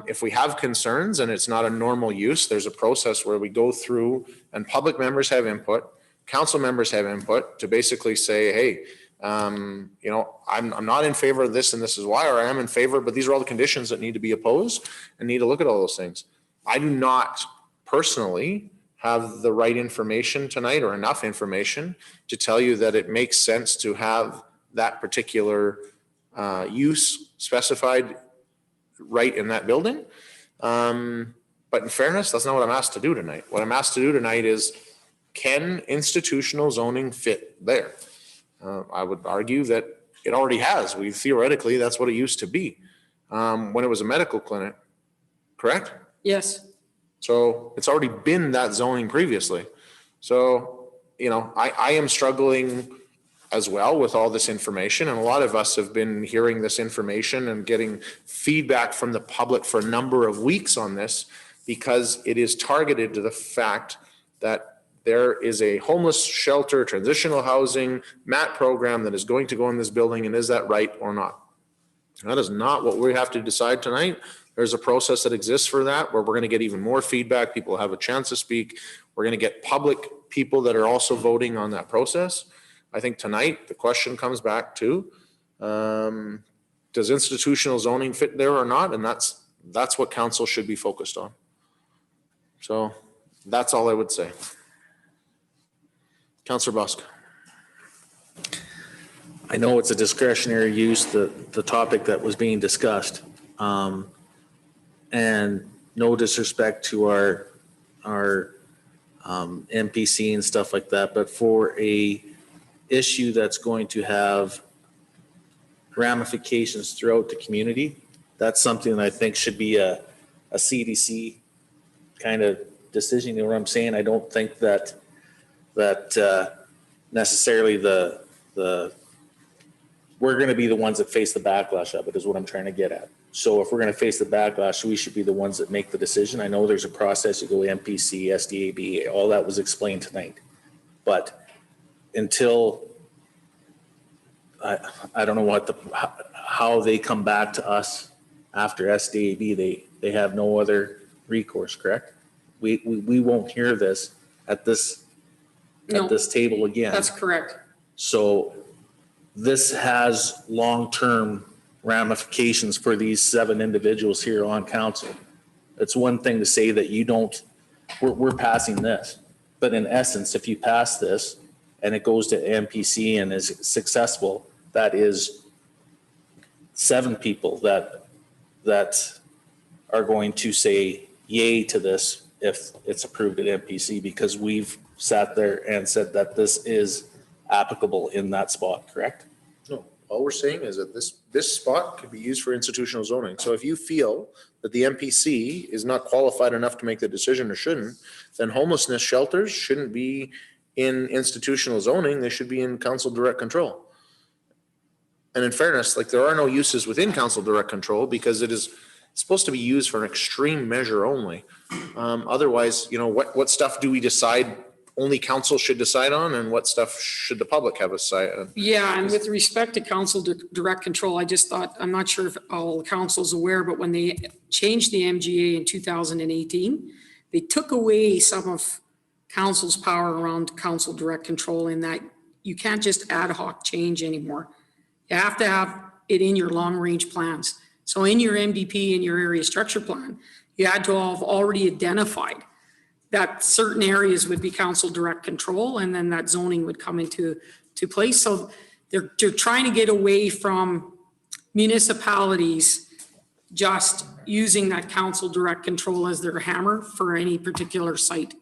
If we have concerns and it's not a normal use, there's a process where we go through and public members have input, council members have input to basically say, hey, I'm not in favor of this and this is why, or I am in favor, but these are all the conditions that need to be opposed and need to look at all those things. I do not personally have the right information tonight or enough information to tell you that it makes sense to have that particular use specified right in that building. But in fairness, that's not what I'm asked to do tonight. What I'm asked to do tonight is, can institutional zoning fit there? I would argue that it already has. Theoretically, that's what it used to be when it was a medical clinic, correct? Yes. So it's already been that zoning previously. So, I am struggling as well with all this information. And a lot of us have been hearing this information and getting feedback from the public for a number of weeks on this, because it is targeted to the fact that there is a homeless shelter, transitional housing, MAT program that is going to go in this building, and is that right or not? That is not what we have to decide tonight. There's a process that exists for that, where we're going to get even more feedback. People have a chance to speak. We're going to get public people that are also voting on that process. I think tonight the question comes back to, does institutional zoning fit there or not? And that's what council should be focused on. So that's all I would say. Councillor Busk. I know it's a discretionary use, the topic that was being discussed. And no disrespect to our MPC and stuff like that, but for a issue that's going to have ramifications throughout the community, that's something that I think should be a CDC kind of decision. You know what I'm saying? I don't think that necessarily we're going to be the ones that face the backlash of it, is what I'm trying to get at. So if we're going to face the backlash, we should be the ones that make the decision. I know there's a process. You go MPC, SDAB, all that was explained tonight. But until I don't know how they come back to us after SDAB, they have no other recourse, correct? We won't hear this at this table again. That's correct. So this has long-term ramifications for these 7 individuals here on council. It's one thing to say that we're passing this, but in essence, if you pass this and it goes to MPC and is successful, that is 7 people that are going to say yay to this if it's approved at MPC, because we've sat there and said that this is applicable in that spot, correct? All we're saying is that this spot could be used for institutional zoning. So if you feel that the MPC is not qualified enough to make the decision or shouldn't, then homelessness shelters shouldn't be in institutional zoning. They should be in council direct control. And in fairness, like there are no uses within council direct control because it is supposed to be used for an extreme measure only. Otherwise, you know, what stuff do we decide only council should decide on, and what stuff should the public have a say on? Yeah, and with respect to council direct control, I just thought, I'm not sure if all council's aware, but when they changed the MGA in 2018, they took away some of council's power around council direct control in that you can't just ad hoc change anymore. You have to have it in your long range plans. So in your MDP, in your area structure plan, you had to have already identified that certain areas would be council direct control, and then that zoning would come into place. So they're trying to get away from municipalities just using that council direct control as their hammer for any particular site.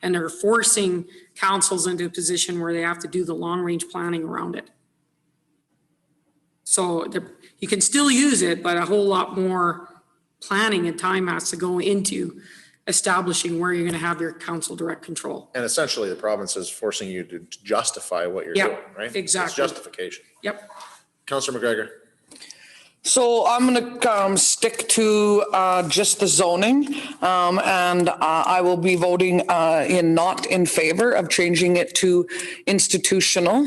And they're forcing councils into a position where they have to do the long range planning around it. So you can still use it, but a whole lot more planning and time has to go into establishing where you're going to have your council direct control. And essentially the province is forcing you to justify what you're Yeah, doing, right? exactly. It's justification. Yep. Councillor McGregor. So I'm going to stick to just the zoning, and I will be voting not in favor of changing it to institutional.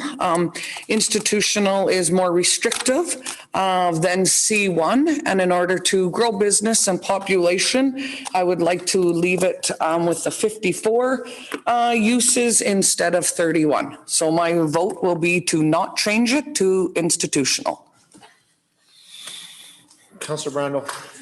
Institutional is more restrictive than C1, and in order to grow business and population, I would like to leave it with the 54 uses instead of 31. So my vote will be to not change it to institutional. Councillor Brando.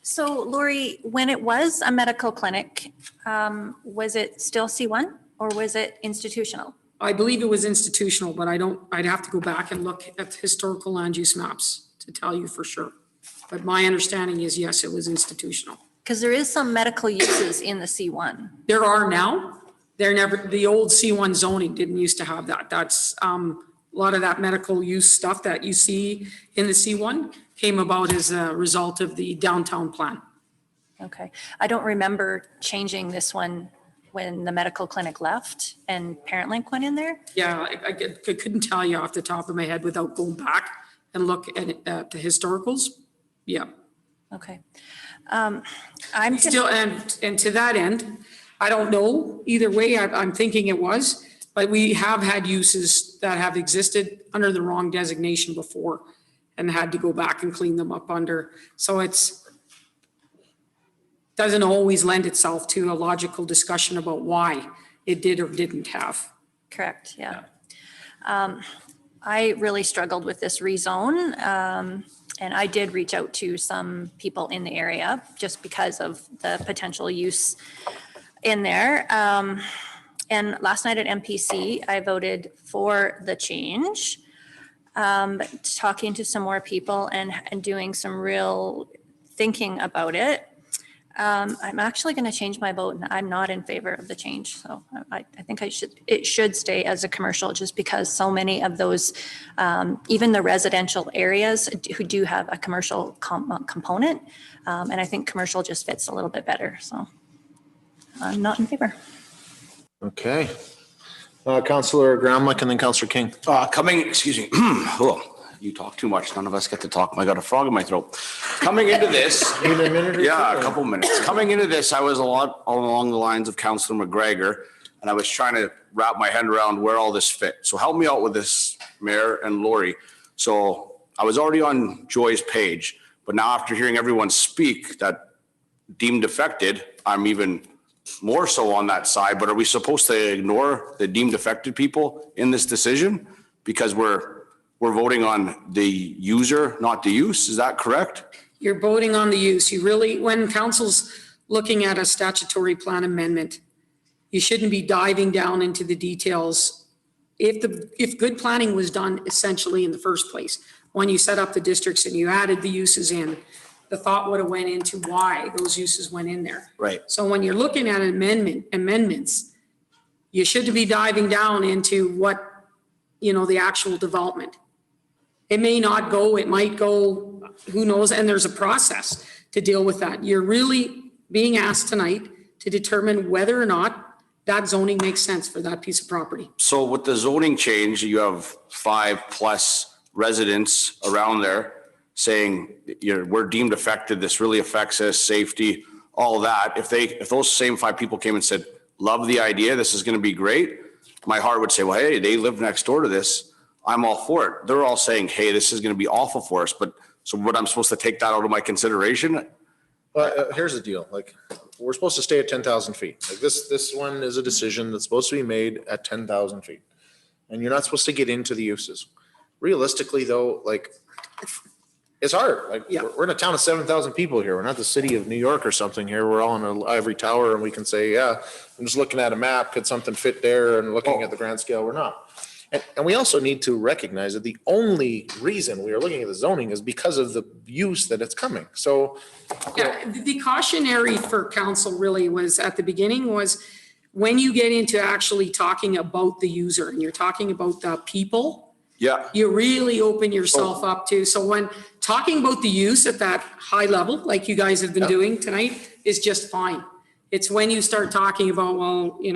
So Lori, when it was a medical clinic, was it still C1 or was it institutional? I believe it was institutional, but I'd have to go back and look at historical land use maps to tell you for sure. But my understanding is, yes, it was institutional. Because there is some medical uses in the C1. There are now. The old C1 zoning didn't used to have that. That's a lot of that medical use stuff that you see in the C1 came about as a result of the downtown plan. Okay. I don't remember changing this one when the medical clinic left and ParentLink went in there. Yeah, I couldn't tell you off the top of my head without going back and look at the historicals. Yeah. Okay. I'm still, and to that end, I don't know either way. I'm thinking it was, but we have had uses that have existed under the wrong designation before and had to go back and clean them up under. So doesn't always lend itself to a logical discussion about why it did or didn't have. Correct, yeah. I really struggled with this rezone. And I did reach out to some people in the area just because of the potential use in there. And last night at MPC, I voted for the change. But talking to some more people and doing some real thinking about it, I'm actually going to change my vote, and I'm not in favor of the change. So I think it should stay as a commercial, just because so many of those, even the residential areas who do have a commercial component, and I think commercial just fits a little bit better. So I'm not in favor. Okay. Councillor Gramlich and then Councillor King. Excuse me. Oh, you talk too much. None of us get to talk. I got a frog in my throat. Coming into this. Need a minute or Yeah, two? a couple minutes. Coming into this, I was a lot along the lines of Councillor McGregor, and I was trying to wrap my head around where all this fit. So help me out with this, Mayor and Lori. So I was already on Joy's page, but now after hearing everyone speak that deemed affected, I'm even more so on that side. But are we supposed to ignore the deemed affected people in this decision because we're voting on the user, not the use? Is that correct? You're voting on the use. You really, when council's looking at a statutory plan amendment, you shouldn't be diving down into the details. If good planning was done essentially in the first place, when you set up the districts and you added the uses in, the thought would have went into why those uses went in there. Right. So when you're looking at amendments, you shouldn't be diving down into what the actual development. It may not go, it might go, who knows, and there's a process to deal with that. You're really being asked tonight to determine whether or not that zoning makes sense for that piece of property. So with the zoning change, you have 5+ residents around there saying, we're deemed affected, this really affects us, safety, all that. If those same 5 people came and said, love the idea, this is going to be great, my heart would say, well, hey, they live next door to this, I'm all for it. They're all saying, hey, this is going to be awful for us, but so what, I'm supposed to take that out of my consideration? But here's the deal, like, we're supposed to stay at 10,000 feet. Like this one is a decision that's supposed to be made at 10,000 feet. And you're not supposed to get into the uses. Realistically though, like, it's hard. Like, we're in a town of 7,000 people here. We're not the city of New York or something here. We're all in an ivory tower and we can say, yeah, I'm just looking at a map. Could something fit there? And looking at the grand scale, we're not. And we also need to recognize that the only reason we are looking at the zoning is because of the use that it's coming. So. Yeah, the cautionary for council really was at the beginning was when you get into actually talking about the user and you're talking about the people. Yeah. You really open yourself up to. So when talking about the use at that high level, like you guys have been doing tonight, is just fine. It's when you start talking about, we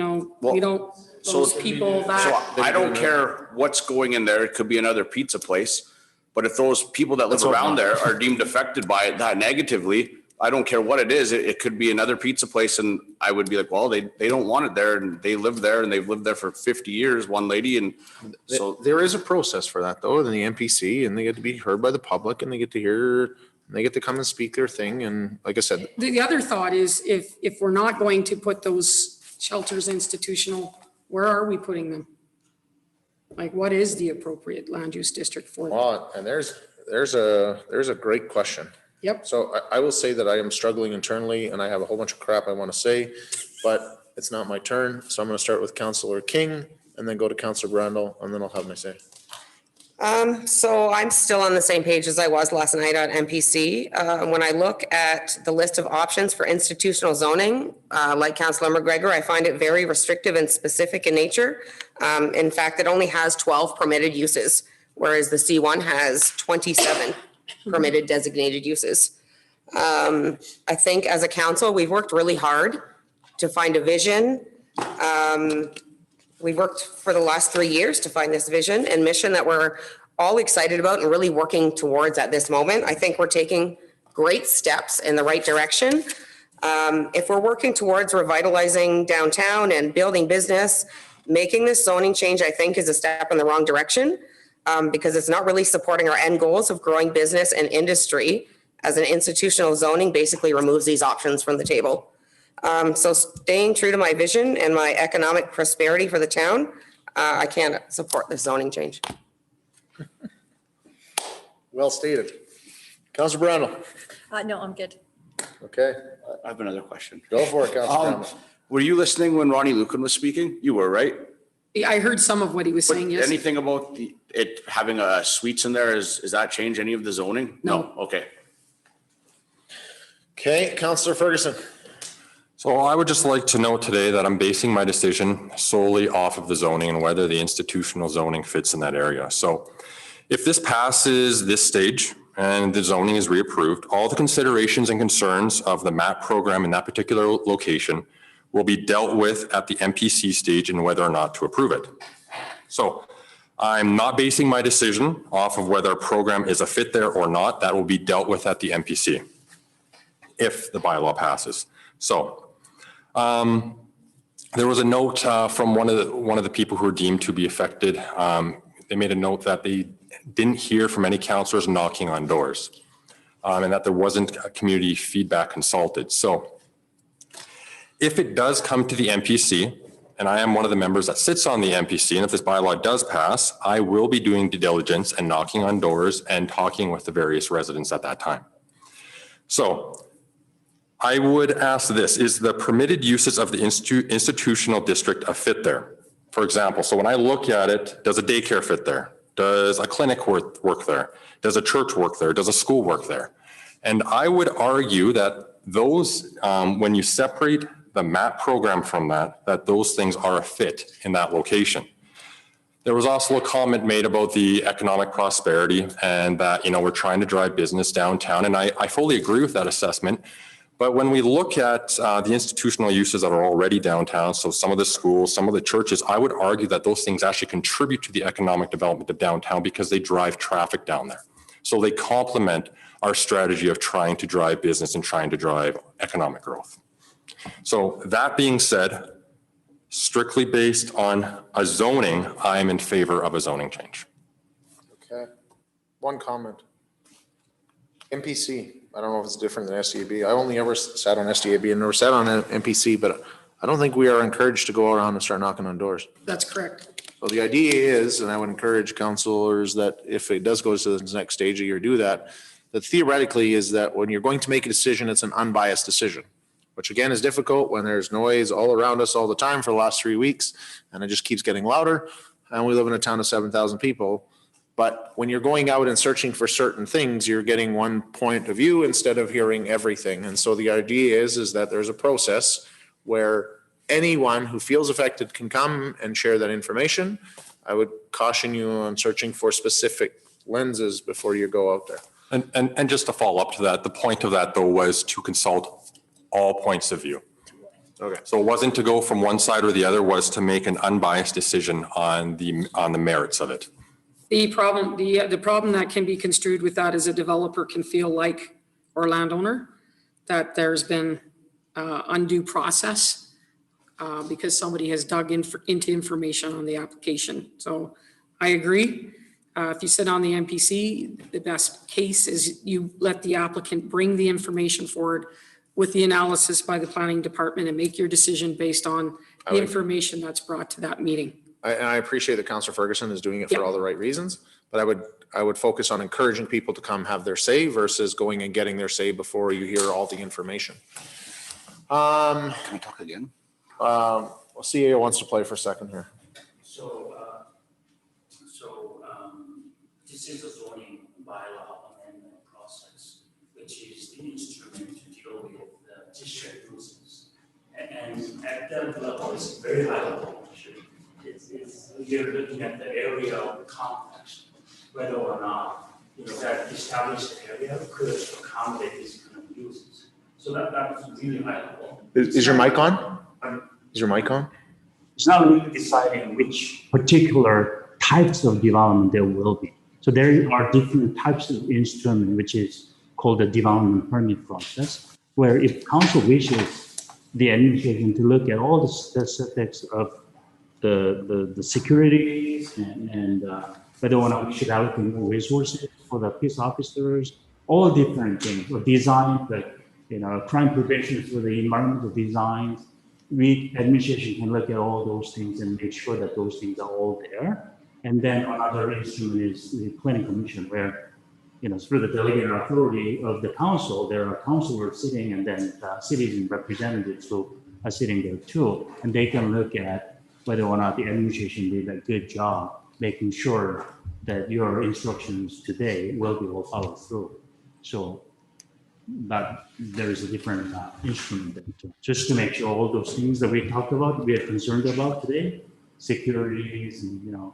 don't, those people that. So I don't care what's going in there. It could be another pizza place. But if those people that live around there are deemed affected by it that negatively, I don't care what it is. It could be another pizza place. And I would be like, well, they don't want it there. And they live there and they've lived there for 50 years, one lady. And so there is a process for that though, in the NPC, and they get to be heard by the public and they get to hear, and they get to come and speak their thing. And like I said. The other thought is if we're not going to put those shelters institutional, where are we putting them? Like, what is the appropriate land use district for them? Well, and there's a great question. Yep. So I will say that I am struggling internally and I have a whole bunch of crap I want to say, but it's not my turn. So I'm going to start with Councillor King and then go to Councillor Brandel and then I'll have my say. So I'm still on the same page as I was last night on MPC. When I look at the list of options for institutional zoning, like Councillor McGregor, I find it very restrictive and specific in nature. In fact, it only has 12 permitted uses, whereas the C1 has 27 permitted designated uses. I think as a council, we've worked really hard to find a vision. We've worked for the last 3 years to find this vision and mission that we're all excited about and really working towards at this moment. I think we're taking great steps in the right direction. If we're working towards revitalizing downtown and building business, making this zoning change, I think, is a step in the wrong direction because it's not really supporting our end goals of growing business and industry, as an institutional zoning basically removes these options from the table. So staying true to my vision and my economic prosperity for the town, I can't support this zoning change. Well stated. Councillor Brandel. No, I'm good. Okay. I have another question. Go for it, Councillor Brandel. Were you listening when Ronnie Lucan was speaking? You were, right? I heard some of what he was saying, yes. Anything about it having suites in there, is that change any of the zoning? No. Okay. Okay, Councillor Ferguson. So I would just like to note today that I'm basing my decision solely off of the zoning and whether the institutional zoning fits in that area. So if this passes this stage and the zoning is reapproved, all the considerations and concerns of the MAP program in that particular location will be dealt with at the MPC stage in whether or not to approve it. So I'm not basing my decision off of whether a program is a fit there or not. That will be dealt with at the MPC if the bylaw passes. So there was a note from one of the people who were deemed to be affected. They made a note that they didn't hear from any counselors knocking on doors, and that there wasn't a community feedback consulted. So if it does come to the MPC, and I am one of the members that sits on the MPC, and if this bylaw does pass, I will be doing due diligence and knocking on doors and talking with the various residents at that time. So I would ask this, is the permitted uses of the institutional district a fit there? For example, so when I look at it, does a daycare fit there? Does a clinic work there? Does a church work there? Does a school work there? And I would argue that those, when you separate the MAP program from that those things are a fit in that location. There was also a comment made about the economic prosperity and that, we're trying to drive business downtown. And I fully agree with that assessment. But when we look at the institutional uses that are already downtown, so some of the schools, some of the churches, I would argue that those things actually contribute to the economic development of downtown because they drive traffic down there. So they complement our strategy of trying to drive business and trying to drive economic growth. So that being said, strictly based on a zoning, I am in favor of a zoning change. Okay. One comment. MPC, I don't know if it's different than SDAB. I only ever sat on SDAB and never sat on an MPC, but I don't think we are encouraged to go around and start knocking on doors. That's correct. So the idea is, and I would encourage councilors that if it does go to the next stage of year, do that, that theoretically is that when you're going to make a decision, it's an unbiased decision, which again is difficult when there's noise all around us all the time for the last 3 weeks, and it just keeps getting louder. And we live in a town of 7,000 people. But when you're going out and searching for certain things, you're getting one point of view instead of hearing everything. And so the idea is that there's a process where anyone who feels affected can come and share that information. I would caution you on searching for specific lenses before you go out there. And just to follow up to that, the point of that though was to consult all points of view. Okay. So it wasn't to go from one side or the other, was to make an unbiased decision on the merits of it. The problem that can be construed with that is a developer can feel like, or landowner, that there's been undue process because somebody has dug into information on the application. So I agree. If you sit on the MPC, the best case is you let the applicant bring the information forward with the analysis by the planning department and make your decision based on the information that's brought to that meeting. And I appreciate that Councillor Ferguson is doing it for all the right reasons, but I would focus on encouraging people to come have their say versus going and getting their say before you hear all the information. Can I talk again? CAO wants to play for a second here. This is a zoning bylaw amendment process, which is the instrument to deal with the district nuisance. And at that level, it's very high level. You're looking at the area of the complex, whether or not, that established area could accommodate these kind of uses. So that's really high level. Is your mic on? Is your mic on? It's not really deciding which particular types of development there will be. So there are different types of instrument, which is called the development permit process, where if council wishes the administration to look at all the specifics of the securities and whether or not we should allocate more resources for the peace officers, all different things, or design, crime prevention for the environmental designs. We, administration, can look at all those things and make sure that those things are all there. And then another instrument is the planning commission, where, through the delegated authority of the council, there are councilors sitting, and then citizen representatives who are sitting there too, and they can look at whether or not the administration did a good job making sure that your instructions today will be all followed through. So, but there is a different instrument just to make sure all those things that we talked about, we are concerned about today, securities and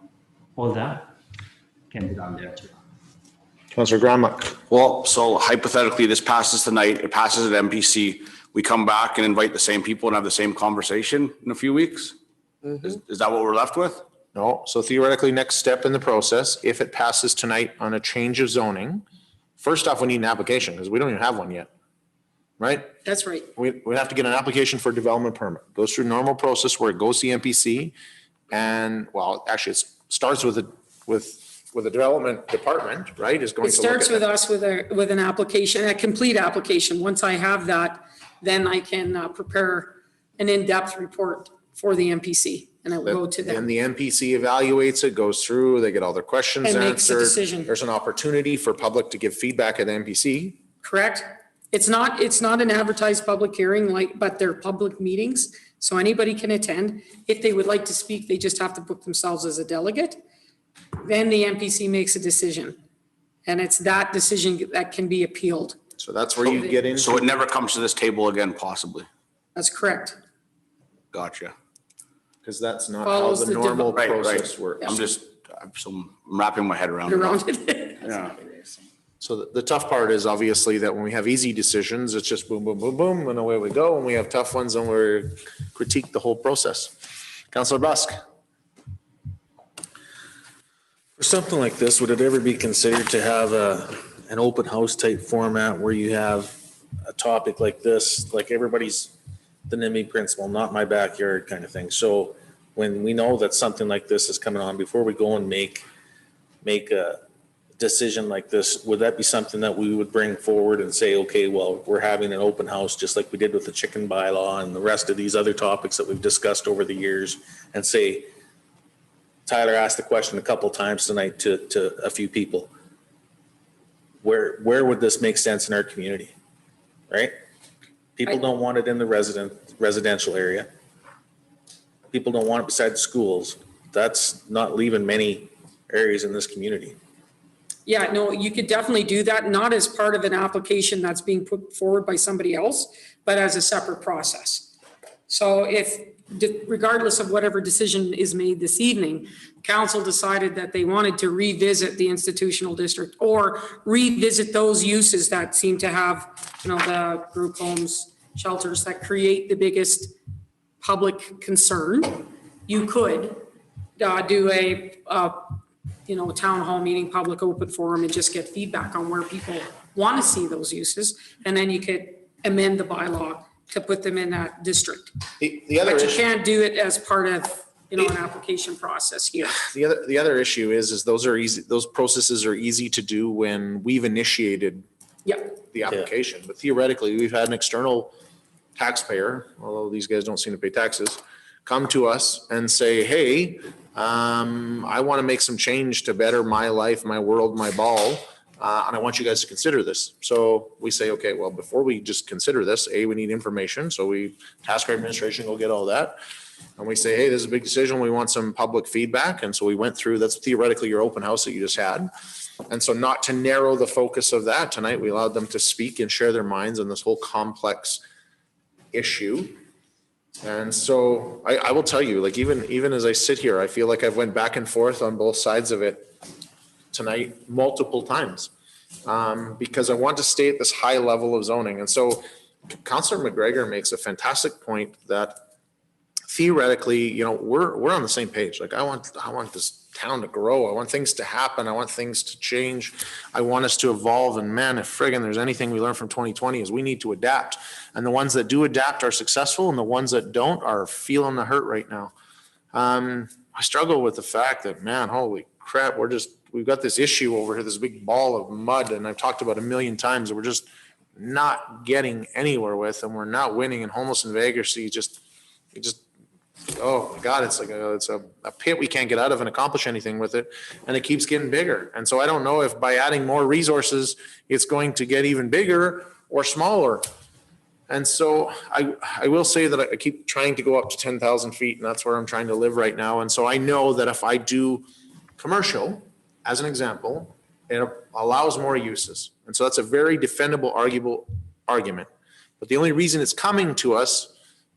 all that can be done there too. Councillor Grandmuck. Well, so hypothetically, this passes tonight, it passes at MPC. We come back and invite the same people and have the same conversation in a few weeks? Is that what we're left with? No. So theoretically, next step in the process, if it passes tonight on a change of zoning, first off, we need an application because we don't even have one yet, right? That's right. We have to get an application for a development permit. Goes through normal process where it goes to the MPC, and well, actually, it starts with the development department, right? Is going It to look starts at with that. us with an application, a complete application. Once I have that, then I can prepare an in-depth report for the MPC, and it will go to them. And the MPC evaluates it, goes through, they get all their questions And makes a answered. decision. There's an opportunity for public to give feedback at the MPC. Correct? It's not an advertised public hearing but they're public meetings, so anybody can attend. If they would like to speak, they just have to book themselves as a delegate. Then the MPC makes a decision, and it's that decision that can be appealed. So that's where you get into. So it never comes to this table again, possibly? That's correct. Gotcha. Because that's not how Follows the the normal Right, process right. works. I'm wrapping my head around it. Yeah. So the tough part is obviously that when we have easy decisions, it's just boom, boom, boom, boom, and away we go. When we have tough ones, then we critique the whole process. Councillor Busk. For something like this, would it ever be considered to have an open house type format where you have a topic like this, like everybody's the NIMBY principle, not my backyard kind of thing? So when we know that something like this is coming on, before we go and make a decision like this, would that be something that we would bring forward and say, okay, well, we're having an open house just like we did with the chicken bylaw and the rest of these other topics that we've discussed over the years, and say, Tyler asked the question a couple times tonight to a few people. Where would this make sense in our community? Right? People don't want it in the residential area. People don't want it beside the schools. That's not leaving many areas in this community. Yeah, no, you could definitely do that, not as part of an application that's being put forward by somebody else, but as a separate process. So if, regardless of whatever decision is made this evening, council decided that they wanted to revisit the institutional district or revisit those uses that seem to have, the group homes, shelters that create the biggest public concern, you could do a town hall meeting, public open forum, and just get feedback on where people want to see those uses. And then you could amend the bylaw to put them in that district. The other But you issue, can't do it as part of, an application process here. the other issue is those are easy. Those processes are easy to do when we've initiated the application. But theoretically, we've had an external taxpayer, although these guys don't seem to pay taxes, come to us and say, hey, I want to make some change to better my life, my world, my ball, and I want you guys to consider this. So we say, okay, well, before we just consider this, we need information. So we task our administration, go get all that. And we say, hey, this is a big decision. We want some public feedback. And so we went through, that's theoretically your open house that you just had. And so not to narrow the focus of that tonight, we allowed them to speak and share their minds on this whole complex issue. And so I will tell you, like, even as I sit here, I feel like I've went back and forth on both sides of it tonight multiple times, because I want to stay at this high level of zoning. And so Councillor McGregor makes a fantastic point that theoretically, we're on the same page. Like, I want this town to grow. I want things to happen. I want things to change. I want us to evolve. And man, if friggin' there's anything we learned from 2020 is we need to adapt. And the ones that do adapt are successful, and the ones that don't are feeling the hurt right now. I struggle with the fact that, man, holy crap, we've got this issue over here, this big ball of mud, and I've talked about a million times that we're just not getting anywhere with, and we're not winning. And homeless and vagrancy oh my God, it's a pit we can't get out of and accomplish anything with it. And it keeps getting bigger. And so I don't know if by adding more resources, it's going to get even bigger or smaller. And so I will say that I keep trying to go up to 10,000 feet, and that's where I'm trying to live right now. And so I know that if I do commercial, as an example, it allows more uses. And so that's a very defendable, arguable argument. But the only reason it's coming to us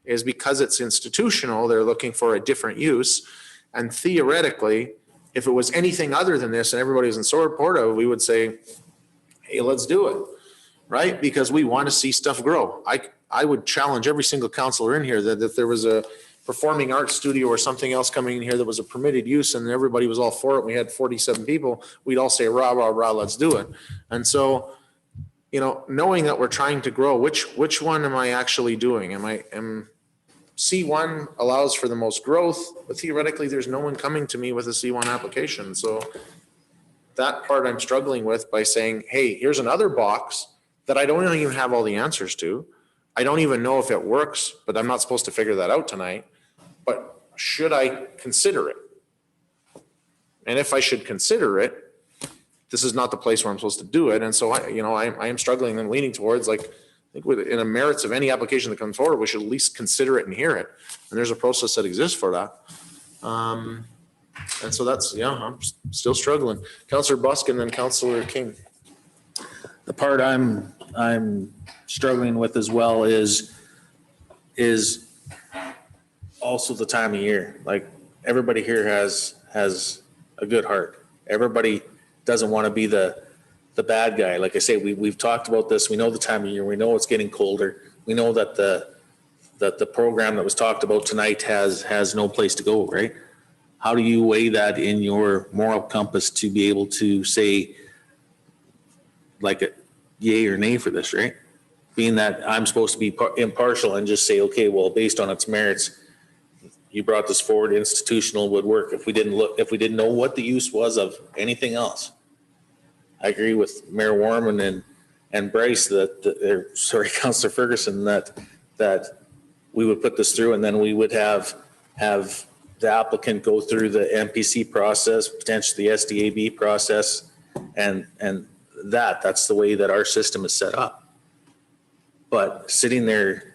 is because it's institutional. They're looking for a different use. And theoretically, if it was anything other than this and everybody was in support of, we would say, hey, let's do it, right? Because we want to see stuff grow. I would challenge every single councillor in here that if there was a performing arts studio or something else coming in here that was a permitted use and everybody was all for it, and we had 47 people, we'd all say, rah, rah, rah, let's do it. And so, knowing that we're trying to grow, which one am I actually doing? C1 allows for the most growth, but theoretically there's no one coming to me with a C1 application. So that part I'm struggling with by saying, hey, here's another box that I don't even have all the answers to. I don't even know if it works, but I'm not supposed to figure that out tonight. But should I consider it? And if I should consider it, this is not the place where I'm supposed to do it. And so I am struggling and leaning towards, like, I think in the merits of any application that comes forward, we should at least consider it and hear it. And there's a process that exists for that. And so that's, I'm still struggling. Councillor Busk and then Councillor King. The part I'm struggling with as well is also the time of year. Like, everybody here has a good heart. Everybody doesn't want to be the bad guy. Like I say, we've talked about this. We know the time of year. We know it's getting colder. We know that the program that was talked about tonight has no place to go, right? How do you weigh that in your moral compass to be able to say like a yay or nay for this, right? Being that I'm supposed to be impartial and just say, okay, well, based on its merits, you brought this forward, institutional would work. If we didn't know what the use was of anything else. I agree with Mayor Warman and Bryce Councillor Ferguson, that we would put this through and then we would have the applicant go through the MPC process, potentially the SDAB process, and that's the way that our system is set up. But sitting there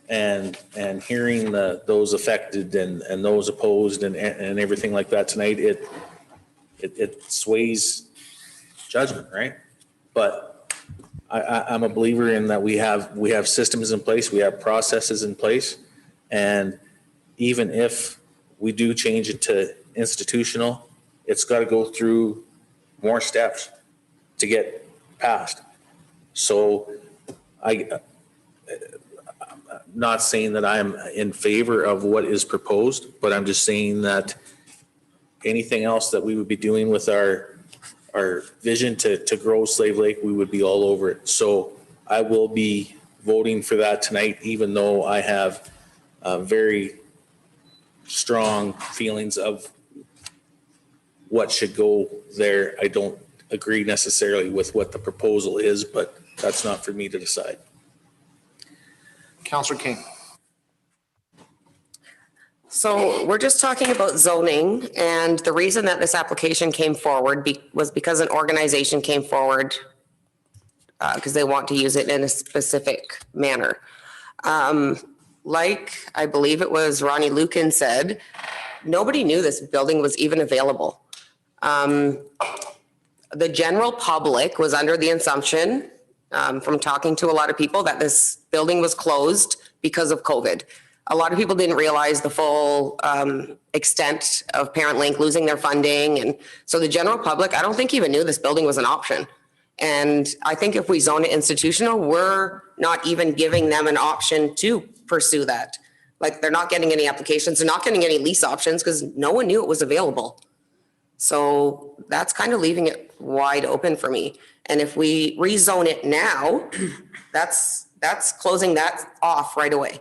and hearing those affected and those opposed and everything like that tonight, it sways judgment, right? But I'm a believer in that we have systems in place, we have processes in place, and even if we do change it to institutional, it's got to go through more steps to get passed. So I'm not saying that I'm in favor of what is proposed, but I'm just saying that anything else that we would be doing with our vision to grow Slave Lake, we would be all over it. So I will be voting for that tonight, even though I have very strong feelings of what should go there. I don't agree necessarily with what the proposal is, but that's not for me to decide. Councillor King. So we're just talking about zoning, and the reason that this application came forward was because an organization came forward because they want to use it in a specific manner. Like I believe it was Ronnie Lucan said, nobody knew this building was even available. The general public was under the assumption, from talking to a lot of people, that this building was closed because of COVID. A lot of people didn't realize the full extent of Parent Link losing their funding. And so the general public, I don't think even knew this building was an option. And I think if we zone it institutional, we're not even giving them an option to pursue that. Like, they're not getting any applications, they're not getting any lease options because no one knew it was available. So that's kind of leaving it wide open for me. And if we rezone it now, that's closing that off right away.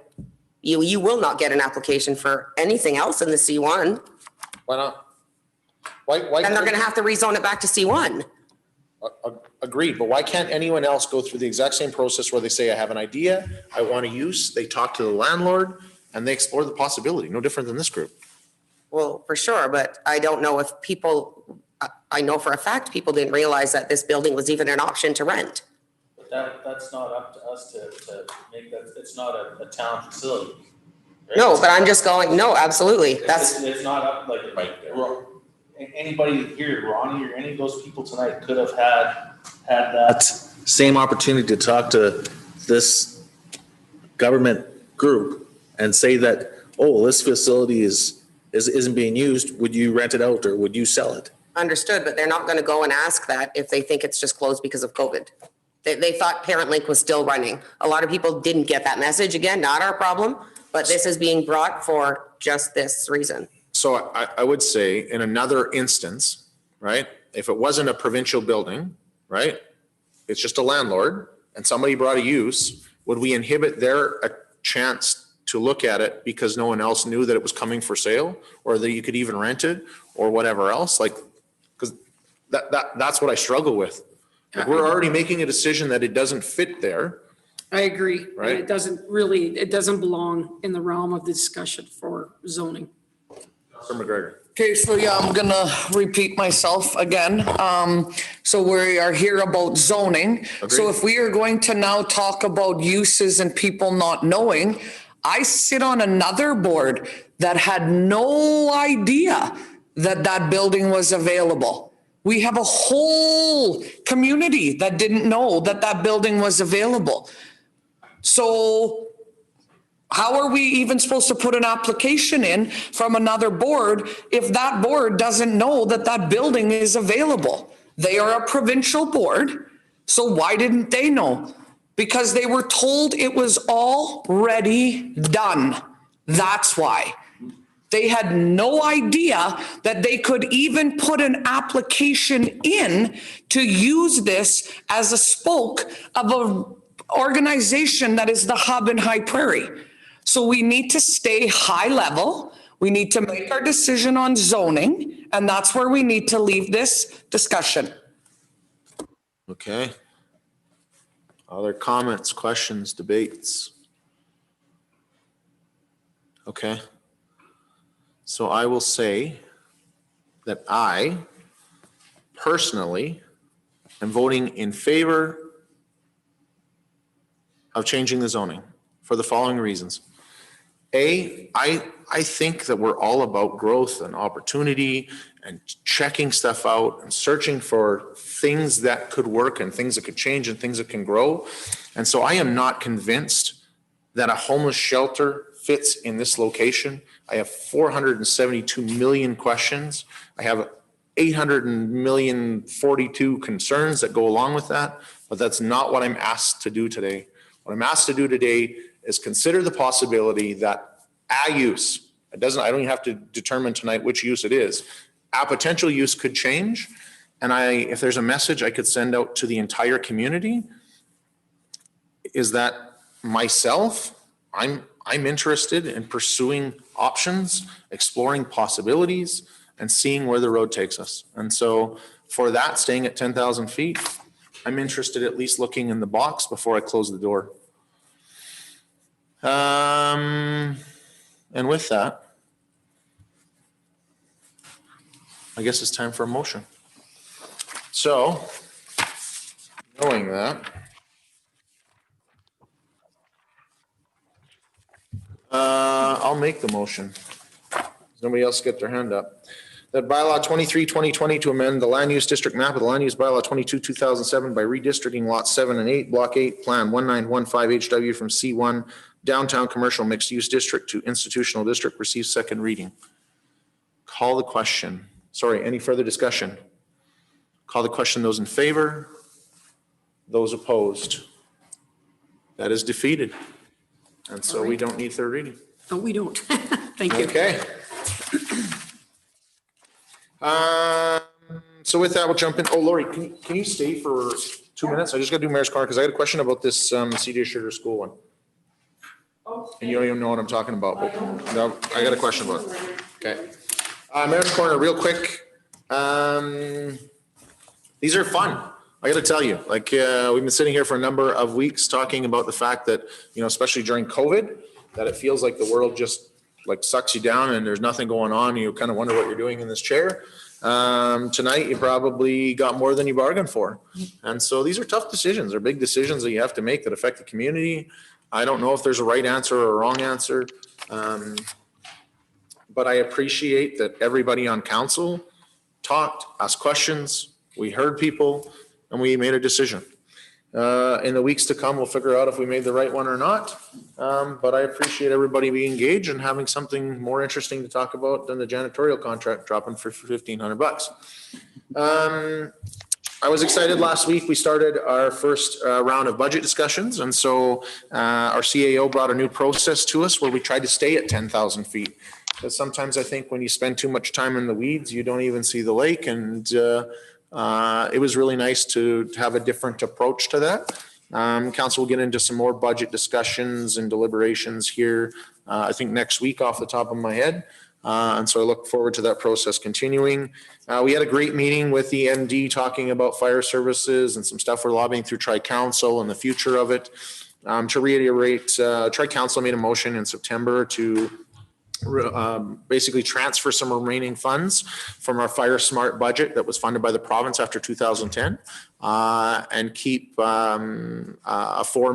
You will not get an application for anything else in the C1. Why not? Why Then they're going to have to rezone it back to C1. Agreed, but why can't anyone else go through the exact same process where they say, I have an idea, I want a use, they talk to the landlord, and they explore the possibility, no different than this group? Well, for sure, but I don't know if I know for a fact people didn't realize that this building was even an option to rent. That's not up to us to make that, it's not a town facility. Right? No, but I'm just going, no, absolutely. It's not up, like, anybody here, Ronnie, or any of those people tonight could have had that same opportunity to talk to this government group and say that, oh, this facility isn't being used. Would you rent it out or would you sell it? Understood, but they're not going to go and ask that if they think it's just closed because of COVID. They thought Parent Link was still running. A lot of people didn't get that message. Again, not our problem, but this is being brought for just this reason. So I would say in another instance, right, if it wasn't a provincial building, right, it's just a landlord and somebody brought a use, would we inhibit their chance to look at it because no one else knew that it was coming for sale or that you could even rent it or whatever else? Like, because that's what I struggle with. Like, we're already making a decision that it doesn't fit there. I agree. Right. It doesn't belong in the realm of the discussion for zoning. Councilor McGregor. Okay, so yeah, I'm gonna repeat myself again. So we are here about zoning. Agreed. So if we are going to now talk about uses and people not knowing, I sit on another board that had no idea that that building was available. We have a whole community that didn't know that that building was available. So How are we even supposed to put an application in from another board if that board doesn't know that that building is available? They are a provincial board, so why didn't they know? Because they were told it was already done. That's why. They had no idea that they could even put an application in to use this as a spoke of an organization that is the hub in High Prairie. So we need to stay high level. We need to make our decision on zoning, and that's where we need to leave this discussion. Okay. Other comments, questions, debates? Okay. So I will say that I personally am voting in favor of changing the zoning for the following reasons. I think that we're all about growth and opportunity and checking stuff out and searching for things that could work and things that could change and things that can grow. And so I am not convinced that a homeless shelter fits in this location. I have 472 million questions. I have 800,042 concerns that go along with that, but that's not what I'm asked to do today. What I'm asked to do today is consider the possibility that a use, I don't even have to determine tonight which use it is, a potential use could change. And if there's a message I could send out to the entire community, is that myself, I'm interested in pursuing options, exploring possibilities, and seeing where the road takes us. And so for that, staying at 10,000 feet, I'm interested at least looking in the box before I close the door. And with that, I guess it's time for a motion. So, knowing that, I'll make the motion. Does nobody else get their hand up? That bylaw 23-2020 to amend the land use district map of the land use bylaw 22-2007 by redistricting lots 7 and 8, block 8, plan 1915 HW from C1 downtown commercial mixed use district to institutional district receives second reading. Call the question. Sorry, any further discussion? Call the question. Those in favor? Those opposed? That is defeated. And so we don't need third reading. No, we don't. Thank you. Okay. So with that, we'll jump in. Oh, Lori, can you stay for 2 minutes? I just got to do Mayor's Corner because I got a question about this CD Sugar School one. And you don't even know what I'm talking about. But no, I got a question about it. Okay. Mayor's Corner, real quick. These are fun. I got to tell you, like we've been sitting here for a number of weeks talking about the fact that, you know, especially during COVID, that it feels like the world just like sucks you down and there's nothing going on. You kind of wonder what you're doing in this chair. Tonight, you probably got more than you bargained for. And so these are tough decisions. They're big decisions that you have to make that affect the community. I don't know if there's a right answer or a wrong answer. But I appreciate that everybody on council talked, asked questions. We heard people and we made a decision. In the weeks to come, we'll figure out if we made the right one or not. But I appreciate everybody being engaged and having something more interesting to talk about than the janitorial contract dropping for $1,500. I was excited last week. We started our first round of budget discussions. And so our CAO brought a new process to us where we tried to stay at 10,000 feet. Because sometimes I think when you spend too much time in the weeds, you don't even see the lake. And it was really nice to have a different approach to that. Council will get into some more budget discussions and deliberations here, I think next week off the top of my head. And so I look forward to that process continuing. We had a great meeting with the MD talking about fire services and some stuff we're lobbying through Tri-Council and the future of it. To reiterate, Tri-Council made a motion in September to basically transfer some remaining funds from our Fire Smart budget that was funded by the province after 2010 and keep four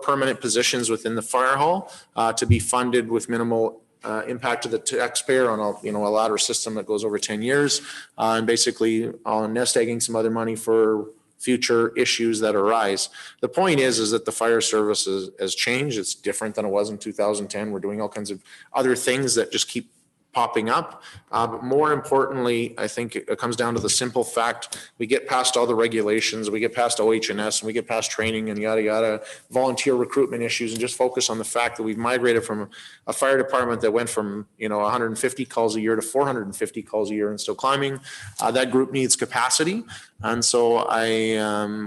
permanent positions within the fire hall to be funded with minimal impact to the taxpayer on a ladder system that goes over 10 years and basically nest egging some other money for future issues that arise. The point is that the fire service has changed. It's different than it was in 2010. We're doing all kinds of other things that just keep popping up. But more importantly, I think it comes down to the simple fact, we get past all the regulations, we get past OH&S, and we get past training and yada, yada, volunteer recruitment issues, and just focus on the fact that we've migrated from a fire department that went from, 150 calls a year to 450 calls a year and still climbing. That group needs capacity. And so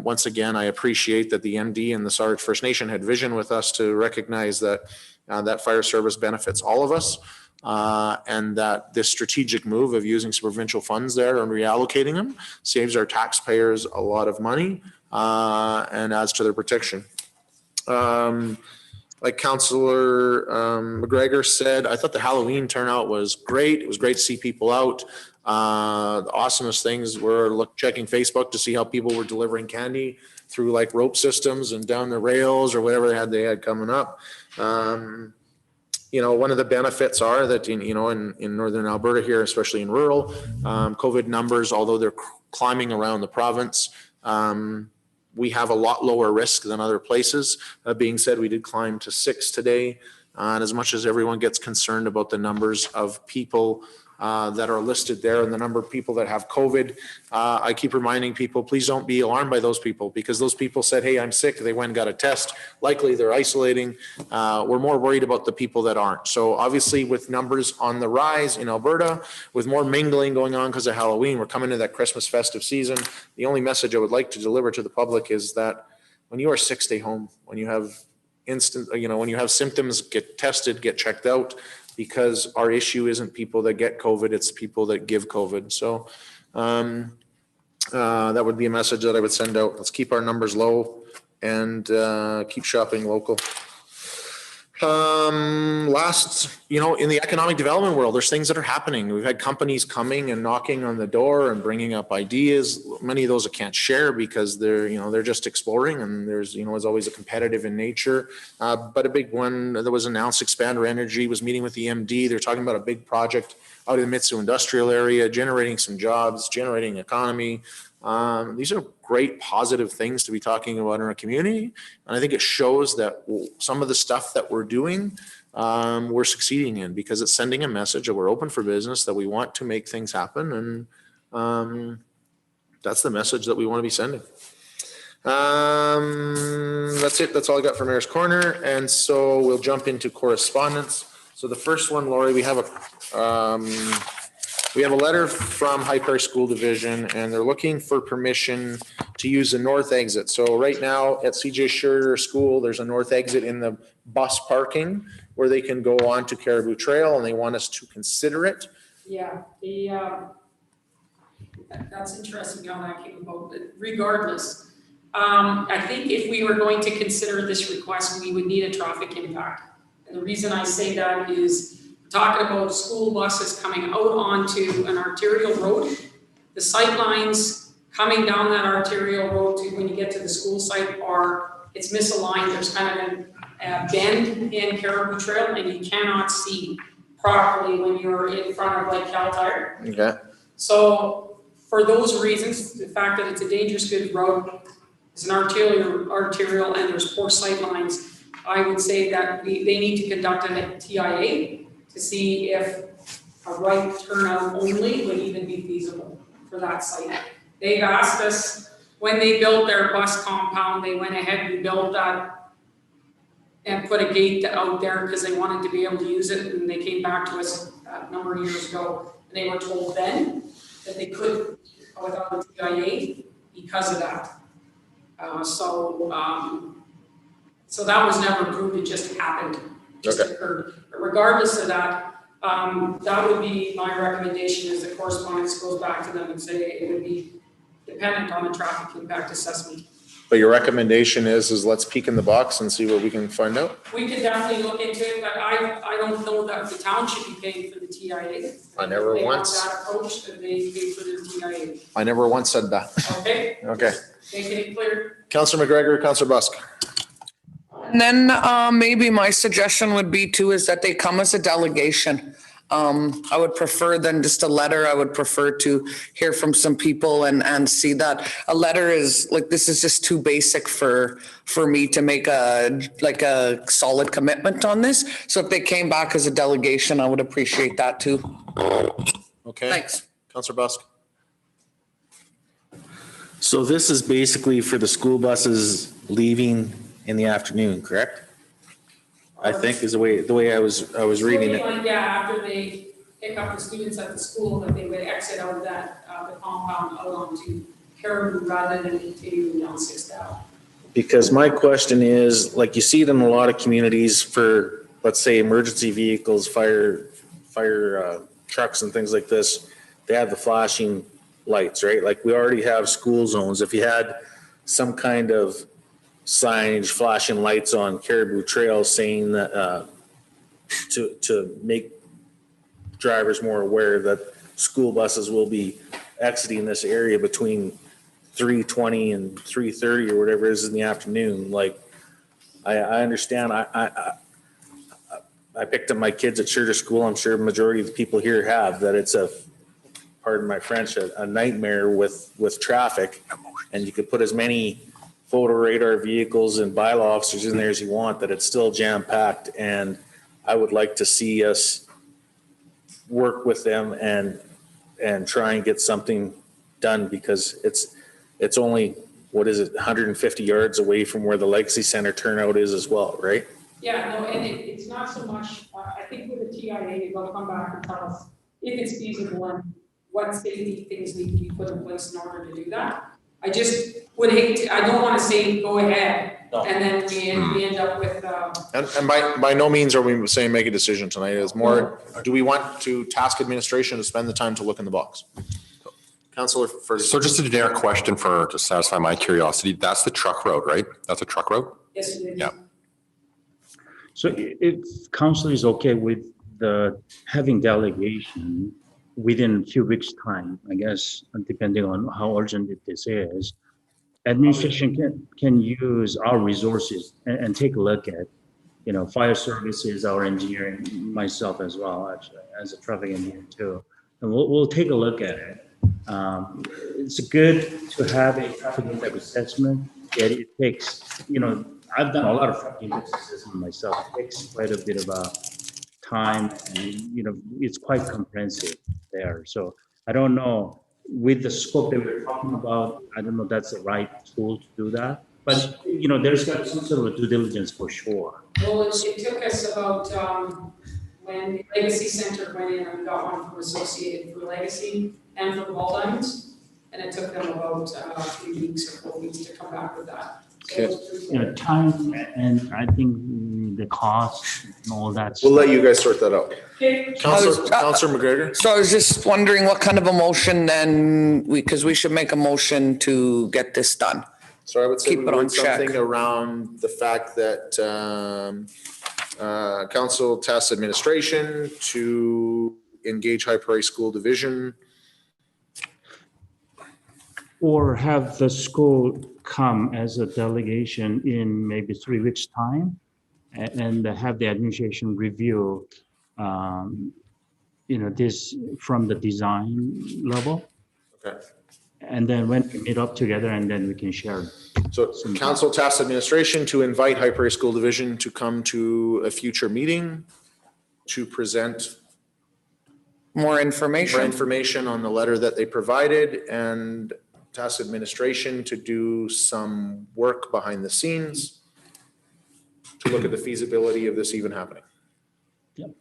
once again, I appreciate that the MD and the Sarge First Nation had vision with us to recognize that that fire service benefits all of us. And that this strategic move of using some provincial funds there and reallocating them saves our taxpayers a lot of money and adds to their protection. Like Councillor McGregor said, I thought the Halloween turnout was great. It was great to see people out. The awesomest things were checking Facebook to see how people were delivering candy through like rope systems and down the rails or whatever they had coming up. One of the benefits are that, in Northern Alberta here, especially in rural, COVID numbers, although they're climbing around the province, we have a lot lower risk than other places. That being said, we did climb to 6 today. And as much as everyone gets concerned about the numbers of people that are listed there and the number of people that have COVID, I keep reminding people, please don't be alarmed by those people, because those people said, hey, I'm sick. They went and got a test. Likely they're isolating. We're more worried about the people that aren't. So obviously with numbers on the rise in Alberta, with more mingling going on because of Halloween, we're coming to that Christmas festive season. The only message I would like to deliver to the public is that when you are sick, stay home. When you have when you have symptoms, get tested, get checked out, because our issue isn't people that get COVID, it's people that give COVID. So that would be a message that I would send out. Let's keep our numbers low and keep shopping local. Last, in the economic development world, there's things that are happening. We've had companies coming and knocking on the door and bringing up ideas. Many of those I can't share because they're just exploring, and there's, it's always a competitive in nature. But a big one that was announced, Expander Energy was meeting with the MD. They're talking about a big project out in the Mitsue industrial area, generating some jobs, generating economy. These are great positive things to be talking about in our community. And I think it shows that some of the stuff that we're doing, we're succeeding in, because it's sending a message that we're open for business, that we want to make things happen. And that's the message that we want to be sending. That's it. That's all I got for Mayor's Corner. And so we'll jump into correspondence. So the first one, Lori, we have a letter from High Prairie School Division, and they're looking for permission to use the north exit. So right now at CJ Schurter School, there's a north exit in the bus parking where they can go on to Caribou Trail, and they want us to consider it. Yeah, that's interesting how that came about. But regardless, I think if we were going to consider this request, we would need a traffic impact. And the reason I say that is, talking about school buses coming out onto an arterial road. The sight lines coming down that arterial road to when you get to the school site it's misaligned. There's kind of a bend in Caribou Trail, and you cannot see properly when you're in front of like Cal Tire. Okay. So for those reasons, the fact that it's a dangerous good road, it's an arterial and there's poor sight lines, I would say that they need to conduct a TIA to see if a right turnout only would even be feasible for that site. They've asked us, when they built their bus compound, they went ahead and built that and put a gate out there because they wanted to be able to use it, and they came back to us a number of years ago, and they were told then that they couldn't without a TIA because of that. So that was never approved, it just happened. Just occurred. But regardless of that, that would be my recommendation, is the correspondence goes back to them and say it would be dependent on the traffic impact assessment. But your recommendation is let's peek in the box and see what we can find out. We could definitely look into it, but I don't know that the town should be paying for the TIA. I never once. That approach, that they pay for the TIA. I never once said that. Okay. Okay. Making it clear. Councillor McGregor, Councillor Busk. And then maybe my suggestion would be too, is that they come as a delegation. I would prefer than just a letter. I would prefer to hear from some people and see that. A letter is like, this is just too basic for me to make a solid commitment on this. So if they came back as a delegation, I would appreciate that too. Okay. Thanks. Councillor Busk. So this is basically for the school buses leaving in the afternoon, correct? I think is the way I was reading it. Yeah, after they pick up the students at the school, that they would exit out of that, the compound out onto Caribou rather than continuing down 6th Ave. Because my question is, like you see it in a lot of communities for, let's say, emergency vehicles, fire trucks and things like this, they have the flashing lights, right? Like we already have school zones. If you had some kind of signage, flashing lights on Caribou Trail saying that to make drivers more aware that school buses will be exiting this area between 3:20 and 3:30 or whatever it is in the afternoon. Like I understand. I picked up my kids at Charter School. I'm sure the majority of the people here have that. It's pardon my French, a nightmare with traffic, and you could put as many photo radar vehicles and bylaw officers in there as you want, that it's still jam packed. And I would like to see us work with them and try and get something done, because it's only, what is it, 150 yards away from where the Legacy Center turnout is as well, right? Yeah, no, and it's not so much, I think with the TIA, they'll come back and tell us if it's feasible and what safety things need to be put in place in order to do that. I just would hate to, I don't want to say go ahead and then we end up with. And by no means are we saying make a decision tonight. It's more, do we want to task administration to spend the time to look in the box? Councillor Ferguson. So just a generic question to satisfy my curiosity. That's the truck road, right? That's a truck road? Yes, it is. Yeah. So if council is okay with the having delegation within a few weeks' time, I guess, depending on how urgent this is, administration can use our resources and take a look at, fire services, our engineering, myself as well, actually, as a traffic engineer too. And we'll take a look at it. It's good to have a traffic impact assessment. Yet it takes, I've done a lot of traffic impact assessment myself. It takes quite a bit of time, and it's quite comprehensive there. So I don't know, with the scope that we're talking about, I don't know if that's the right tool to do that. But there's got some sort of due diligence for sure. Well, it took us about when the Legacy Center went in and got one from Associated for Legacy and for Ball Diamonds, and it took them about 3 weeks or 4 weeks to come back with that. So time and I think the cost and all that. We'll let you guys sort that out. Okay. Councillor McGregor. So I was just wondering what kind of a motion then, because we should make a motion to get this done. So I would say Keep we it on would check. something around the fact that council tasks administration to engage High Prairie School Division. Or have the school come as a delegation in maybe 3 weeks' time and have the administration review, this from the design level. Okay. And then when we meet up together and then we can share. So council tasks administration to invite High Prairie School Division to come to a future meeting to present More information on the letter that they provided, and task administration to do some work behind the scenes to look at the feasibility of this even happening. Yep.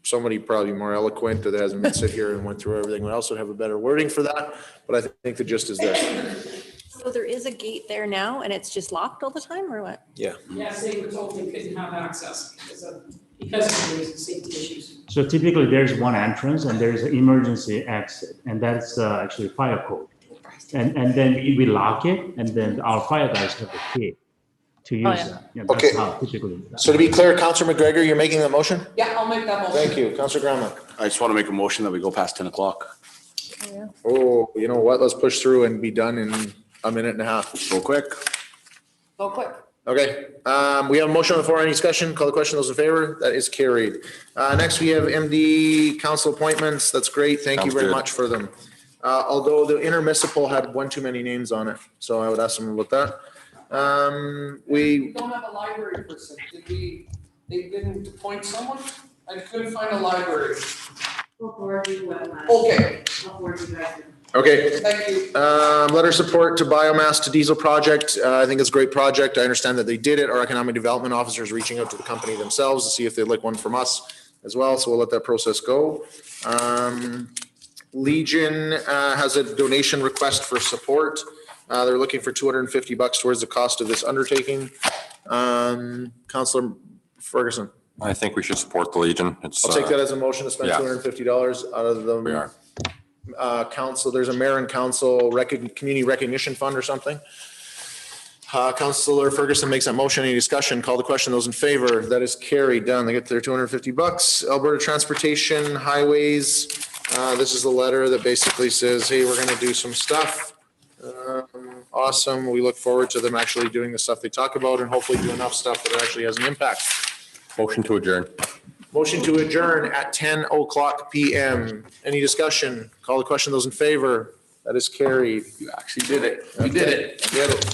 Somebody probably more eloquent that hasn't been sit here and went through everything else would have a better wording for that, but I think the gist is there. So there is a gate there now and it's just locked all the time, or what? Yeah. yes, they were told they couldn't have access because of the safety issues. So typically there's one entrance and there's an emergency exit, and that's actually fire code. And then we lock it, and then our fire guys have the key to use that. That's Okay. how typically. So to be clear, Councillor McGregor, you're making the motion? Yeah, I'll make that motion. Thank you. Councillor Graham. I just want to make a motion that we go past 10 o'clock. Oh, you know what? Let's push through and be done in a minute and a half. Go quick. Go quick. Okay, we have a motion on the floor. Any discussion? Call the question. Those in favor? That is carried. Next, we have MD council appointments. That's great. Thank you Sounds very good. much for them. Although the intermunicipal had one too many names on it, so I would ask them about that. We don't have a library person. They didn't appoint someone? I couldn't find a library. Okay. Okay. Thank you. Letter support to biomass to diesel project. I think it's a great project. I understand that they did it. Our economic development officer is reaching out to the company themselves to see if they'd like one from us as well. So we'll let that process go. Legion has a donation request for support. They're looking for $250 towards the cost of this undertaking. Councillor Ferguson. I think we should support the Legion. I'll take that as a motion to spend yeah. $250 out of the. We are. Council, there's a mayor and council community recognition fund or something. Councillor Ferguson makes that motion. Any discussion? Call the question. Those in favor? That is carried. Done. They get their $250. Alberta Transportation Highways. This is the letter that basically says, hey, we're going to do some stuff. Awesome. We look forward to them actually doing the stuff they talk about and hopefully do enough stuff that it actually has an impact. Motion to adjourn. Motion to adjourn at 10:00 p.m. Any discussion? Call the question. Those in favor? That is carried. You actually did it. You did it. I did it.